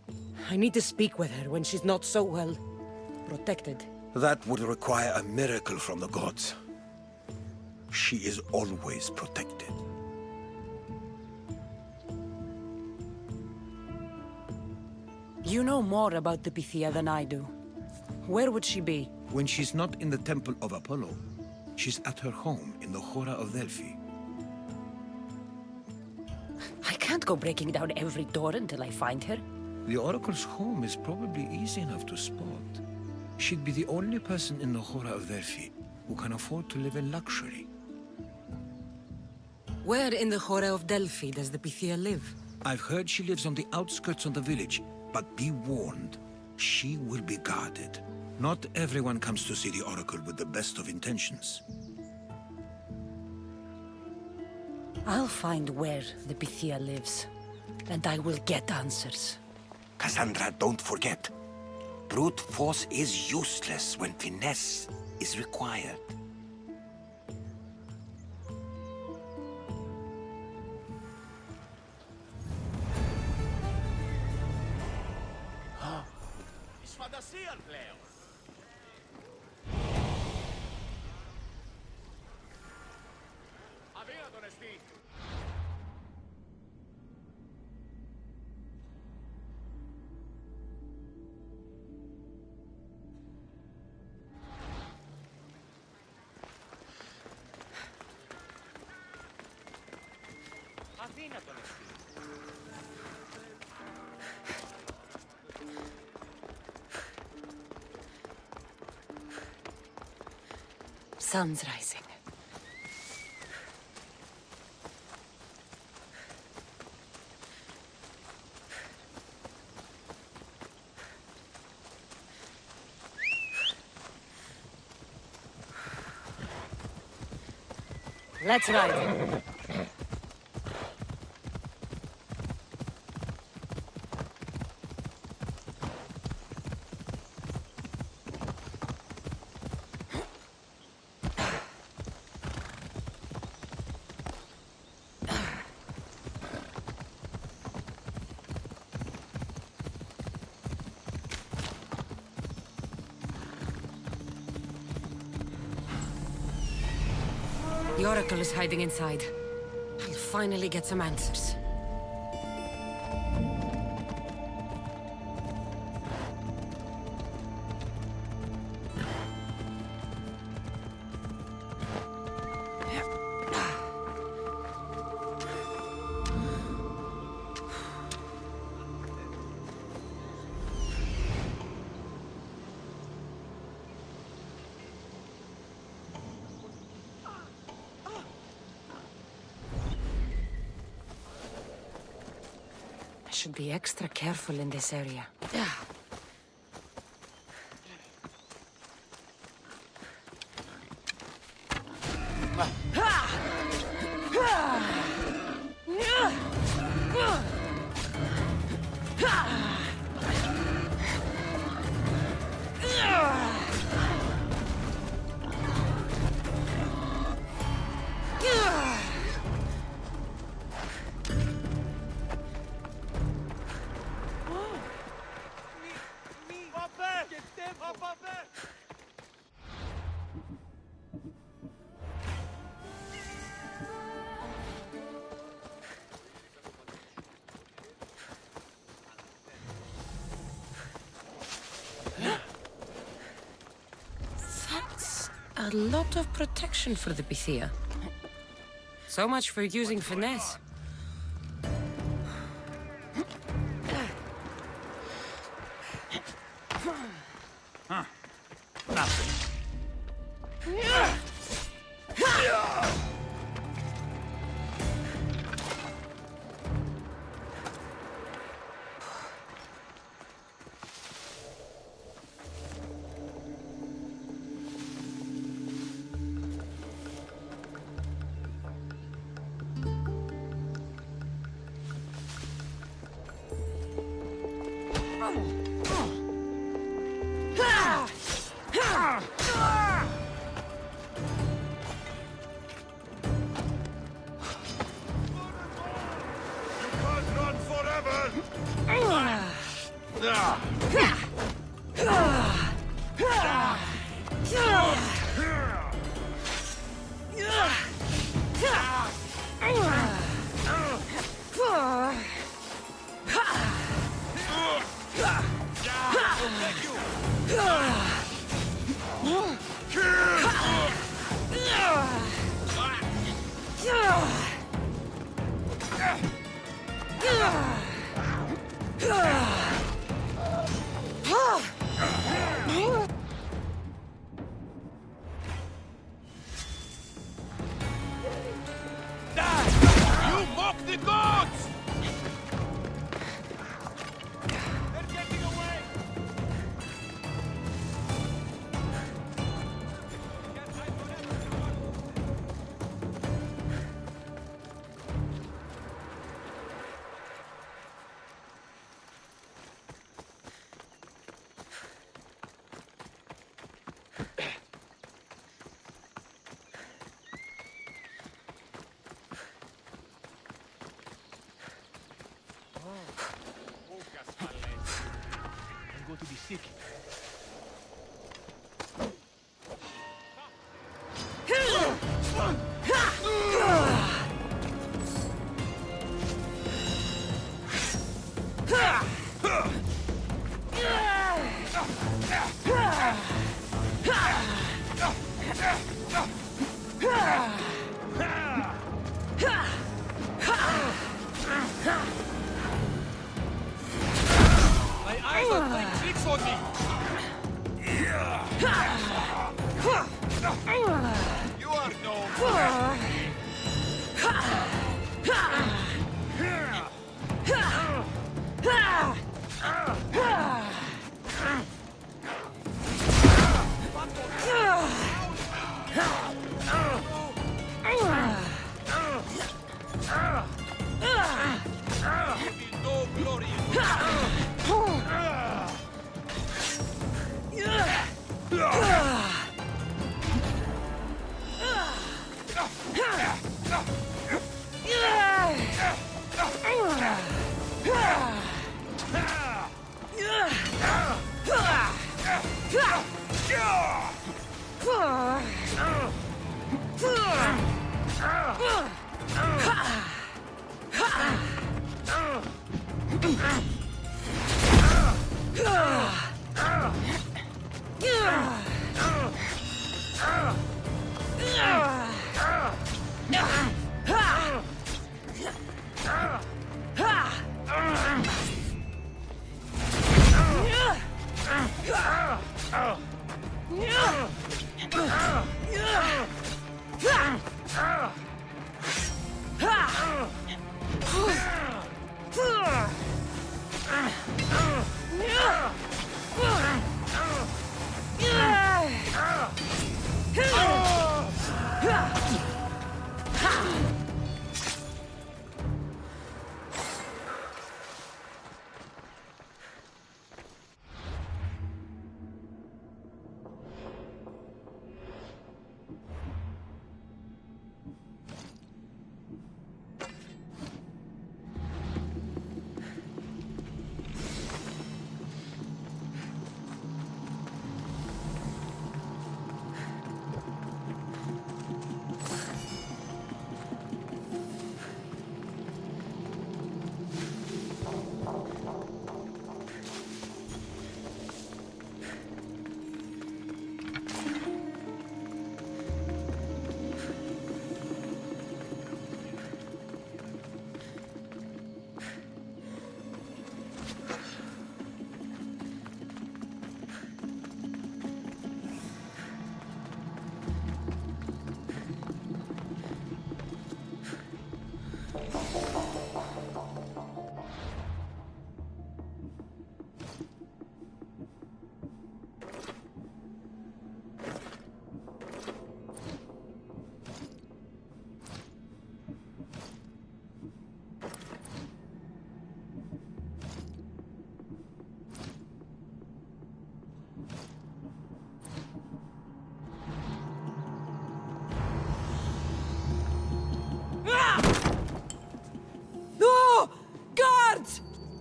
I need to speak with her when she's not so well protected.
That would require a miracle from the gods. She is always protected.
You know more about the Pythia than I do. Where would she be?
When she's not in the Temple of Apollo, she's at her home in the Hora of Delphi.
I can't go breaking down every door until I find her.
The Oracle's home is probably easy enough to spot. She'd be the only person in the Hora of Delphi who can afford to live in luxury.
Where in the Hora of Delphi does the Pythia live?
I've heard she lives on the outskirts of the village, but be warned, she will be guarded. Not everyone comes to see the Oracle with the best of intentions.
I'll find where the Pythia lives, and I will get answers.
Cassandra, don't forget. Brute force is useless when finesse is required.
Sun's rising. Let's ride.
The Oracle is hiding inside. I'll finally get some answers.
Should be extra careful in this area.
A lot of protection for the Pythia. So much for using finesse.
Huh. Nothing. Can't run forever! You mock the gods! They're getting away! Go to be sick. My eyes are playing tricks on me! You are no no glory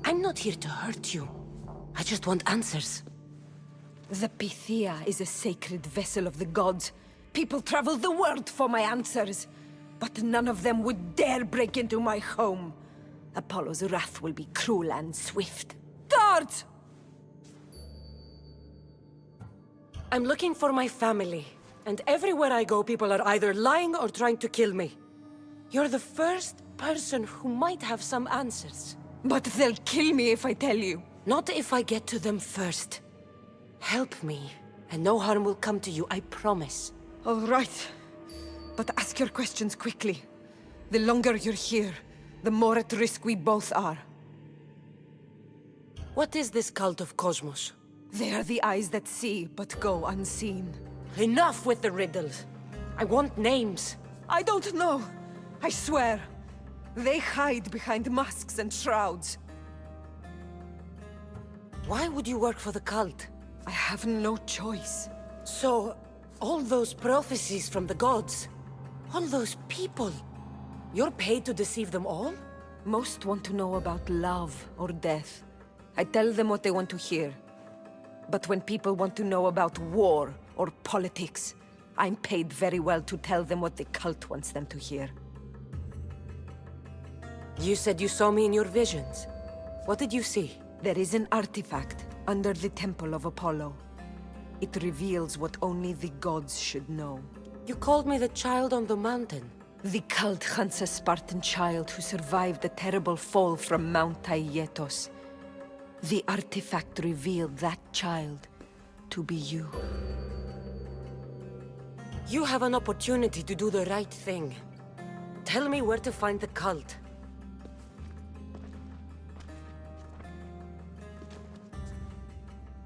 I'm not here to hurt you. I just want answers.
The Pythia is a sacred vessel of the gods. People travel the world for my answers. But none of them would dare break into my home. Apollo's wrath will be cruel and swift. Guards!
I'm looking for my family. And everywhere I go, people are either lying or trying to kill me. You're the first person who might have some answers.
But they'll kill me if I tell you.
Not if I get to them first. Help me, and no harm will come to you, I promise.
All right. But ask your questions quickly. The longer you're here, the more at risk we both are.
What is this cult of Cosmos?
They are the eyes that see, but go unseen.
Enough with the riddles. I want names.
I don't know. I swear. They hide behind masks and shrouds.
Why would you work for the cult?
I have no choice.
So, all those prophecies from the gods, all those people, you're paid to deceive them all?
Most want to know about love or death. I tell them what they want to hear. But when people want to know about war or politics, I'm paid very well to tell them what the cult wants them to hear.
You said you saw me in your visions. What did you see?
There is an artifact under the Temple of Apollo. It reveals what only the gods should know.
You called me the child on the mountain.
The cult hunts a Spartan child who survived the terrible fall from Mount Aietos. The artifact revealed that child to be you.
You have an opportunity to do the right thing. Tell me where to find the cult.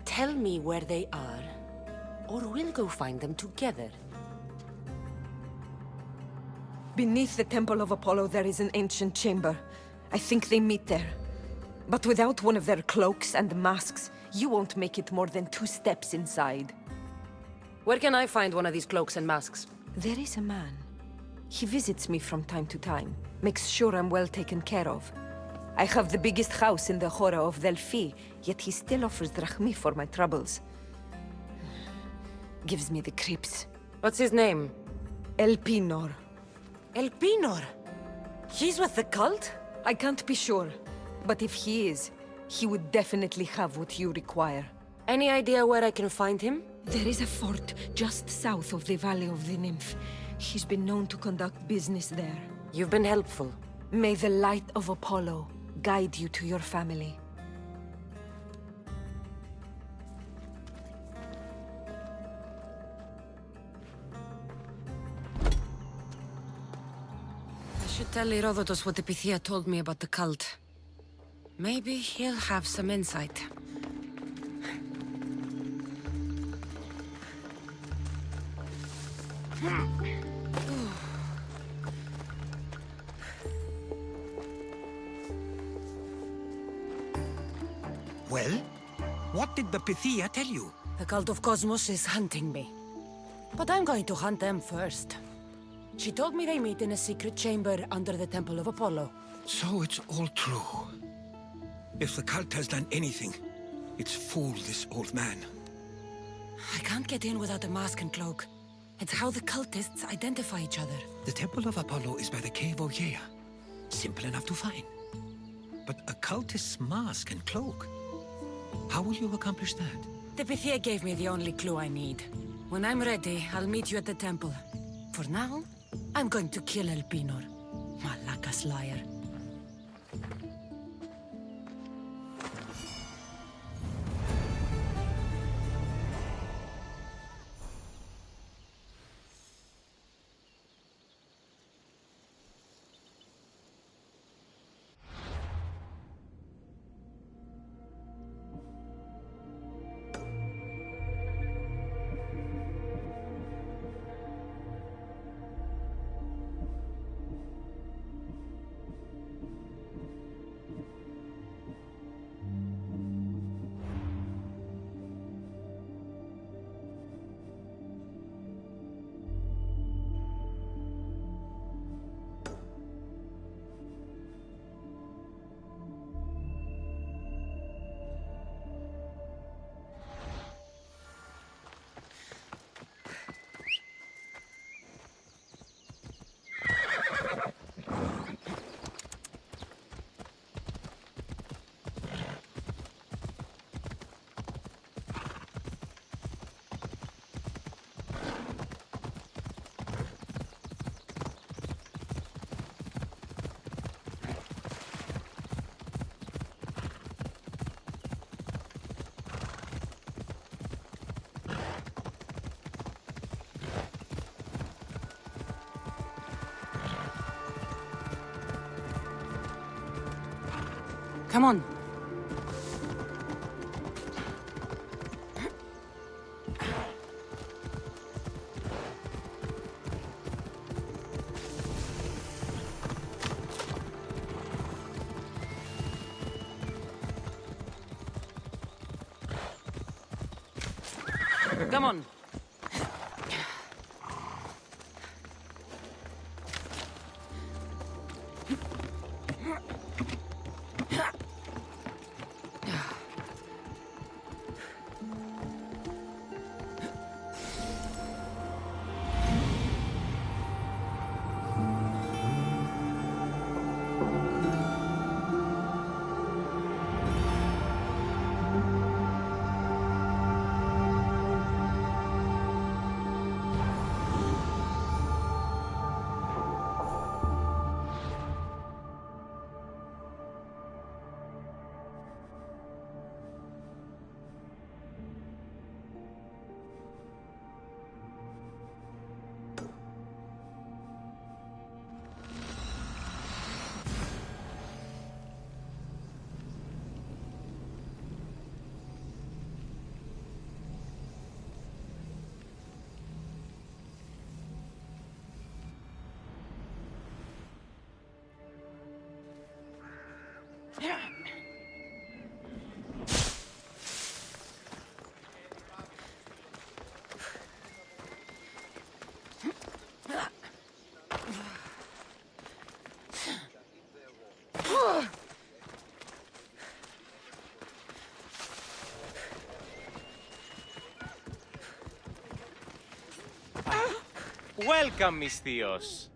Tell me where they are, or we'll go find them together.
Beneath the Temple of Apollo there is an ancient chamber. I think they meet there. But without one of their cloaks and masks, you won't make it more than 2 steps inside.
Where can I find one of these cloaks and masks?
There is a man. He visits me from time to time, makes sure I'm well taken care of. I have the biggest house in the Hora of Delphi, yet he still offers drachmi for my troubles. Gives me the creeps.
What's his name?
Elpinor.
Elpinor? He's with the cult?
I can't be sure. But if he is, he would definitely have what you require.
Any idea where I can find him?
There is a fort just south of the Valley of the Nymph. He's been known to conduct business there.
You've been helpful.
May the light of Apollo guide you to your family.
I should tell Herodotus what the Pythia told me about the cult. Maybe he'll have some insight.
Well, what did the Pythia tell you?
The cult of Cosmos is hunting me. But I'm going to hunt them first. She told me they meet in a secret chamber under the Temple of Apollo.
So it's all true. If the cult has done anything, it's fooled this old man.
I can't get in without a mask and cloak. It's how the cultists identify each other.
The Temple of Apollo is by the Cave of Yea. Simple enough to find. But a cultist's mask and cloak? How will you accomplish that?
The Pythia gave me the only clue I need. When I'm ready, I'll meet you at the temple. For now, I'm going to kill Elpinor. Malakas liar.
Come on. Come on.
Welcome, mis tíos.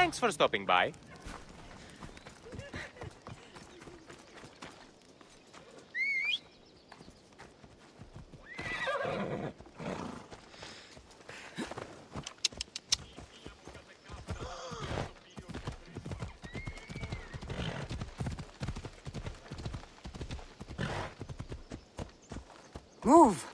Thanks for stopping by.
Move!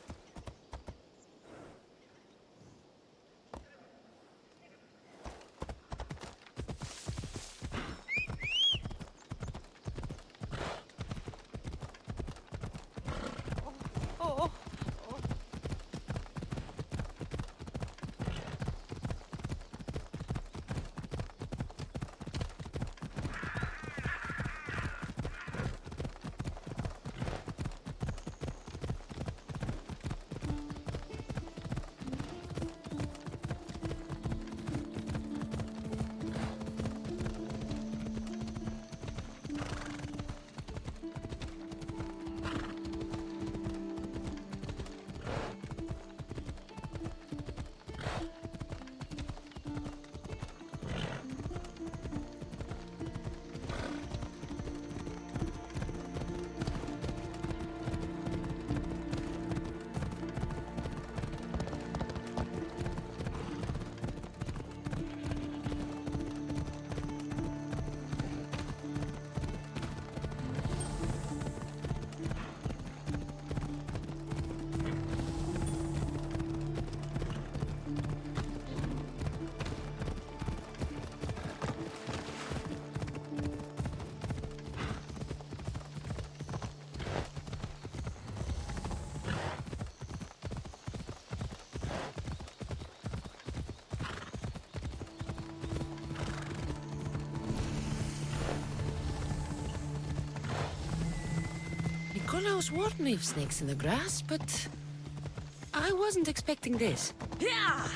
Nikolaos warned me of snakes in the grass, but I wasn't expecting this.
Yeah!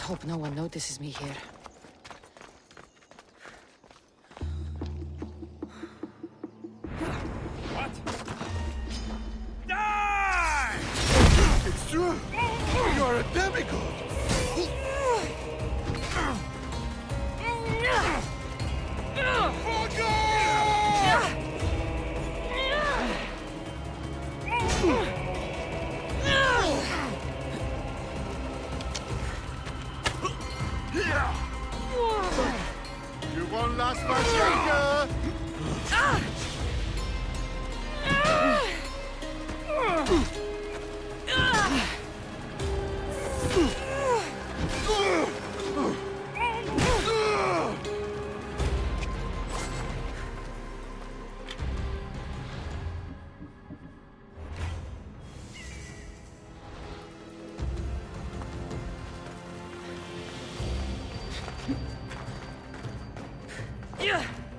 hope no one notices me here.
What? Die!
It's true! You are a demigod!
You won't last much longer!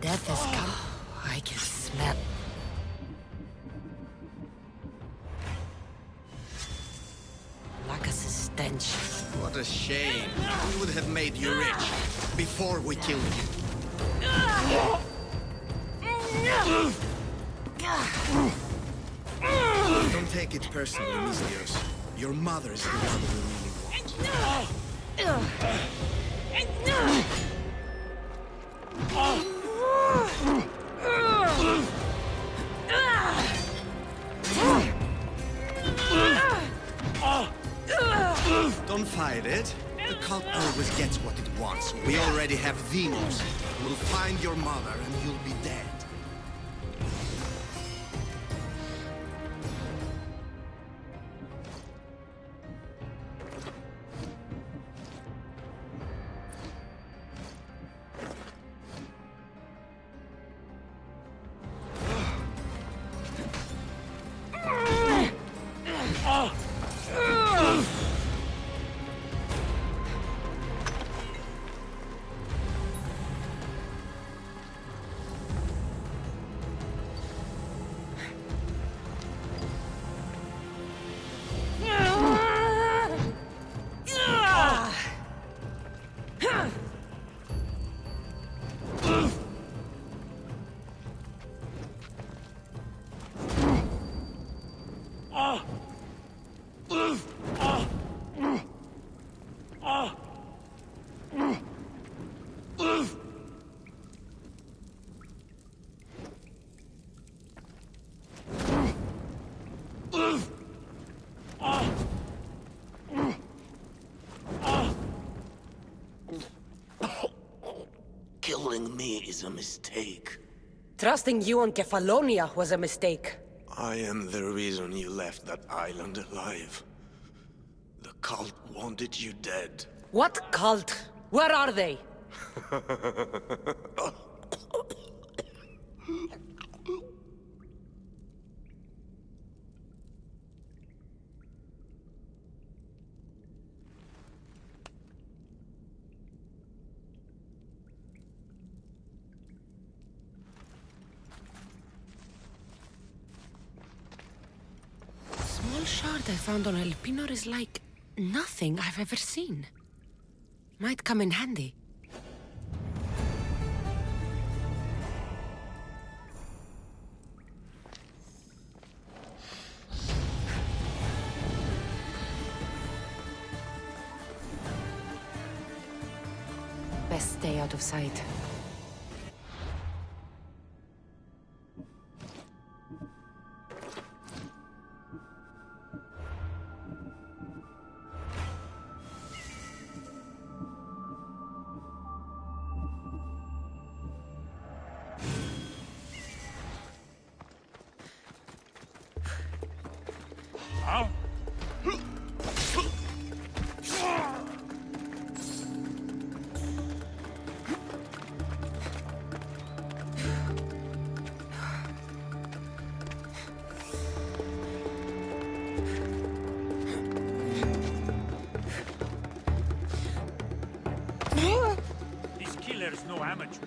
Death has come. I can smell. Lacus' stench.
What a shame. We would have made you rich before we killed you. Don't take it personally, Mistios. Your mother is the one we really want. Don't fight it. The cult always gets what it wants. We already have Demos. We'll find your mother and you'll be dead.
Killing me is a mistake.
Trusting you on Kefalonia was a mistake.
I am the reason you left that island alive. The cult wanted you dead.
What cult? Where are they?
Small shard I found on El Pinor is like nothing I've ever seen. Might come in handy.
Best stay out of sight.
This killer's no amateur.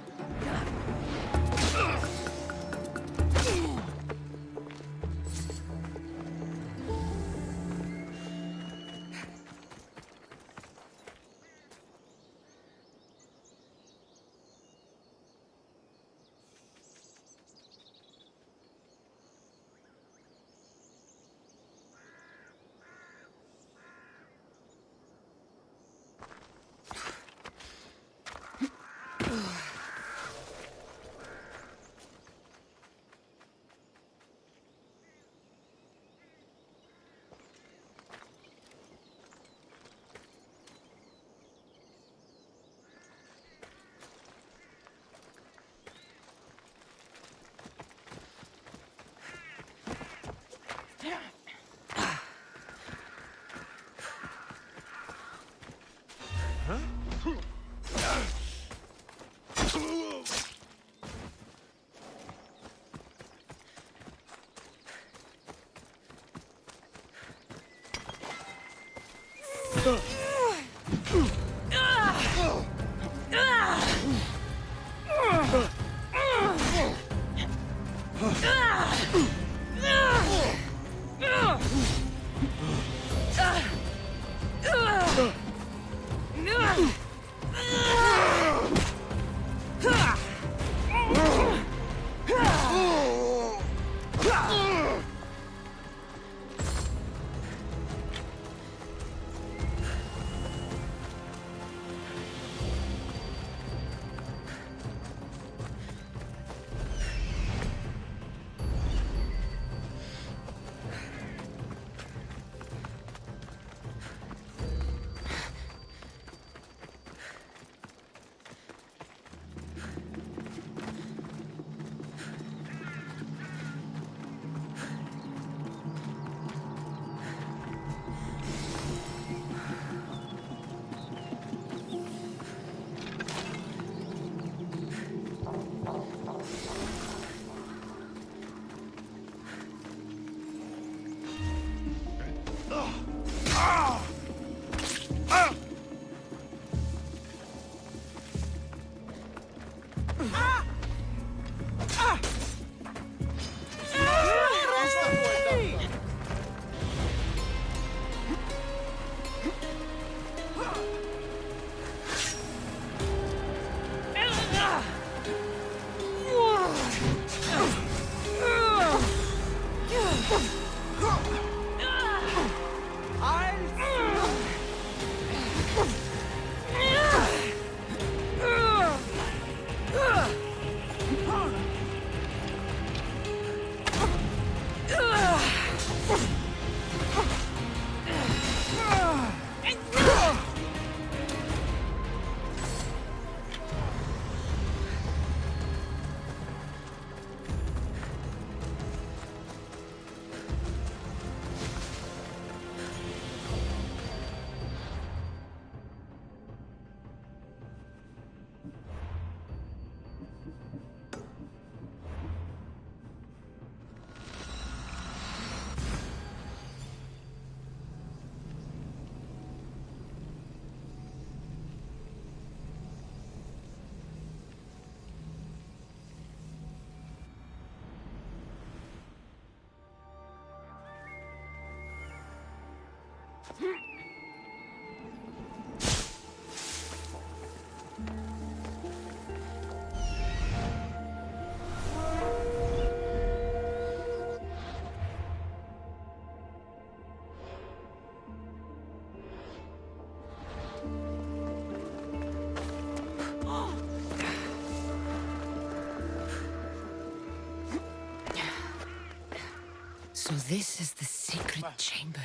So this is the secret chamber.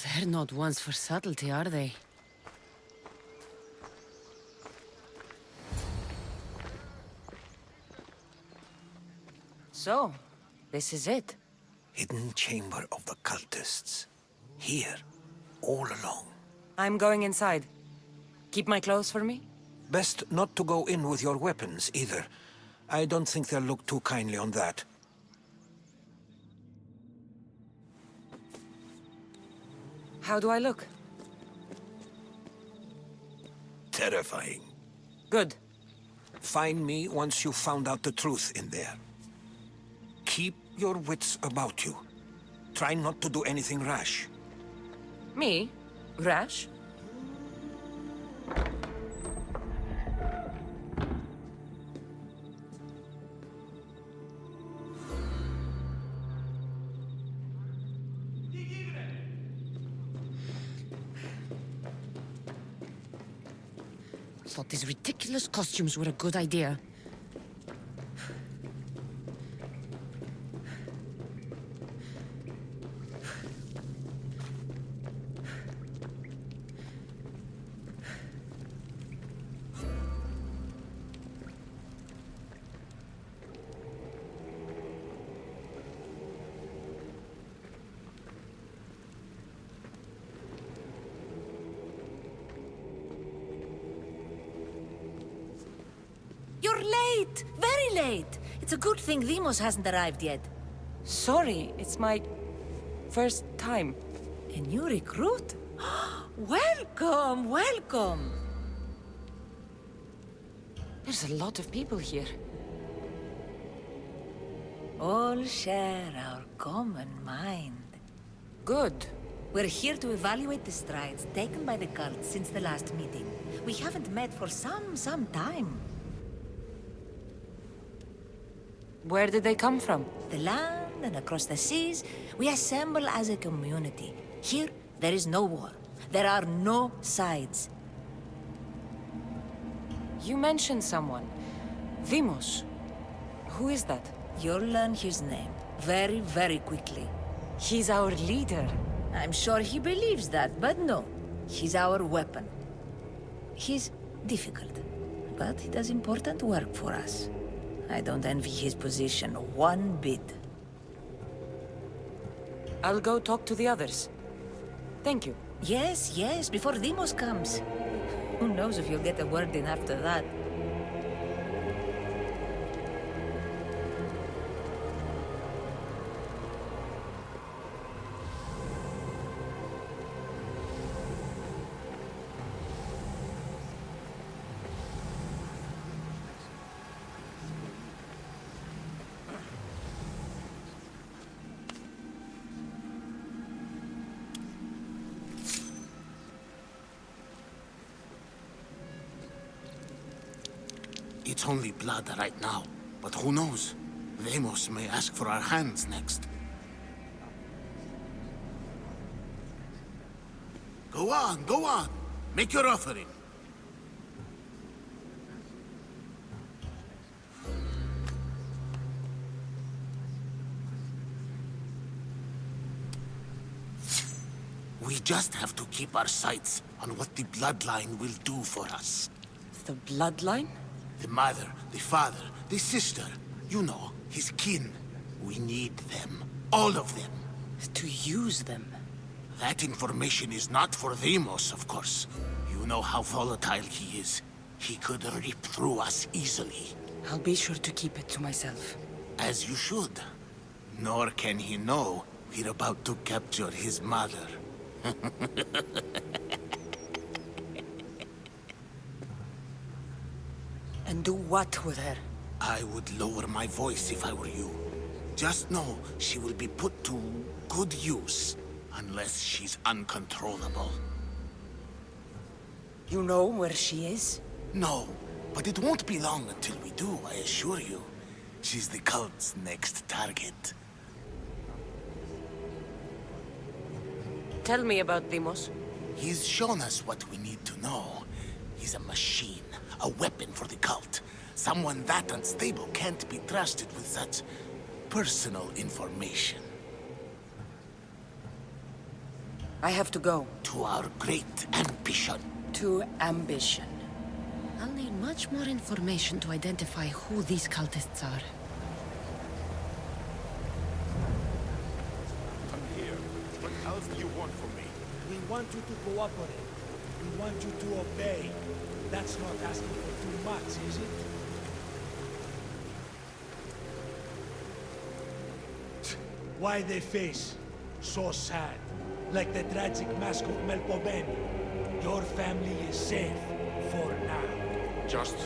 They're not ones for subtlety, are they? So, this is it.
Hidden chamber of the cultists. Here, all along.
I'm going inside. Keep my clothes for me?
Best not to go in with your weapons, either. I don't think they'll look too kindly on that.
How do I look?
Terrifying.
Good.
Find me once you've found out the truth in there. Keep your wits about you. Try not to do anything rash.
Me? Rash? Thought these ridiculous costumes were a good idea.
late! Very late! It's a good thing Demos hasn't arrived yet.
Sorry, it's my first time.
A new recruit? Welcome, welcome!
There's a lot of people here.
All share our common mind.
Good.
We're here to evaluate the strides taken by the cult since the last meeting. We haven't met for some time.
Where did they come from?
The land and across the seas, we assemble as a community. Here, there is no war. There are no sides.
You mentioned someone. Demos. Who is that?
You'll learn his name very, very quickly.
He's our leader.
I'm sure he believes that, but no. He's our weapon. He's difficult, but he does important work for us. I don't envy his position one bit.
I'll go talk to the others. Thank you.
Yes, yes, before Demos comes. Who knows if you'll get a word in after that.
It's only blood right now, but who knows? Demos may ask for our hands next. Go on, go on. Make your offering. We just have to keep our sights on what the bloodline will do for us.
The bloodline?
The mother, the father, the sister. You know, his kin. We need them. All of them.
To use them?
That information is not for Demos, of course. You know how volatile he is. He could rip through us easily.
I'll be sure to keep it to myself.
As you should. Nor can he know we're about to capture his mother.
And do what with her?
I would lower my voice if I were you. Just know she will be put to good use, unless she's uncontrollable.
You know where she is?
No, but it won't be long until we do, I assure you. She's the cult's next target.
Tell me about Demos.
He's shown us what we need to know. He's a machine, a weapon for the cult. Someone that unstable can't be trusted with such personal information.
I have to go.
To our great ambition.
To ambition.
I'll need much more information to identify who these cultists are.
I'm here. What else do you want from me?
We want you to cooperate. We want you to obey. That's not asking for too much, is it? Why they face? So sad. Like the tragic mask of Melpomene. Your family is safe. For now.
Just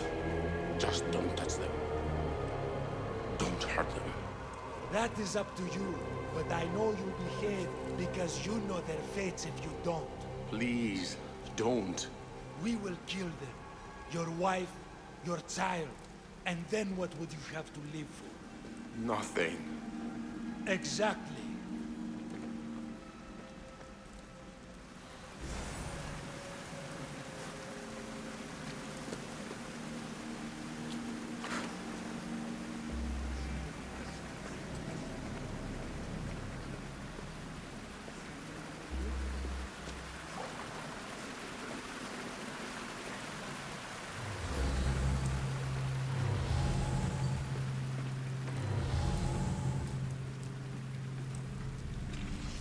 don't touch them. Don't hurt them.
That is up to you. But I know you'll behave because you know their fates if you don't.
Please, don't.
We will kill them. Your wife, your child. And then what would you have to live for?
Nothing.
Exactly.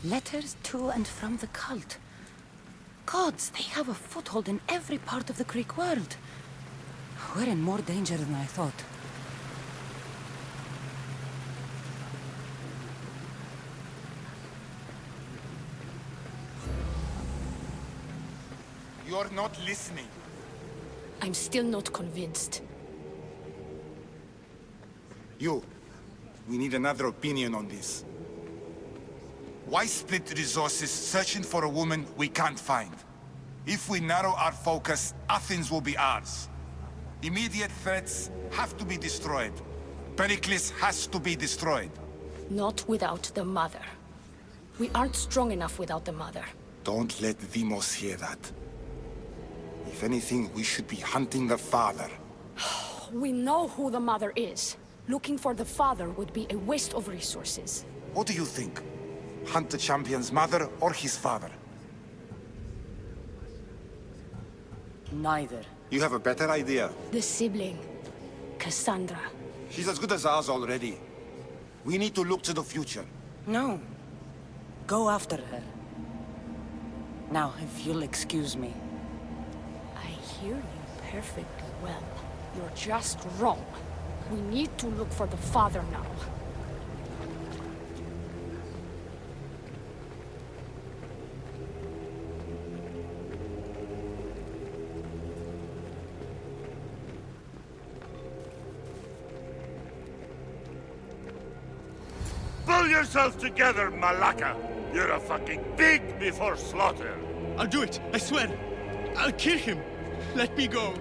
Letters to and from the cult. Gods, they have a foothold in every part of the Greek world. We're in more danger than I thought.
You're not listening.
I'm still not convinced.
You. We need another opinion on this. Why split resources searching for a woman we can't find? If we narrow our focus, Athens will be ours. Immediate threats have to be destroyed. Pericles has to be destroyed.
Not without the mother. We aren't strong enough without the mother.
Don't let Deimos hear that. If anything, we should be hunting the father.
We know who the mother is. Looking for the father would be a waste of resources.
What do you think? Hunt the champion's mother or his father?
Neither.
You have a better idea.
The sibling, Cassandra.
She's as good as ours already. We need to look to the future.
No. Go after her. Now, if you'll excuse me.
I hear you perfectly well. You're just wrong. We need to look for the father now.
Pull yourself together, Malaka! You're a fucking pig before slaughter!
I'll do it, I swear. I'll kill him. Let me go.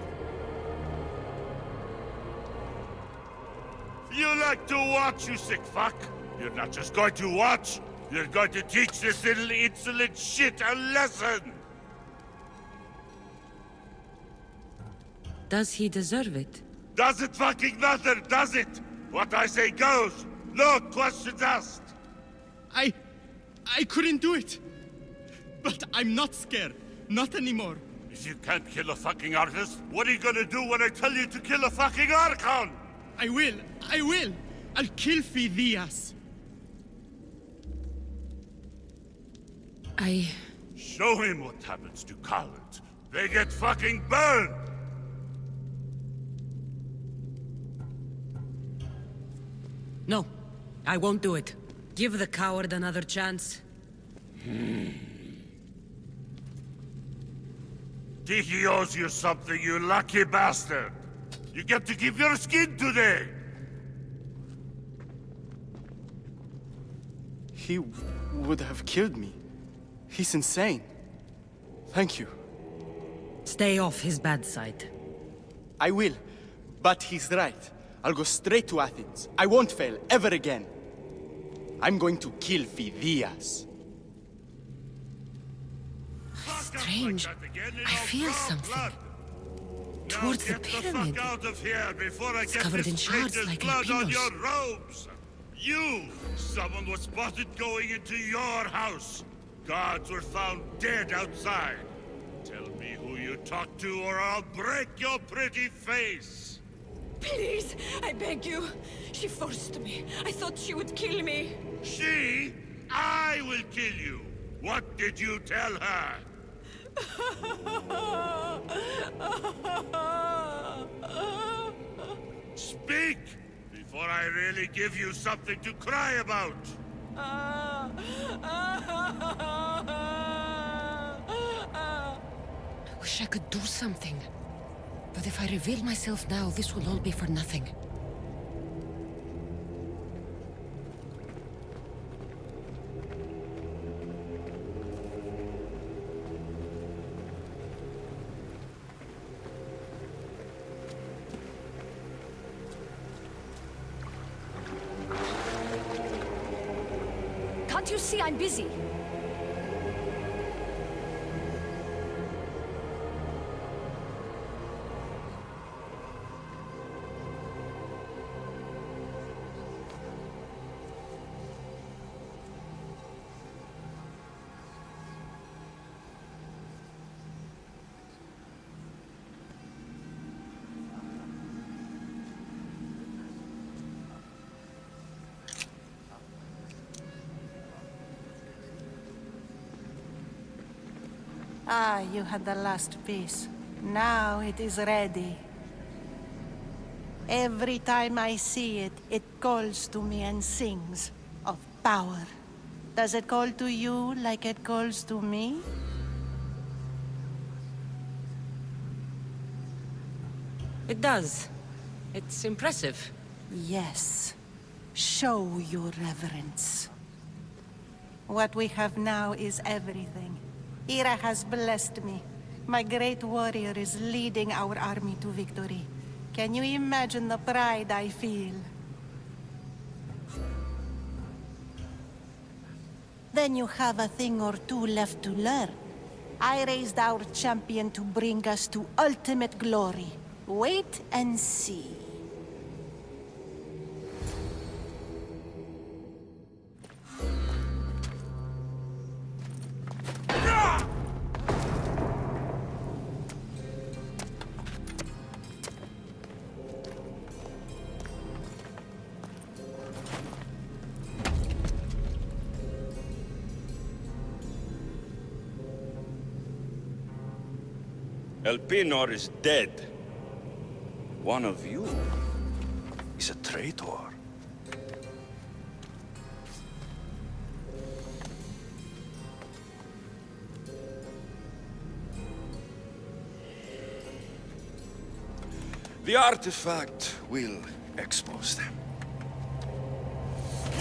You like to watch, you sick fuck? You're not just going to watch, you're going to teach this little insolent shit a lesson!
Does he deserve it?
Does it fucking matter, does it? What I say goes, no questions asked!
I couldn't do it. But I'm not scared. Not anymore.
If you can't kill a fucking artist, what are you gonna do when I tell you to kill a fucking Archon?
I will. I'll kill Phidias.
Show him what happens to cowards. They get fucking burned!
No, I won't do it. Give the coward another chance.
Tiki owes you something, you lucky bastard! You get to keep your skin today!
He would have killed me. He's insane. Thank you.
Stay off his bad side.
I will. But he's right. I'll go straight to Athens. I won't fail, ever again. I'm going to kill Phidias.
Strange. I feel something. Towards the pyramid. It's covered in shards like Alpinos.
Your robes. You! Someone was spotted going into your house. Guards were found dead outside. Tell me who you talked to or I'll break your pretty face.
Please, I beg you. She forced me. I thought she would kill me.
She? I will kill you. What did you tell her? Speak! Before I really give you something to cry about!
I wish I could do something. But if I reveal myself now, this will all be for nothing.
Can't you see I'm busy?
Ah, you had the last piece. Now it is ready.
Every time I see it, it calls to me and sings of power. Does it call to you like it calls to me?
It does. It's impressive.
Yes. Show your reverence. What we have now is everything. Ira has blessed me. My great warrior is leading our army to victory. Can you imagine the pride I feel? Then you have a thing or two left to learn. I raised our champion to bring us to ultimate glory. Wait and see.
Elpinor is dead. One of you is a traitor. The artifact will expose them.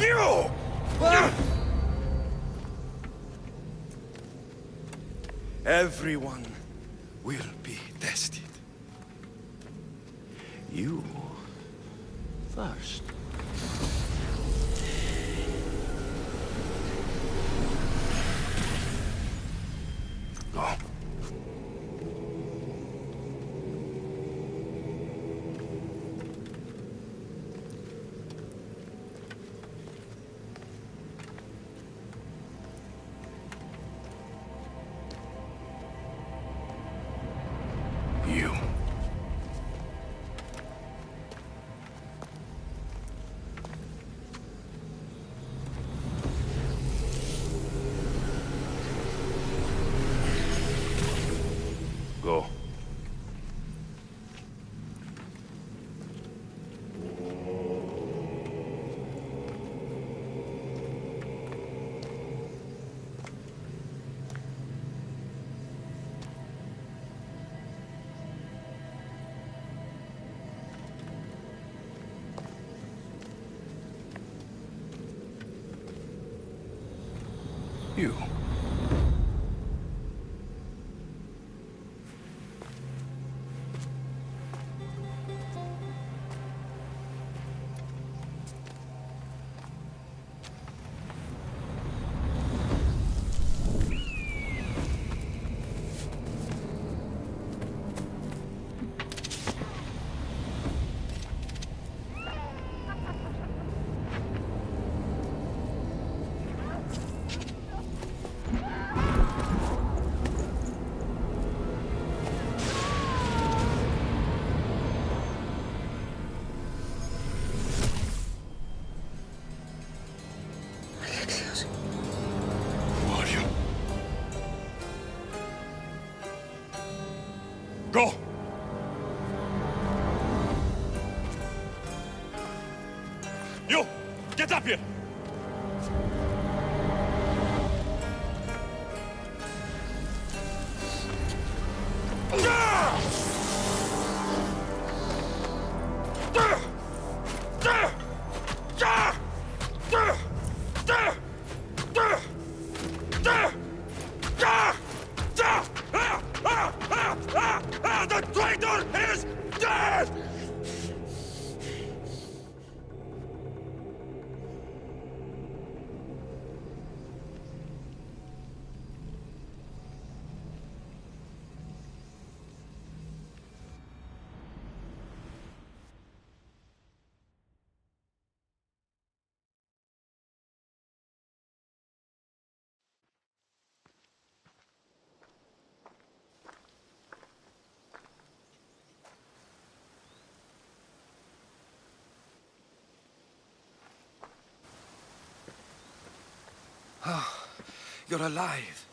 You! Everyone will be tested. You first. Go. You. Go. You. Go! You! Get up here! The traitor is dead! You're alive.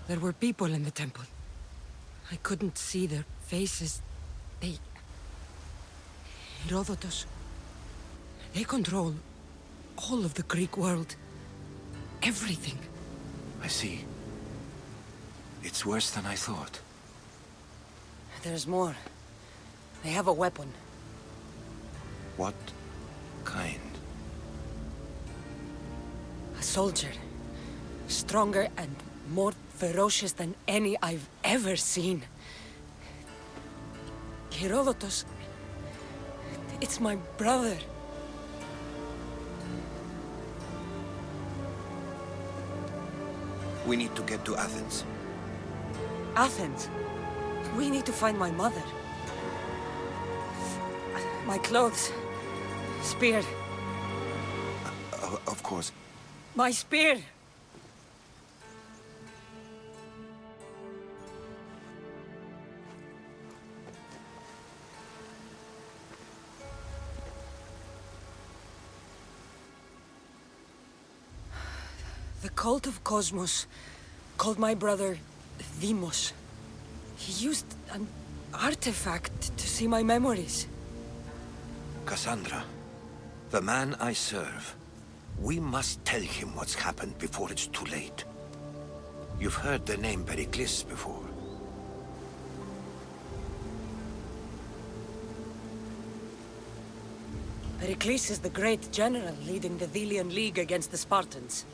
There were people in the temple. I couldn't see their faces. They... Herodotus. They control all of the Greek world. Everything.
I see. It's worse than I thought.
There's more. They have a weapon.
What kind?
A soldier. Stronger and more ferocious than any I've ever seen. Herodotus... It's my brother.
We need to get to Athens.
Athens? We need to find my mother. My clothes. Spear.
Of course.
My spear! The cult of Cosmos called my brother Deimos. He used an artifact to see my memories.
Cassandra, the man I serve. We must tell him what's happened before it's too late. You've heard the name Pericles before.
Pericles is the great general leading the Delian League against the Spartans.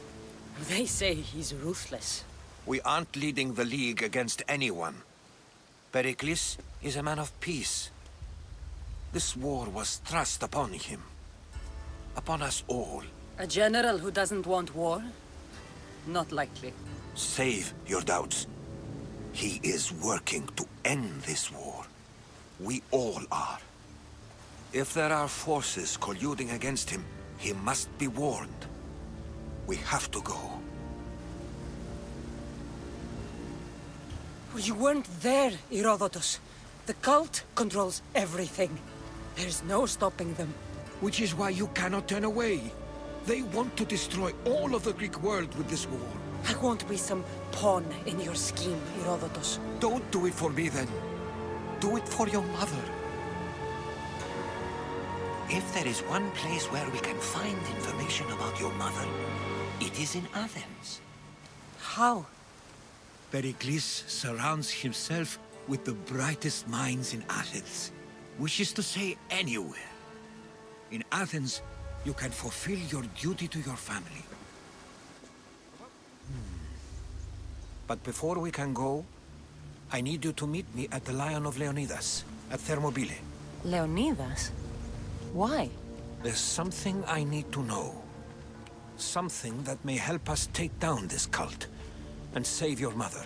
They say he's ruthless.
We aren't leading the League against anyone. Pericles is a man of peace. This war was thrust upon him. Upon us all.
A general who doesn't want war? Not likely.
Save your doubts. He is working to end this war. We all are. If there are forces colluding against him, he must be warned. We have to go.
You weren't there, Herodotus. The cult controls everything. There's no stopping them.
Which is why you cannot turn away. They want to destroy all of the Greek world with this war.
I won't be some pawn in your scheme, Herodotus.
Don't do it for me, then. Do it for your mother. If there is one place where we can find information about your mother, it is in Athens.
How?
Pericles surrounds himself with the brightest minds in Athens. Which is to say, anywhere. In Athens, you can fulfill your duty to your family. But before we can go, I need you to meet me at the Lion of Leonidas, at Thermopylae.
Leonidas? Why?
There's something I need to know. Something that may help us take down this cult and save your mother.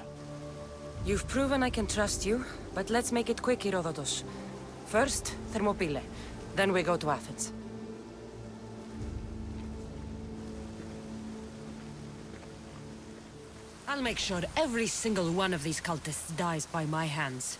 You've proven I can trust you, but let's make it quick, Herodotus. First, Thermopylae. Then we go to Athens. I'll make sure every single one of these cultists dies by my hands.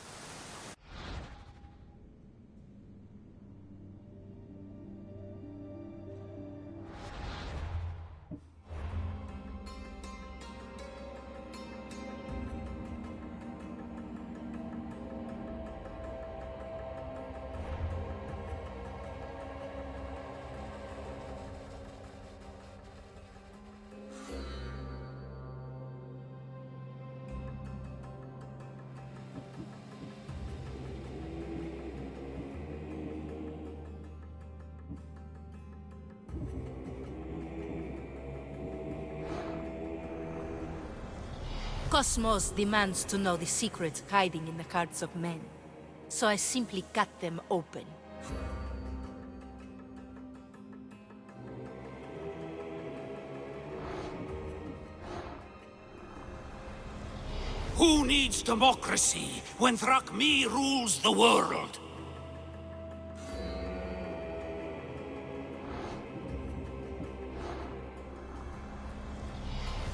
Cosmos demands to know the secrets hiding in the hearts of men. So I simply cut them open.
Who needs democracy when Thrakmi rules the world?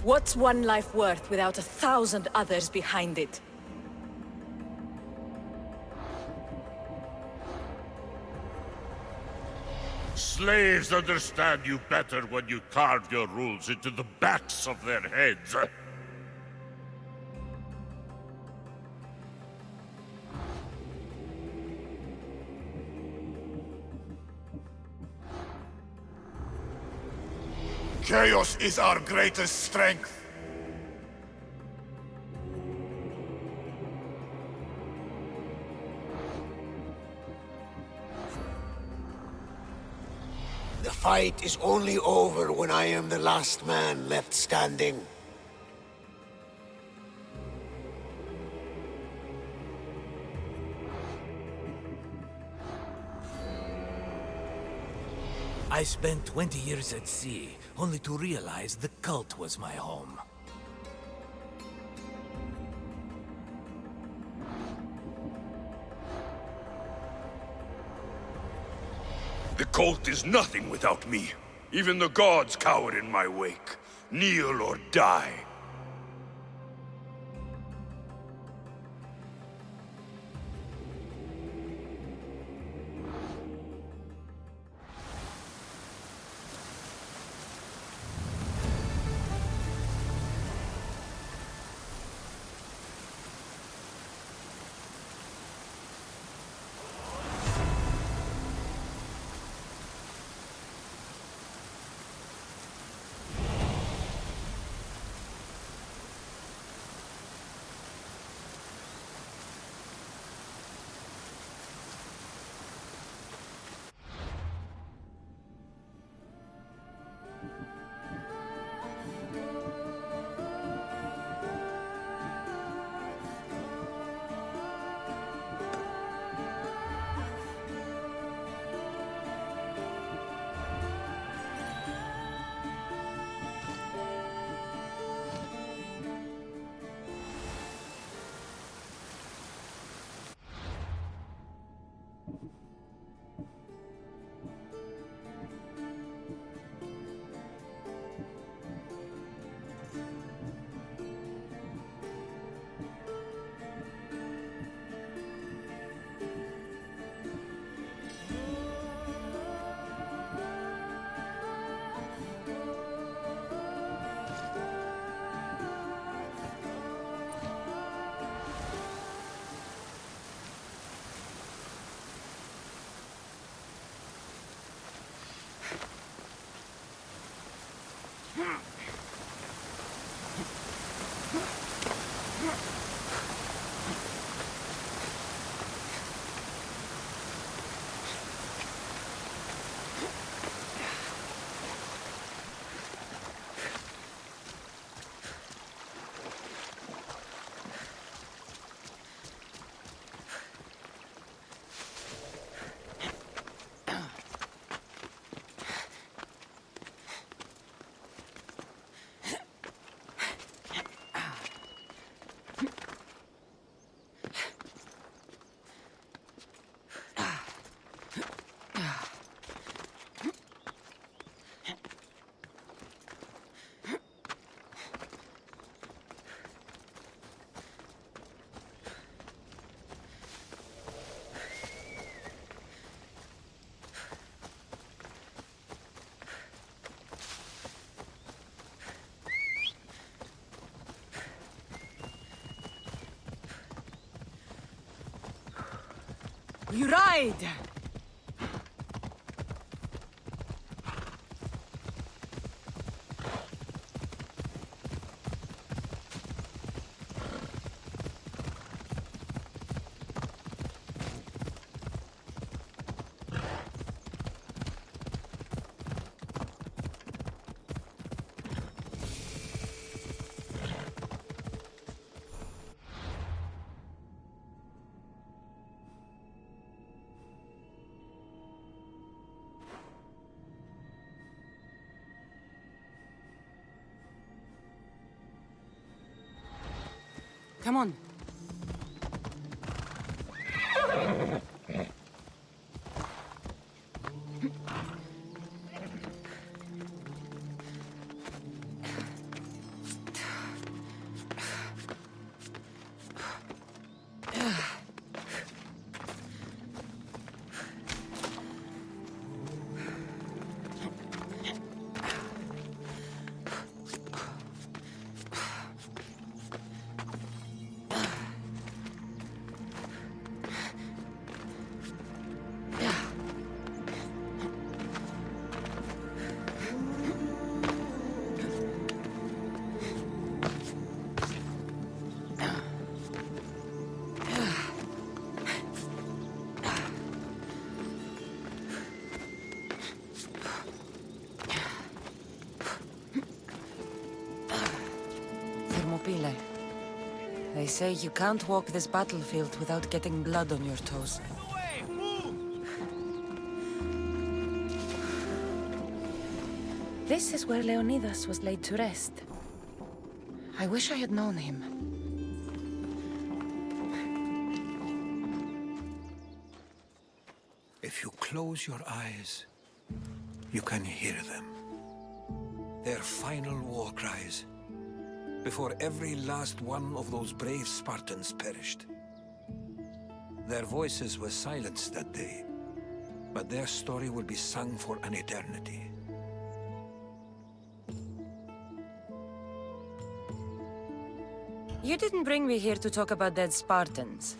What's one life worth without 1,000 others behind it?
Slaves understand you better when you carve your rules into the backs of their heads.
Chaos is our greatest strength.
The fight is only over when I am the last man left standing.
I spent 20 years at sea, only to realize the cult was my home.
The cult is nothing without me. Even the gods cower in my wake. Kneel or die.
We ride! Come on.
They say you can't walk this battlefield without getting blood on your toes. This is where Leonidas was laid to rest. I wish I had known him.
If you close your eyes, you can hear them. Their final war cries, before every last one of those brave Spartans perished. Their voices were silenced that day, but their story will be sung for an eternity.
You didn't bring me here to talk about dead Spartans.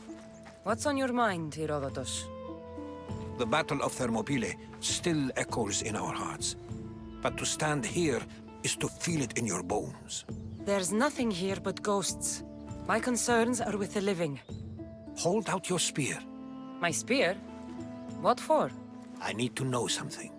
What's on your mind, Herodotus?
The Battle of Thermopylae still echoes in our hearts. But to stand here is to feel it in your bones.
There's nothing here but ghosts. My concerns are with the living.
Hold out your spear.
My spear? What for?
I need to know something.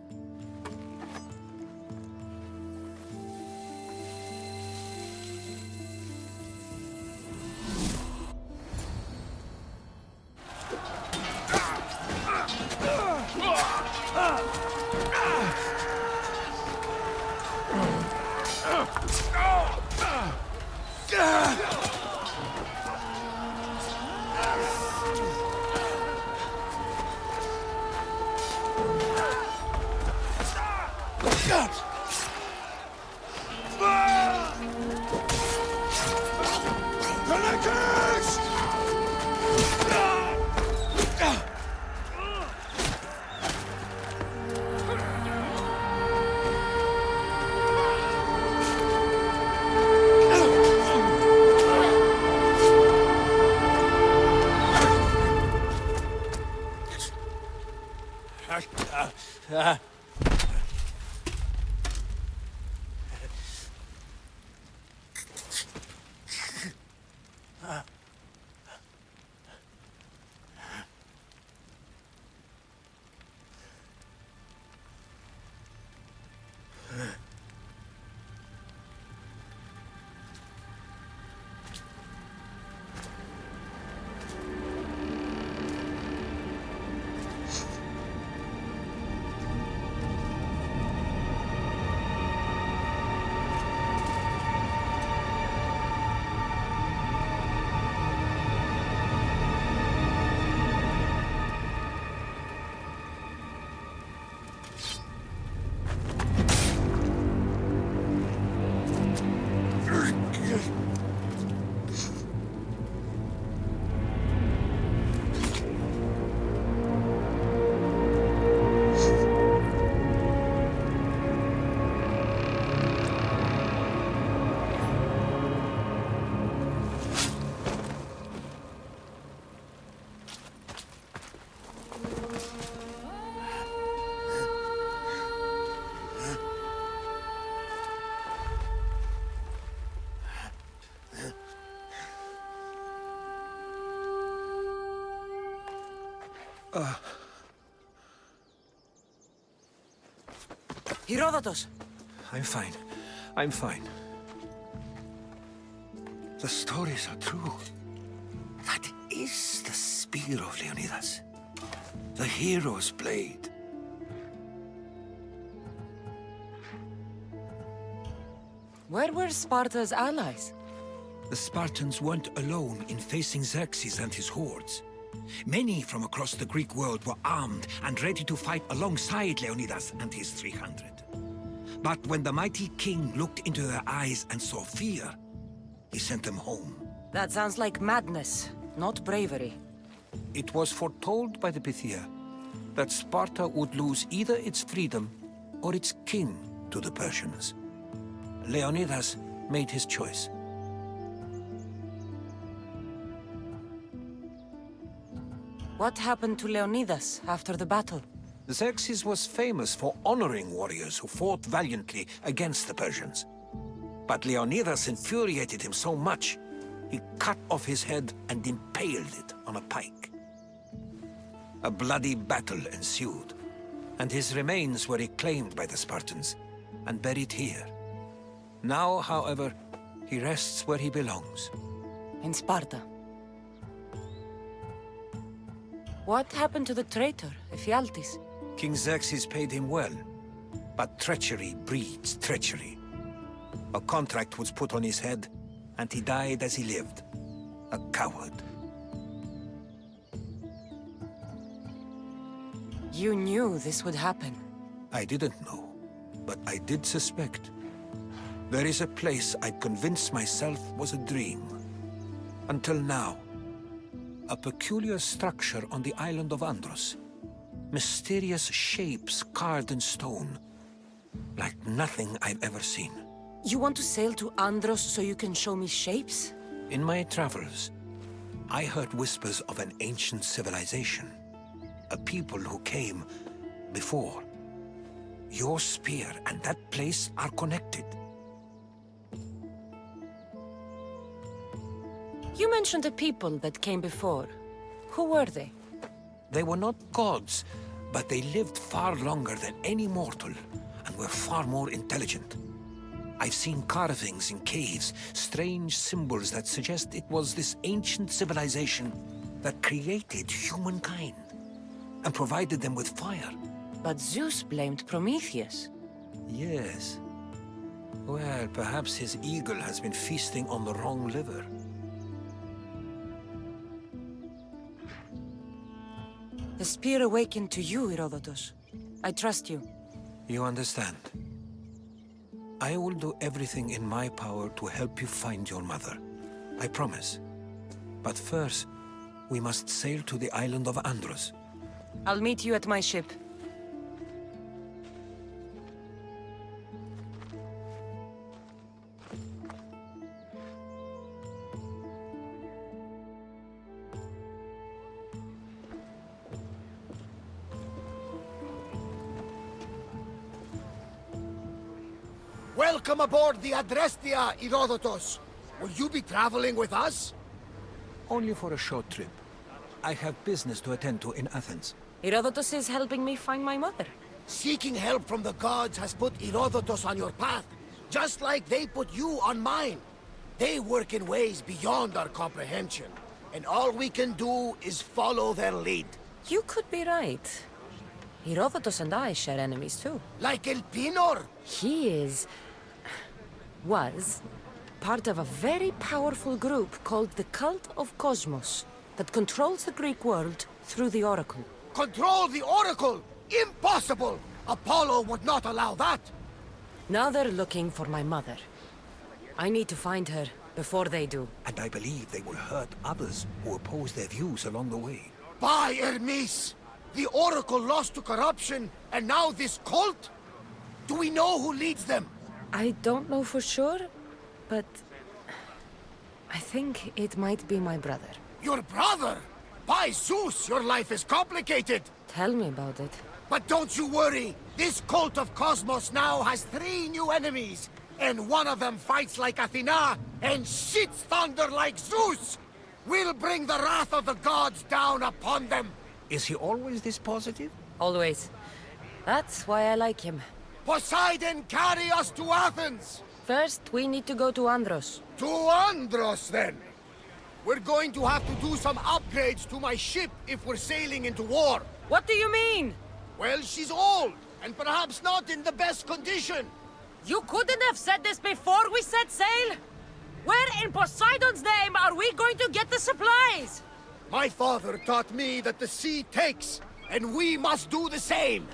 Herodotus!
I'm fine. I'm fine. The stories are true. That is the spear of Leonidas. The hero's blade.
Where were Sparta's allies?
The Spartans weren't alone in facing Xerxes and his hordes. Many from across the Greek world were armed and ready to fight alongside Leonidas and his 300. But when the mighty king looked into their eyes and saw fear, he sent them home.
That sounds like madness, not bravery.
It was foretold by the Pythia that Sparta would lose either its freedom or its king to the Persians. Leonidas made his choice.
What happened to Leonidas after the battle?
Xerxes was famous for honoring warriors who fought valiantly against the Persians. But Leonidas infuriated him so much, he cut off his head and impaled it on a pike. A bloody battle ensued, and his remains were reclaimed by the Spartans and buried here. Now, however, he rests where he belongs,
In Sparta. What happened to the traitor, Ephialtes?
King Xerxes paid him well, but treachery breeds treachery. A contract was put on his head, and he died as he lived. A coward.
You knew this would happen.
I didn't know, but I did suspect. There is a place I'd convinced myself was a dream. Until now. A peculiar structure on the island of Andros. Mysterious shapes carved in stone. Like nothing I've ever seen.
You want to sail to Andros so you can show me shapes?
In my travels, I heard whispers of an ancient civilization. A people who came before. Your spear and that place are connected.
You mentioned a people that came before. Who were they?
They were not gods, but they lived far longer than any mortal, and were far more intelligent. I've seen carvings in caves, strange symbols that suggest it was this ancient civilization that created humankind, and provided them with fire.
But Zeus blamed Prometheus.
Yes. Well, perhaps his eagle has been feasting on the wrong liver.
The spear awakened to you, Herodotus. I trust you.
You understand. I will do everything in my power to help you find your mother. I promise. But first, we must sail to the island of Andros.
I'll meet you at my ship.
Welcome aboard the Adrestia, Herodotus. Will you be traveling with us?
Only for a short trip. I have business to attend to in Athens.
Herodotus is helping me find my mother.
Seeking help from the gods has put Herodotus on your path, just like they put you on mine. They work in ways beyond our comprehension, and all we can do is follow their lead.
You could be right. Herodotus and I share enemies too.
Like El Pinor?
He was part of a very powerful group called the Cult of Cosmos that controls the Greek world through the Oracle.
Control the Oracle? Impossible! Apollo would not allow that!
Now they're looking for my mother. I need to find her before they do.
And I believe they will hurt others who oppose their views along the way.
By Hermes! The Oracle lost to corruption, and now this cult? Do we know who leads them?
I don't know for sure, but I think it might be my brother.
Your brother? By Zeus, your life is complicated!
Tell me about it.
But don't you worry! This cult of Cosmos now has 3 new enemies, and one of them fights like Athena and shits thunder like Zeus! We'll bring the wrath of the gods down upon them!
Is he always this positive?
Always. That's why I like him.
Poseidon, carry us to Athens!
First, we need to go to Andros.
To Andros, then! We're going to have to do some upgrades to my ship if we're sailing into war.
What do you mean?
Well, she's old, and perhaps not in the best condition.
You couldn't have said this before we set sail? Where in Poseidon's name are we going to get the supplies?
My father taught me that the sea takes, and we must do the same.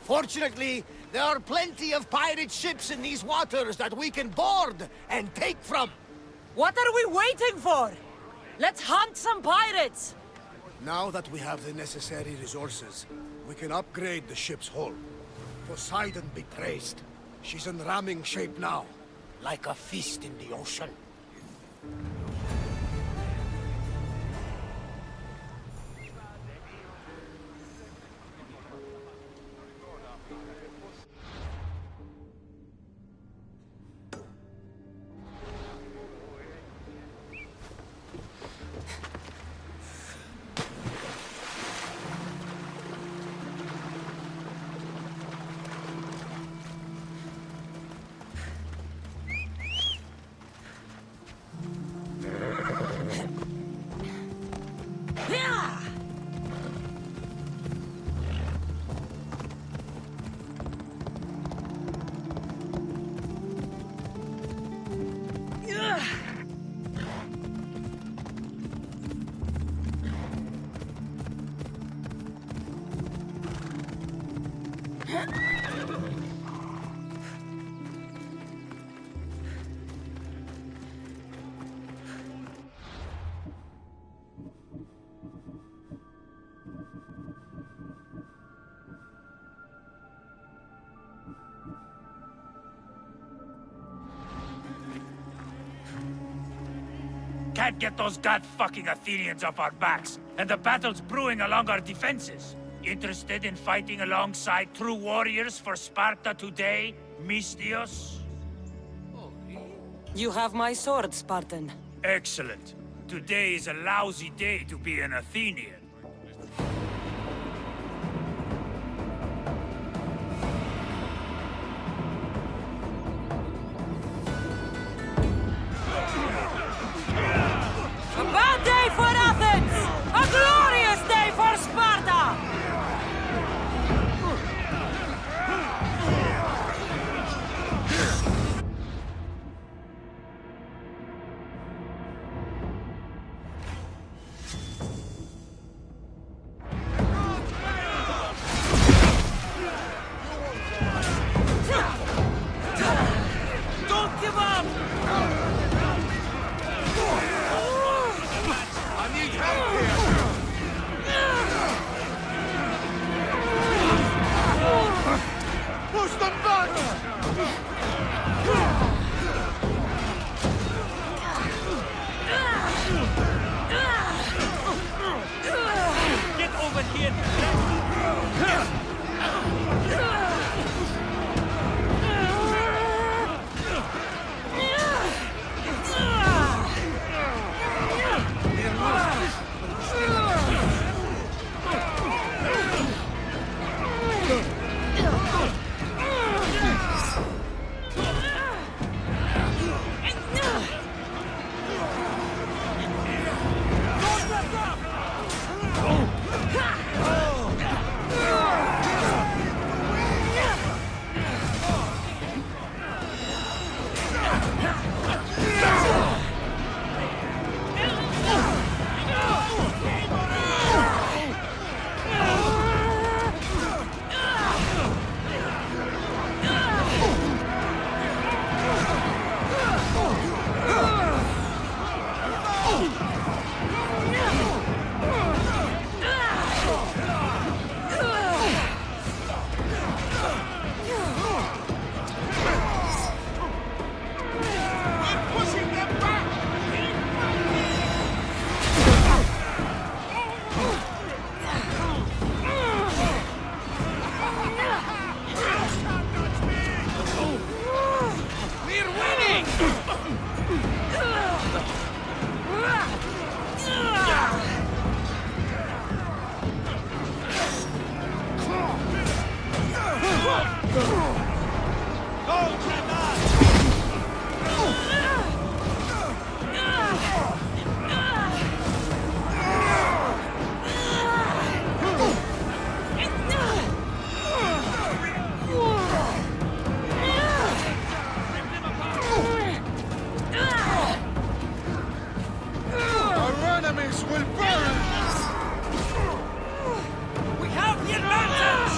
Fortunately, there are plenty of pirate ships in these waters that we can board and take from.
What are we waiting for? Let's hunt some pirates!
Now that we have the necessary resources, we can upgrade the ship's hull. Poseidon be praised. She's in ramming shape now, like a feast in the ocean.
Can't get those god-fucking Athenians off our backs, and the battle's brewing along our defenses. Interested in fighting alongside true warriors for Sparta today, Mystios?
You have my sword, Spartan.
Excellent. Today is a lousy day to be an Athenian.
A bad day for Athens! A glorious day for Sparta! Don't give up!
I need help here!
Push them back!
Get over here!
Our enemies will burn!
We have the advantage!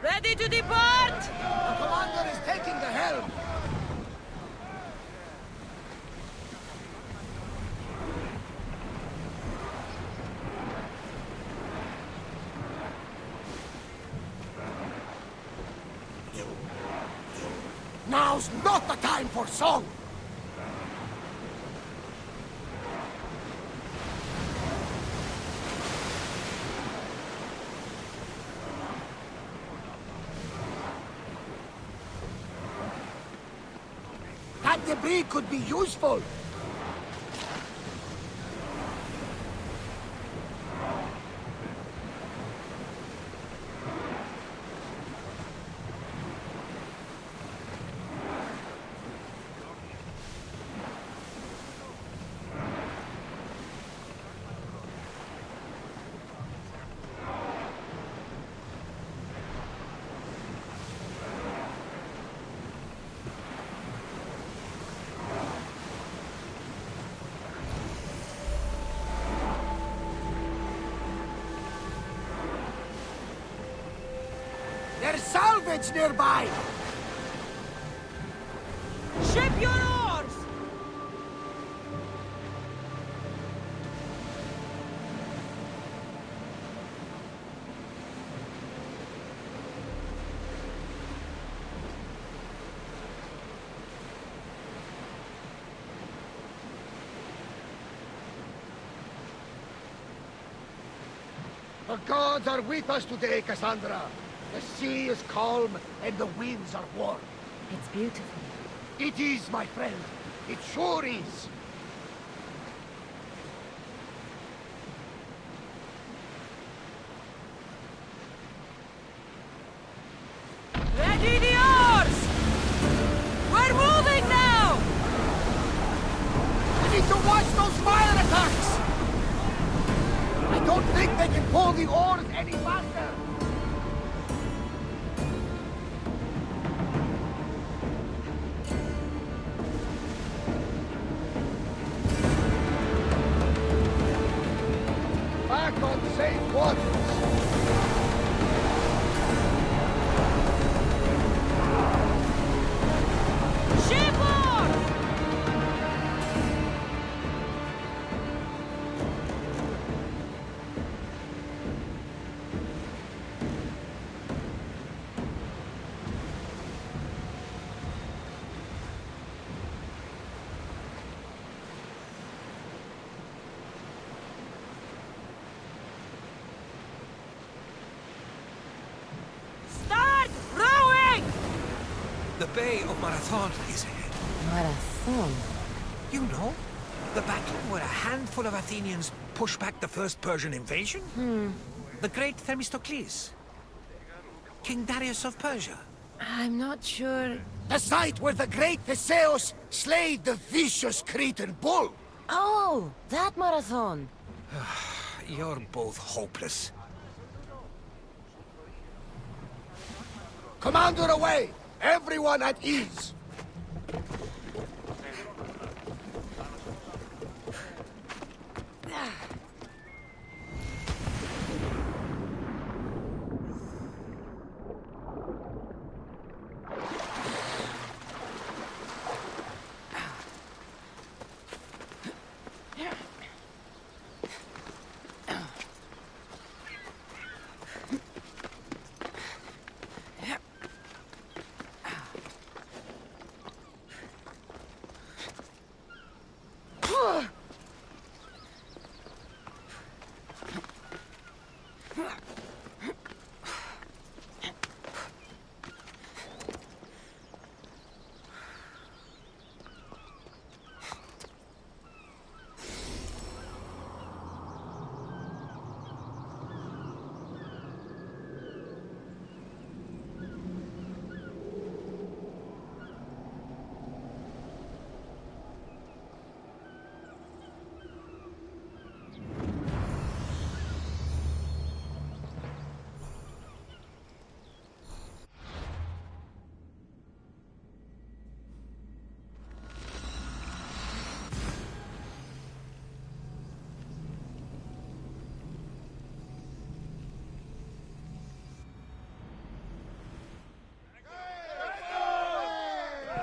Ready to depart!
The commander is taking the helm! Now's not the time for song! That debris could be useful! There's salvage nearby!
Ship your oars!
The gods are with us today, Cassandra. The sea is calm and the winds are warm.
It's beautiful.
It is, my friend. It sure is.
Ready the oars! We're moving now!
We need to watch those fire attacks! I don't think they can pull the oars any faster! Back on safe waters!
The Bay of Marathon is ahead.
Marathon?
You know? The battle where a handful of Athenians pushed back the first Persian invasion? The great Themistocles. King Darius of Persia.
I'm not sure...
The site where the great Theseus slayed the vicious Cretan bull!
Oh, that Marathon!
You're both hopeless.
Commander away! Everyone at ease!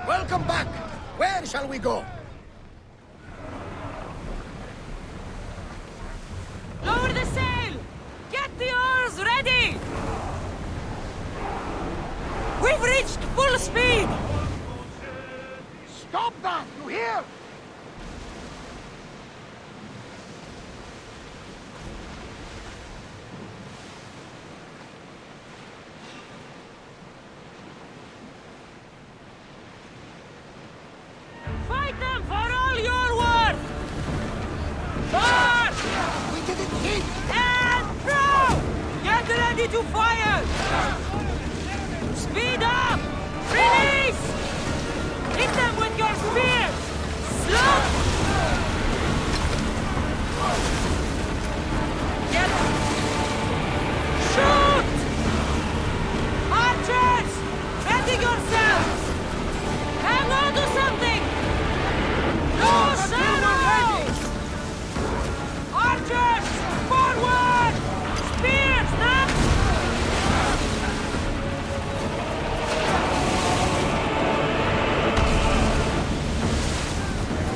Welcome back! Where shall we go?
Lower the sail! Get the oars ready! We've reached full speed!
that, you hear?
Fight them for all you're worth! March!
We didn't hit!
And throw! Get ready to fire! Speed up! Release! Hit them with your spears! Slow! Get... Shoot! Archers! Ready yourselves! Hang on to something! No shadows! Archers! Forward! Spears! Now!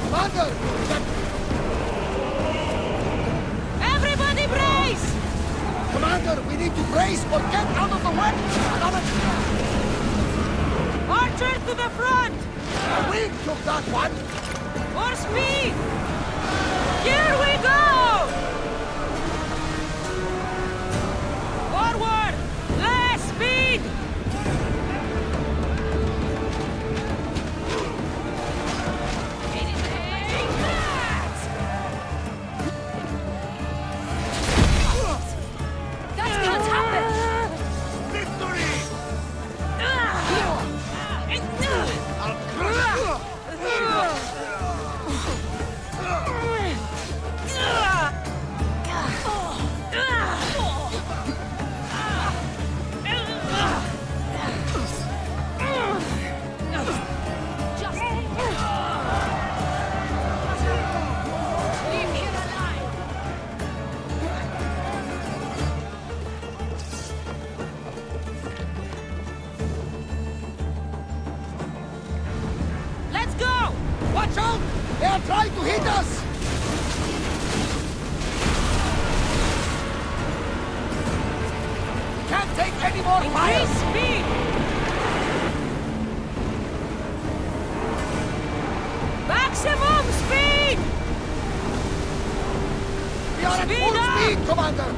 Commander!
Everybody brace!
Commander, we need to brace or get out of the way!
Archer to the front!
We took that one!
More speed! Here we go! Forward! Less speed!
That can't happen!
Let's go!
Watch out! They are trying to hit us! Can't take any more fire!
Increase speed! Maximum speed!
We are
Speed
at full
up!
speed, Commander!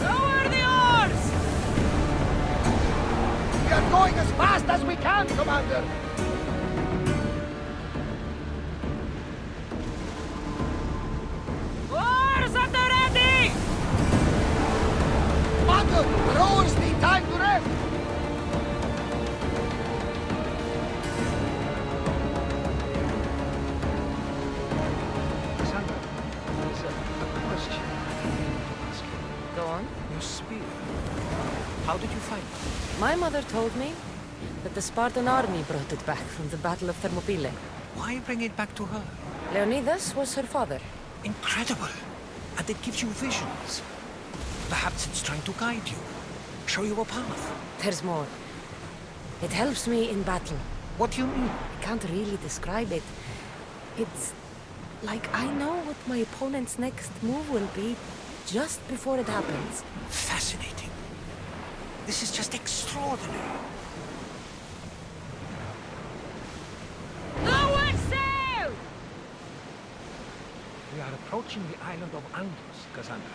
Lower the oars!
We are going as fast as we can, Commander!
Oars at the ready!
Commander, rowers need time to rest!
Cassandra, there's a question to ask you.
Go on.
Your spear. How did you find it?
My mother told me that the Spartan army brought it back from the Battle of Thermopylae.
Why bring it back to her?
Leonidas was her father.
Incredible! And it gives you visions. Perhaps it's trying to guide you, show you a path.
There's more. It helps me in battle.
What do you mean?
I can't really describe it. It's like I know what my opponent's next move will be just before it happens.
Fascinating. This is just extraordinary.
Lower sail!
We are approaching the island of Andros, Cassandra.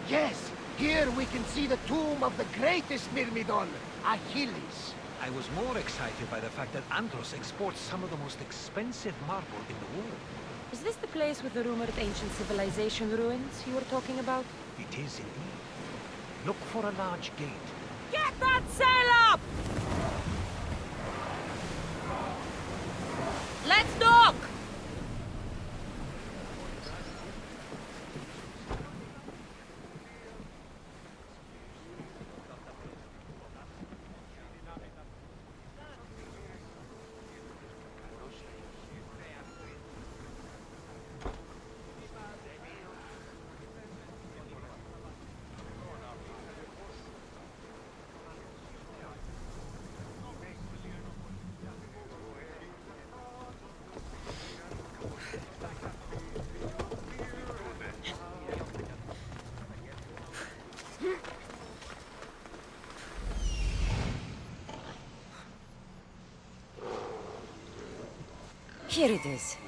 Yes, here we can see the tomb of the greatest Myrmidon, Achilles.
I was more excited by the fact that Andros exports some of the most expensive marble in the world.
Is this the place with the rumored ancient civilization ruins you were talking about?
It is indeed. Look for a large gate.
Get that sail up! Let's dock!
Here it is.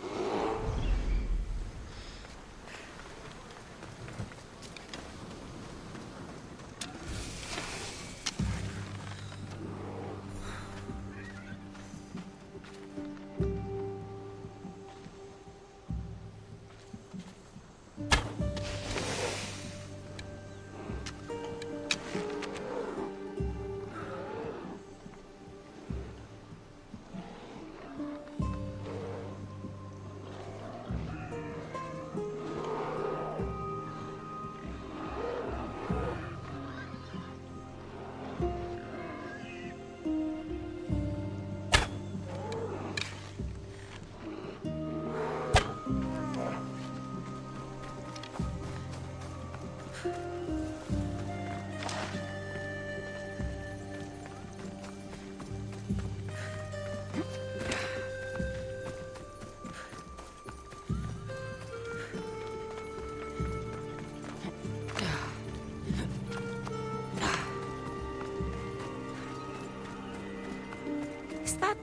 Is that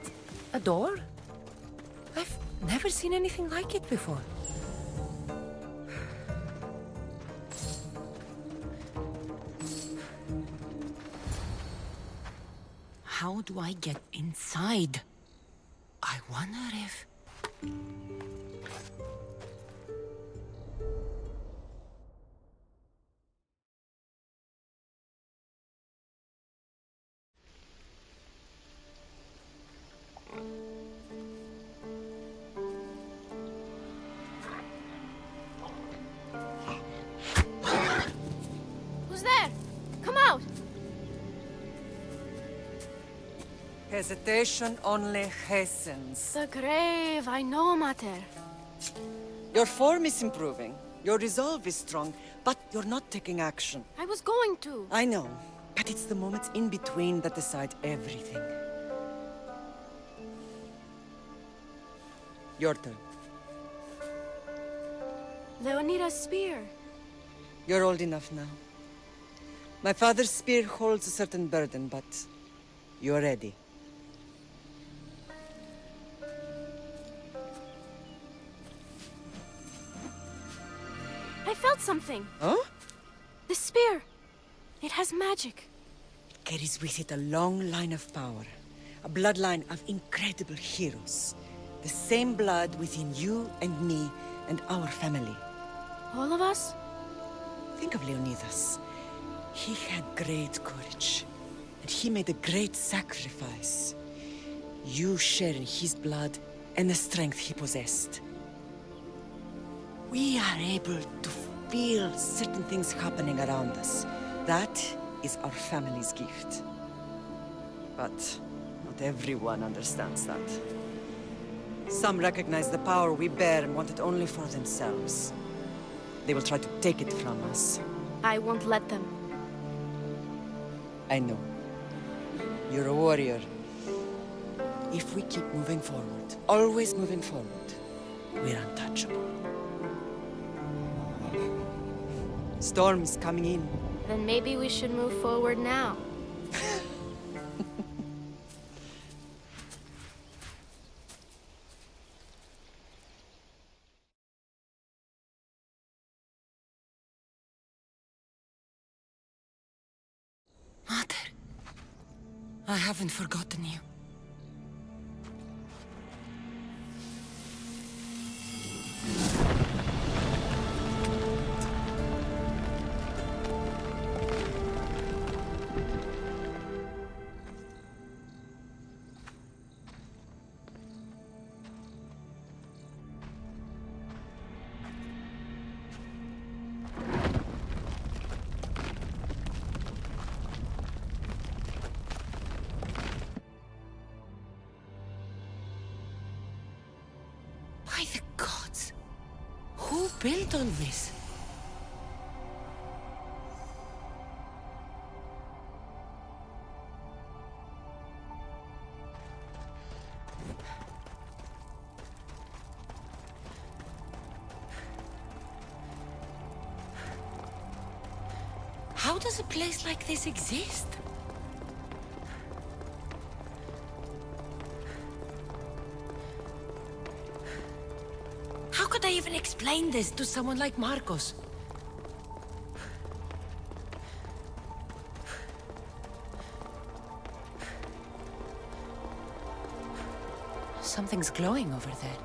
a door? I've never seen anything like it before. How do I get inside? I wonder if...
Who's there? Come out!
Hesitation only hastens.
The grave, I know, Mater.
Your form is improving. Your resolve is strong, but you're not taking action.
I was going to.
I know, but it's the moments in between that decide everything. Your turn.
Leonida's spear.
You're old enough now. My father's spear holds a certain burden, but you're ready.
I felt something.
Huh?
The spear. It has magic.
It carries with it a long line of power. A bloodline of incredible heroes. The same blood within you and me and our family.
All of us?
Think of Leonidas. He had great courage. And he made a great sacrifice. You share in his blood and the strength he possessed. We are able to feel certain things happening around us. That is our family's gift. But not everyone understands that. Some recognize the power we bear and want it only for themselves. They will try to take it from us.
I won't let them.
I know. You're a warrior. If we keep moving forward, always moving forward, we're untouchable. Storm's coming in.
Then maybe we should move forward now.
Mater, I haven't forgotten you. By the gods! Who built all this? How does a place like this exist?
explain this to someone like Marcos? Something's glowing over there.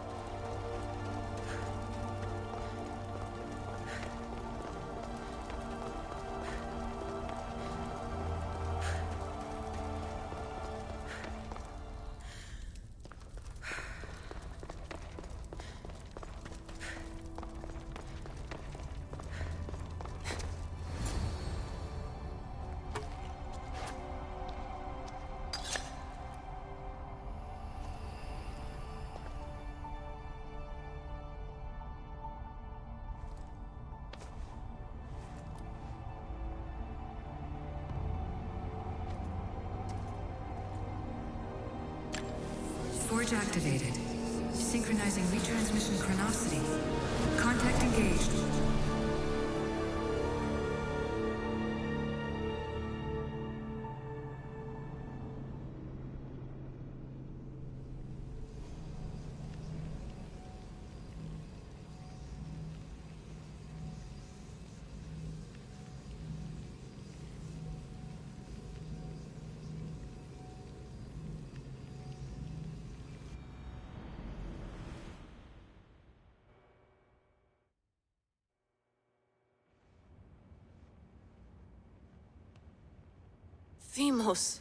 Forge activated. Synchronizing retransmission chronicity. Contact engaged.
Themos.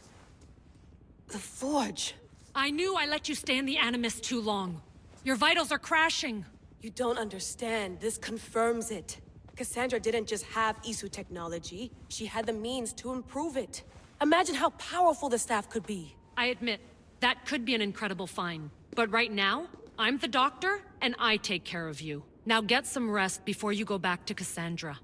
The Forge.
I knew I let you stay in the Animus too long. Your vitals are crashing.
You don't understand. This confirms it. Cassandra didn't just have Isu technology. She had the means to improve it. Imagine how powerful the staff could be.
I admit, that could be an incredible find. But right now, I'm the doctor, and I take care of you. Now get some rest before you go back to Cassandra.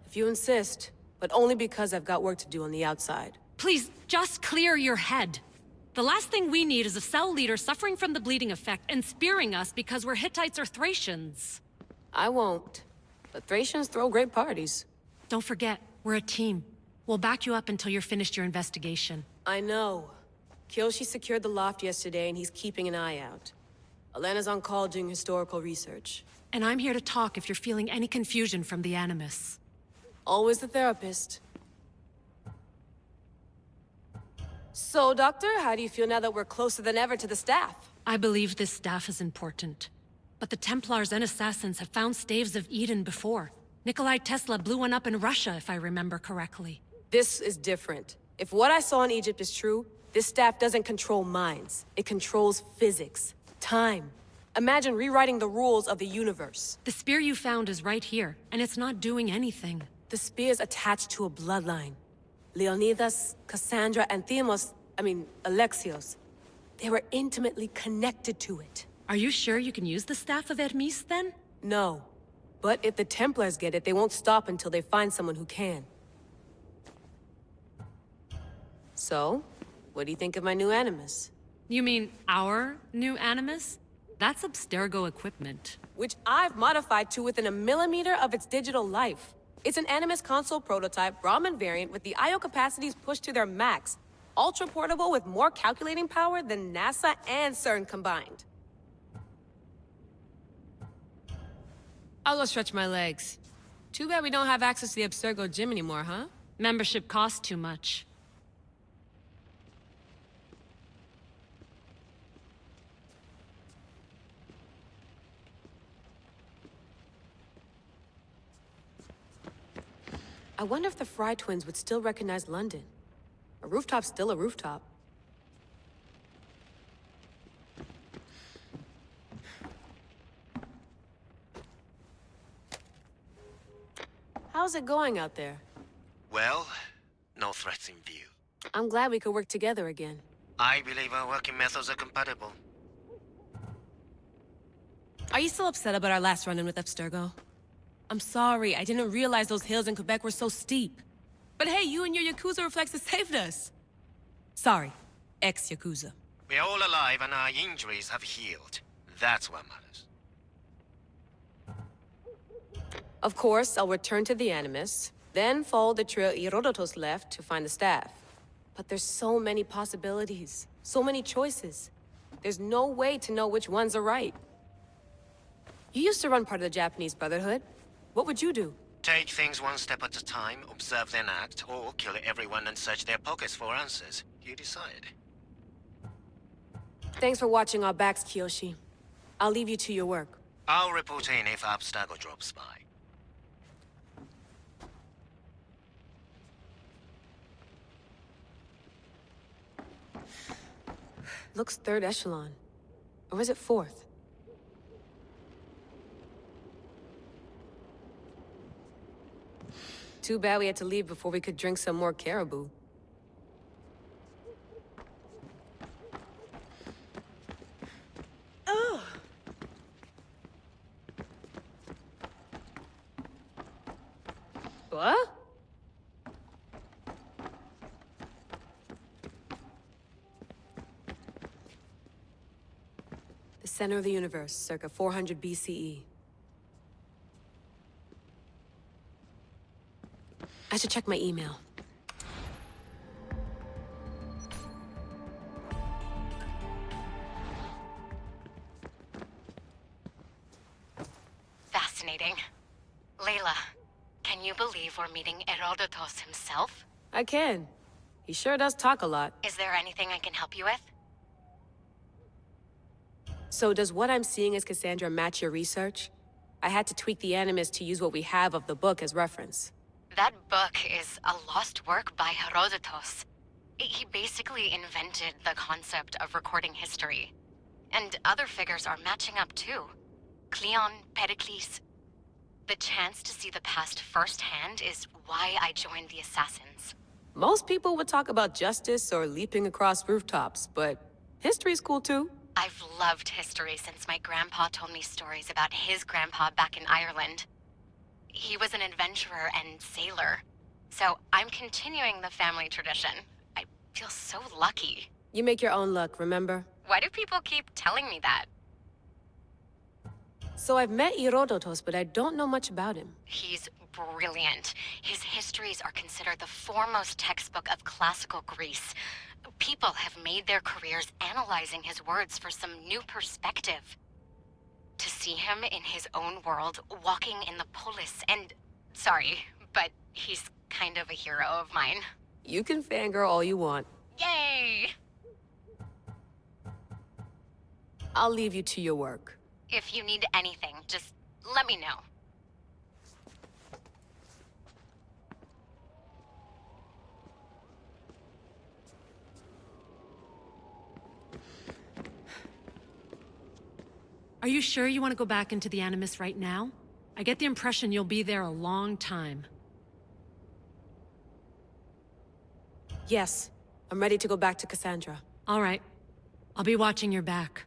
If you insist, but only because I've got work to do on the outside.
Please, just clear your head. The last thing we need is a cell leader suffering from the bleeding effect and spearing us because we're Hittites or Thracians.
I won't. But Thracians throw great parties.
Don't forget, we're a team. We'll back you up until you're finished your investigation.
I know. Kyoshi secured the loft yesterday and he's keeping an eye out. Elena's on call doing historical research.
And I'm here to talk if you're feeling any confusion from the Animus.
Always the therapist. So, Doctor, how do you feel now that we're closer than ever to the staff?
I believe this staff is important. But the Templars and Assassins have found staves of Eden before. Nikolai Tesla blew one up in Russia, if I remember correctly.
This is different. If what I saw in Egypt is true, this staff doesn't control minds. It controls physics, time. Imagine rewriting the rules of the universe.
The spear you found is right here, and it's not doing anything.
The spear's attached to a bloodline. Leonidas, Cassandra, and Alexios. They were intimately connected to it.
Are you sure you can use the Staff of Hermes, then?
No. But if the Templars get it, they won't stop until they find someone who can. So, what do you think of my new Animus?
You mean our new Animus? That's Abstergo equipment.
Which I've modified to within a millimeter of its digital life. It's an Animus console prototype, Brahmin variant with the I/O capacities pushed to their max. Ultra portable with more calculating power than NASA and CERN combined. I'll go stretch my legs. Too bad we don't have access to the Abstergo gym anymore, huh?
Membership costs too much.
I wonder if the Fry twins would still recognize London. A rooftop's still a rooftop. How's it going out there?
Well, no threats in view.
I'm glad we could work together again.
I believe our working methods are compatible.
Are you still upset about our last run-in with Abstergo? I'm sorry, I didn't realize those hills in Quebec were so steep. But hey, you and your Yakuza reflexes saved us. Sorry, ex-Yakuza.
We're all alive and our injuries have healed. That's what matters.
Of course, I'll return to the Animus, then follow the trail Herodotus left to find the staff. But there's so many possibilities, so many choices. There's no way to know which ones are right. You used to run part of the Japanese Brotherhood. What would you do?
Take things one step at a time, observe then act, or kill everyone and search their pockets for answers. You decide.
Thanks for watching our backs, Kiyoshi. I'll leave you to your work.
I'll report in if Abstergo drops by.
Looks third echelon. Or is it fourth? Too bad we had to leave before we could drink some more caribou. What? The center of the universe, circa 400 BCE. I should check my email.
Fascinating. Layla, can you believe we're meeting Herodotus himself?
I can. He sure does talk a lot.
Is there anything I can help you with?
So does what I'm seeing as Cassandra match your research? I had to tweak the animus to use what we have of the book as reference.
That book is a lost work by Herodotus. He basically invented the concept of recording history. And other figures are matching up too. Cleon, Pericles. The chance to see the past firsthand is why I joined the Assassins.
Most people would talk about justice or leaping across rooftops, but history's cool too.
I've loved history since my grandpa told me stories about his grandpa back in Ireland. He was an adventurer and sailor, so I'm continuing the family tradition. I feel so lucky.
You make your own luck, remember?
Why do people keep telling me that?
So I've met Herodotus, but I don't know much about him.
He's brilliant. His histories are considered the foremost textbook of classical Greece. People have made their careers analyzing his words for some new perspective. To see him in his own world, walking in the polis, and... Sorry, but he's kind of a hero of mine.
You can fangirl all you want.
Yay!
I'll leave you to your work.
If you need anything, just let me know.
Are you sure you want to go back into the Animus right now? I get the impression you'll be there a long time.
Yes, I'm ready to go back to Cassandra.
All right. I'll be watching your back.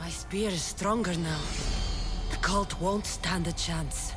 My spear is stronger now. The cult won't stand a chance.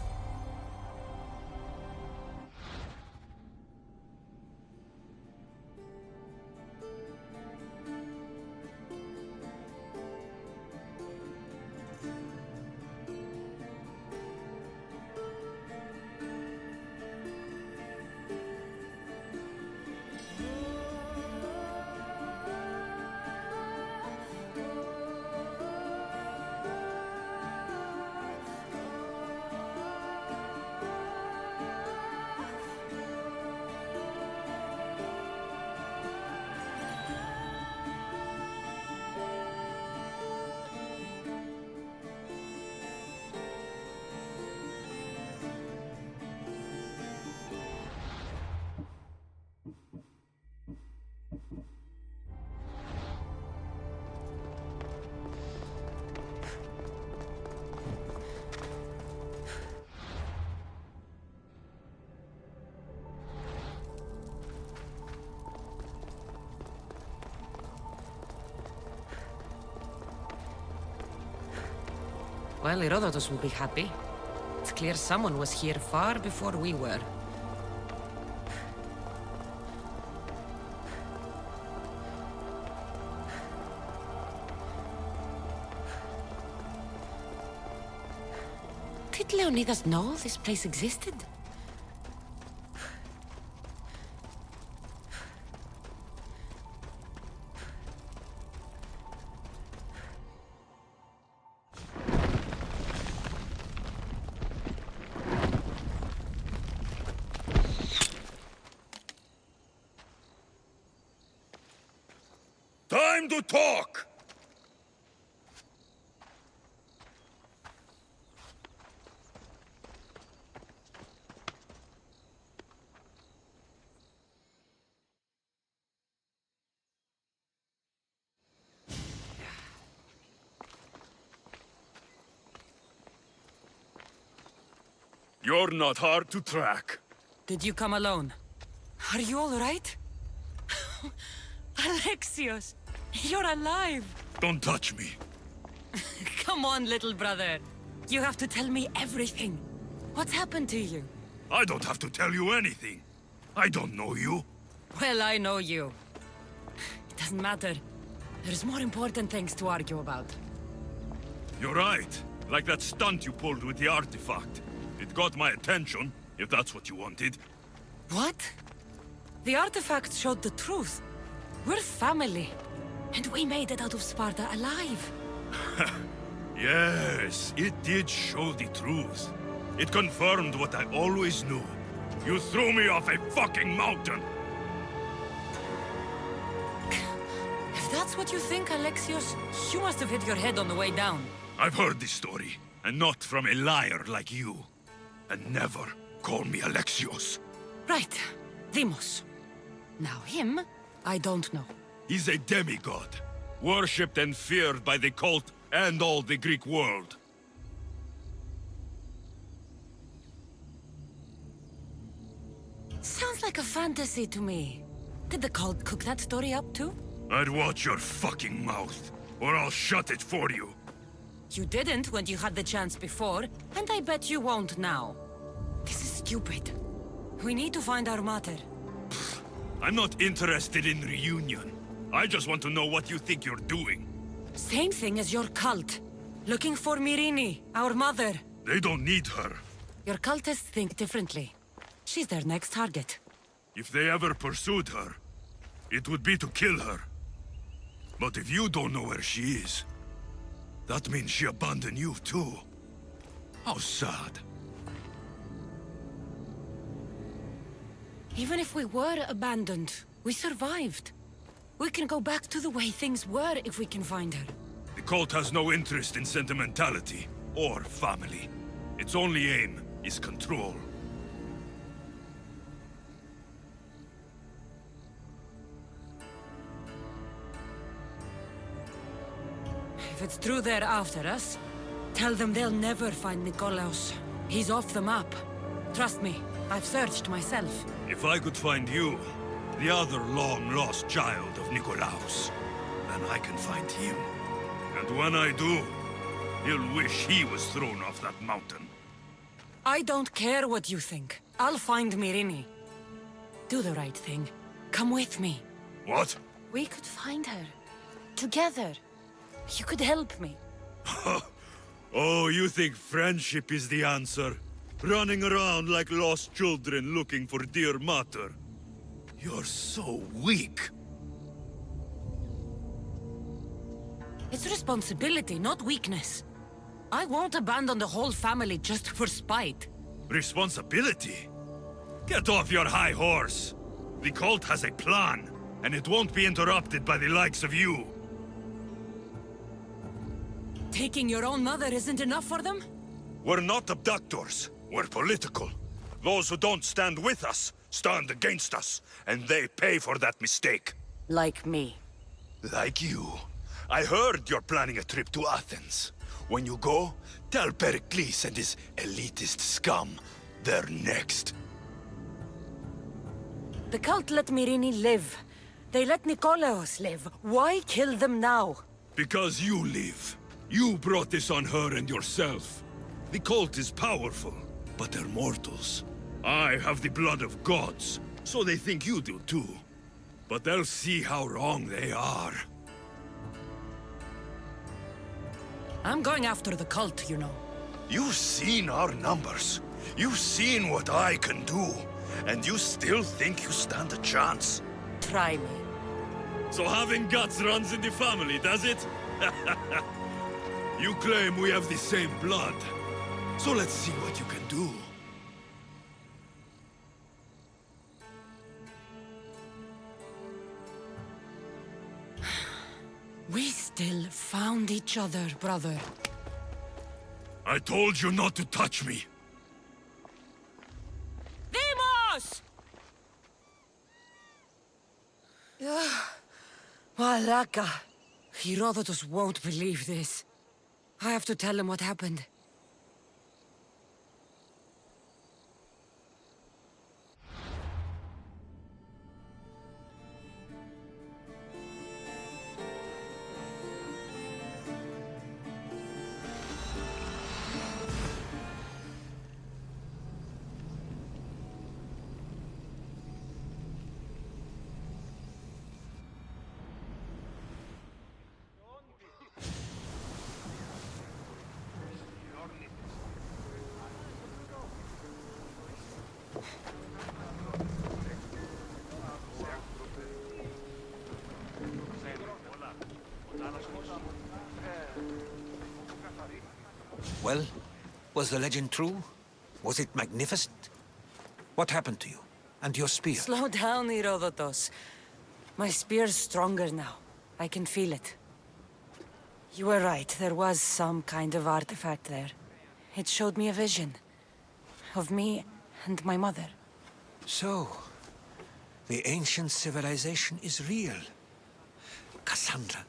Well, Herodotus will be happy. It's clear someone was here far before we were. Did Leonidas know this place existed?
Time to talk! You're not hard to track.
Did you come alone? Are you all right? Alexios, you're alive!
Don't touch me.
Come on, little brother. You have to tell me everything. What's happened to you?
I don't have to tell you anything. I don't know you.
Well, I know you. It doesn't matter. There's more important things to argue about.
You're right. Like that stunt you pulled with the artifact. It got my attention, if that's what you wanted.
What? The artifact showed the truth. We're family. And we made it out of Sparta alive.
Yes, it did show the truth. It confirmed what I always knew. You threw me off a fucking mountain!
If that's what you think, Alexios, you must have hit your head on the way down.
I've heard this story, and not from a liar like you. And never call me Alexios.
Right. Deimos. Now him, I don't know.
He's a demigod, worshipped and feared by the cult and all the Greek world.
Sounds like a fantasy to me. Did the cult cook that story up too?
I'd watch your fucking mouth, or I'll shut it for you.
You didn't when you had the chance before, and I bet you won't now. This is stupid. We need to find our mater.
I'm not interested in reunion. I just want to know what you think you're doing.
Same thing as your cult. Looking for Myrrine, our mother.
They don't need her.
Your cultists think differently. She's their next target.
If they ever pursued her, it would be to kill her. But if you don't know where she is, that means she abandoned you too. How sad.
Even if we were abandoned, we survived. We can go back to the way things were if we can find her.
The cult has no interest in sentimentality or family. Its only aim is control.
If it's true they're after us, tell them they'll never find Nikolaos. He's off the map. Trust me, I've searched myself.
If I could find you, the other long-lost child of Nikolaos, then I can find him. And when I do, he'll wish he was thrown off that mountain.
I don't care what you think. I'll find Myrrine. Do the right thing. Come with me.
What?
We could find her. Together. You could help me.
Oh, you think friendship is the answer? Running around like lost children looking for dear mater. You're so weak.
It's responsibility, not weakness. I won't abandon the whole family just for spite.
Responsibility? Get off your high horse. The cult has a plan, and it won't be interrupted by the likes of you.
Taking your own mother isn't enough for them?
We're not abductors. We're political. Those who don't stand with us stand against us, and they pay for that mistake.
Like me.
Like you. I heard you're planning a trip to Athens. When you go, tell Pericles and his elitist scum they're next.
The cult let Myrrine live. They let Nikolaos live. Why kill them now?
Because you live. You brought this on her and yourself. The cult is powerful, but they're mortals. I have the blood of gods, so they think you do too. But they'll see how wrong they are.
I'm going after the cult, you know.
You've seen our numbers. You've seen what I can do. And you still think you stand a chance?
Try me.
So having guts runs in the family, does it? You claim we have the same blood. So let's see what you can do.
We still found each other, brother.
I told you not to touch me.
Demos! Malaka. Herodotus won't believe this. I have to tell him what happened.
Well, was the legend true? Was it magnificent? What happened to you? And your spear?
Slow down, Herodotus. My spear's stronger now. I can feel it. You were right, there was some kind of artifact there. It showed me a vision. Of me and my mother.
So, the ancient civilization is real. Cassandra,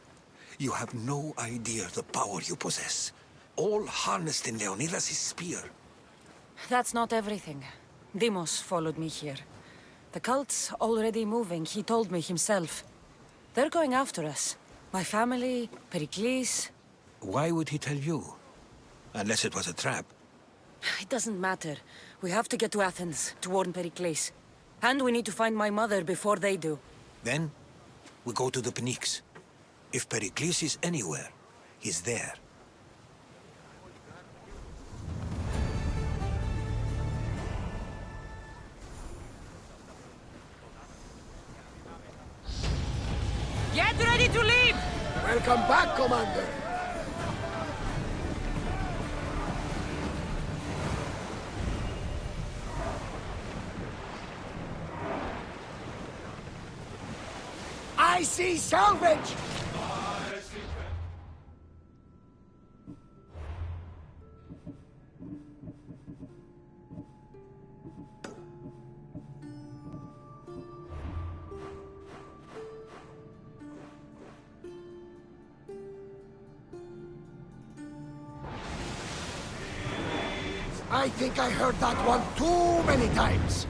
you have no idea the power you possess. All harnessed in Leonidas' spear.
That's not everything. Demos followed me here. The cult's already moving, he told me himself. They're going after us. My family, Pericles.
Why would he tell you? Unless it was a trap.
It doesn't matter. We have to get to Athens to warn Pericles. And we need to find my mother before they do.
Then, we go to the Pnyx. If Pericles is anywhere, he's there.
Get ready to leave!
Welcome back, Commander! I see salvage! I think I heard that one too many times.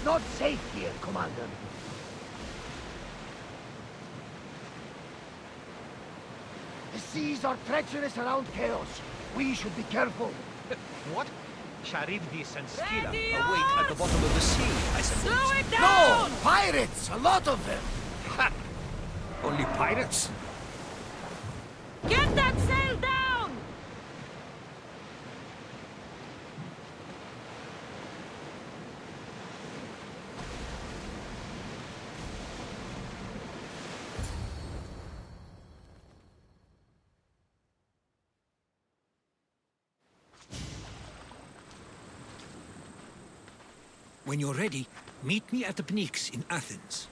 Not safe here, Commander. The seas are treacherous around Chaos. We should be careful.
What? Charybdis and Scylla await at the bottom of the sea, I suppose.
Slow it down!
No! Pirates! A lot of them!
Ha! Only pirates?
Get that sail down!
When you're ready, meet me at the Pnyx in Athens.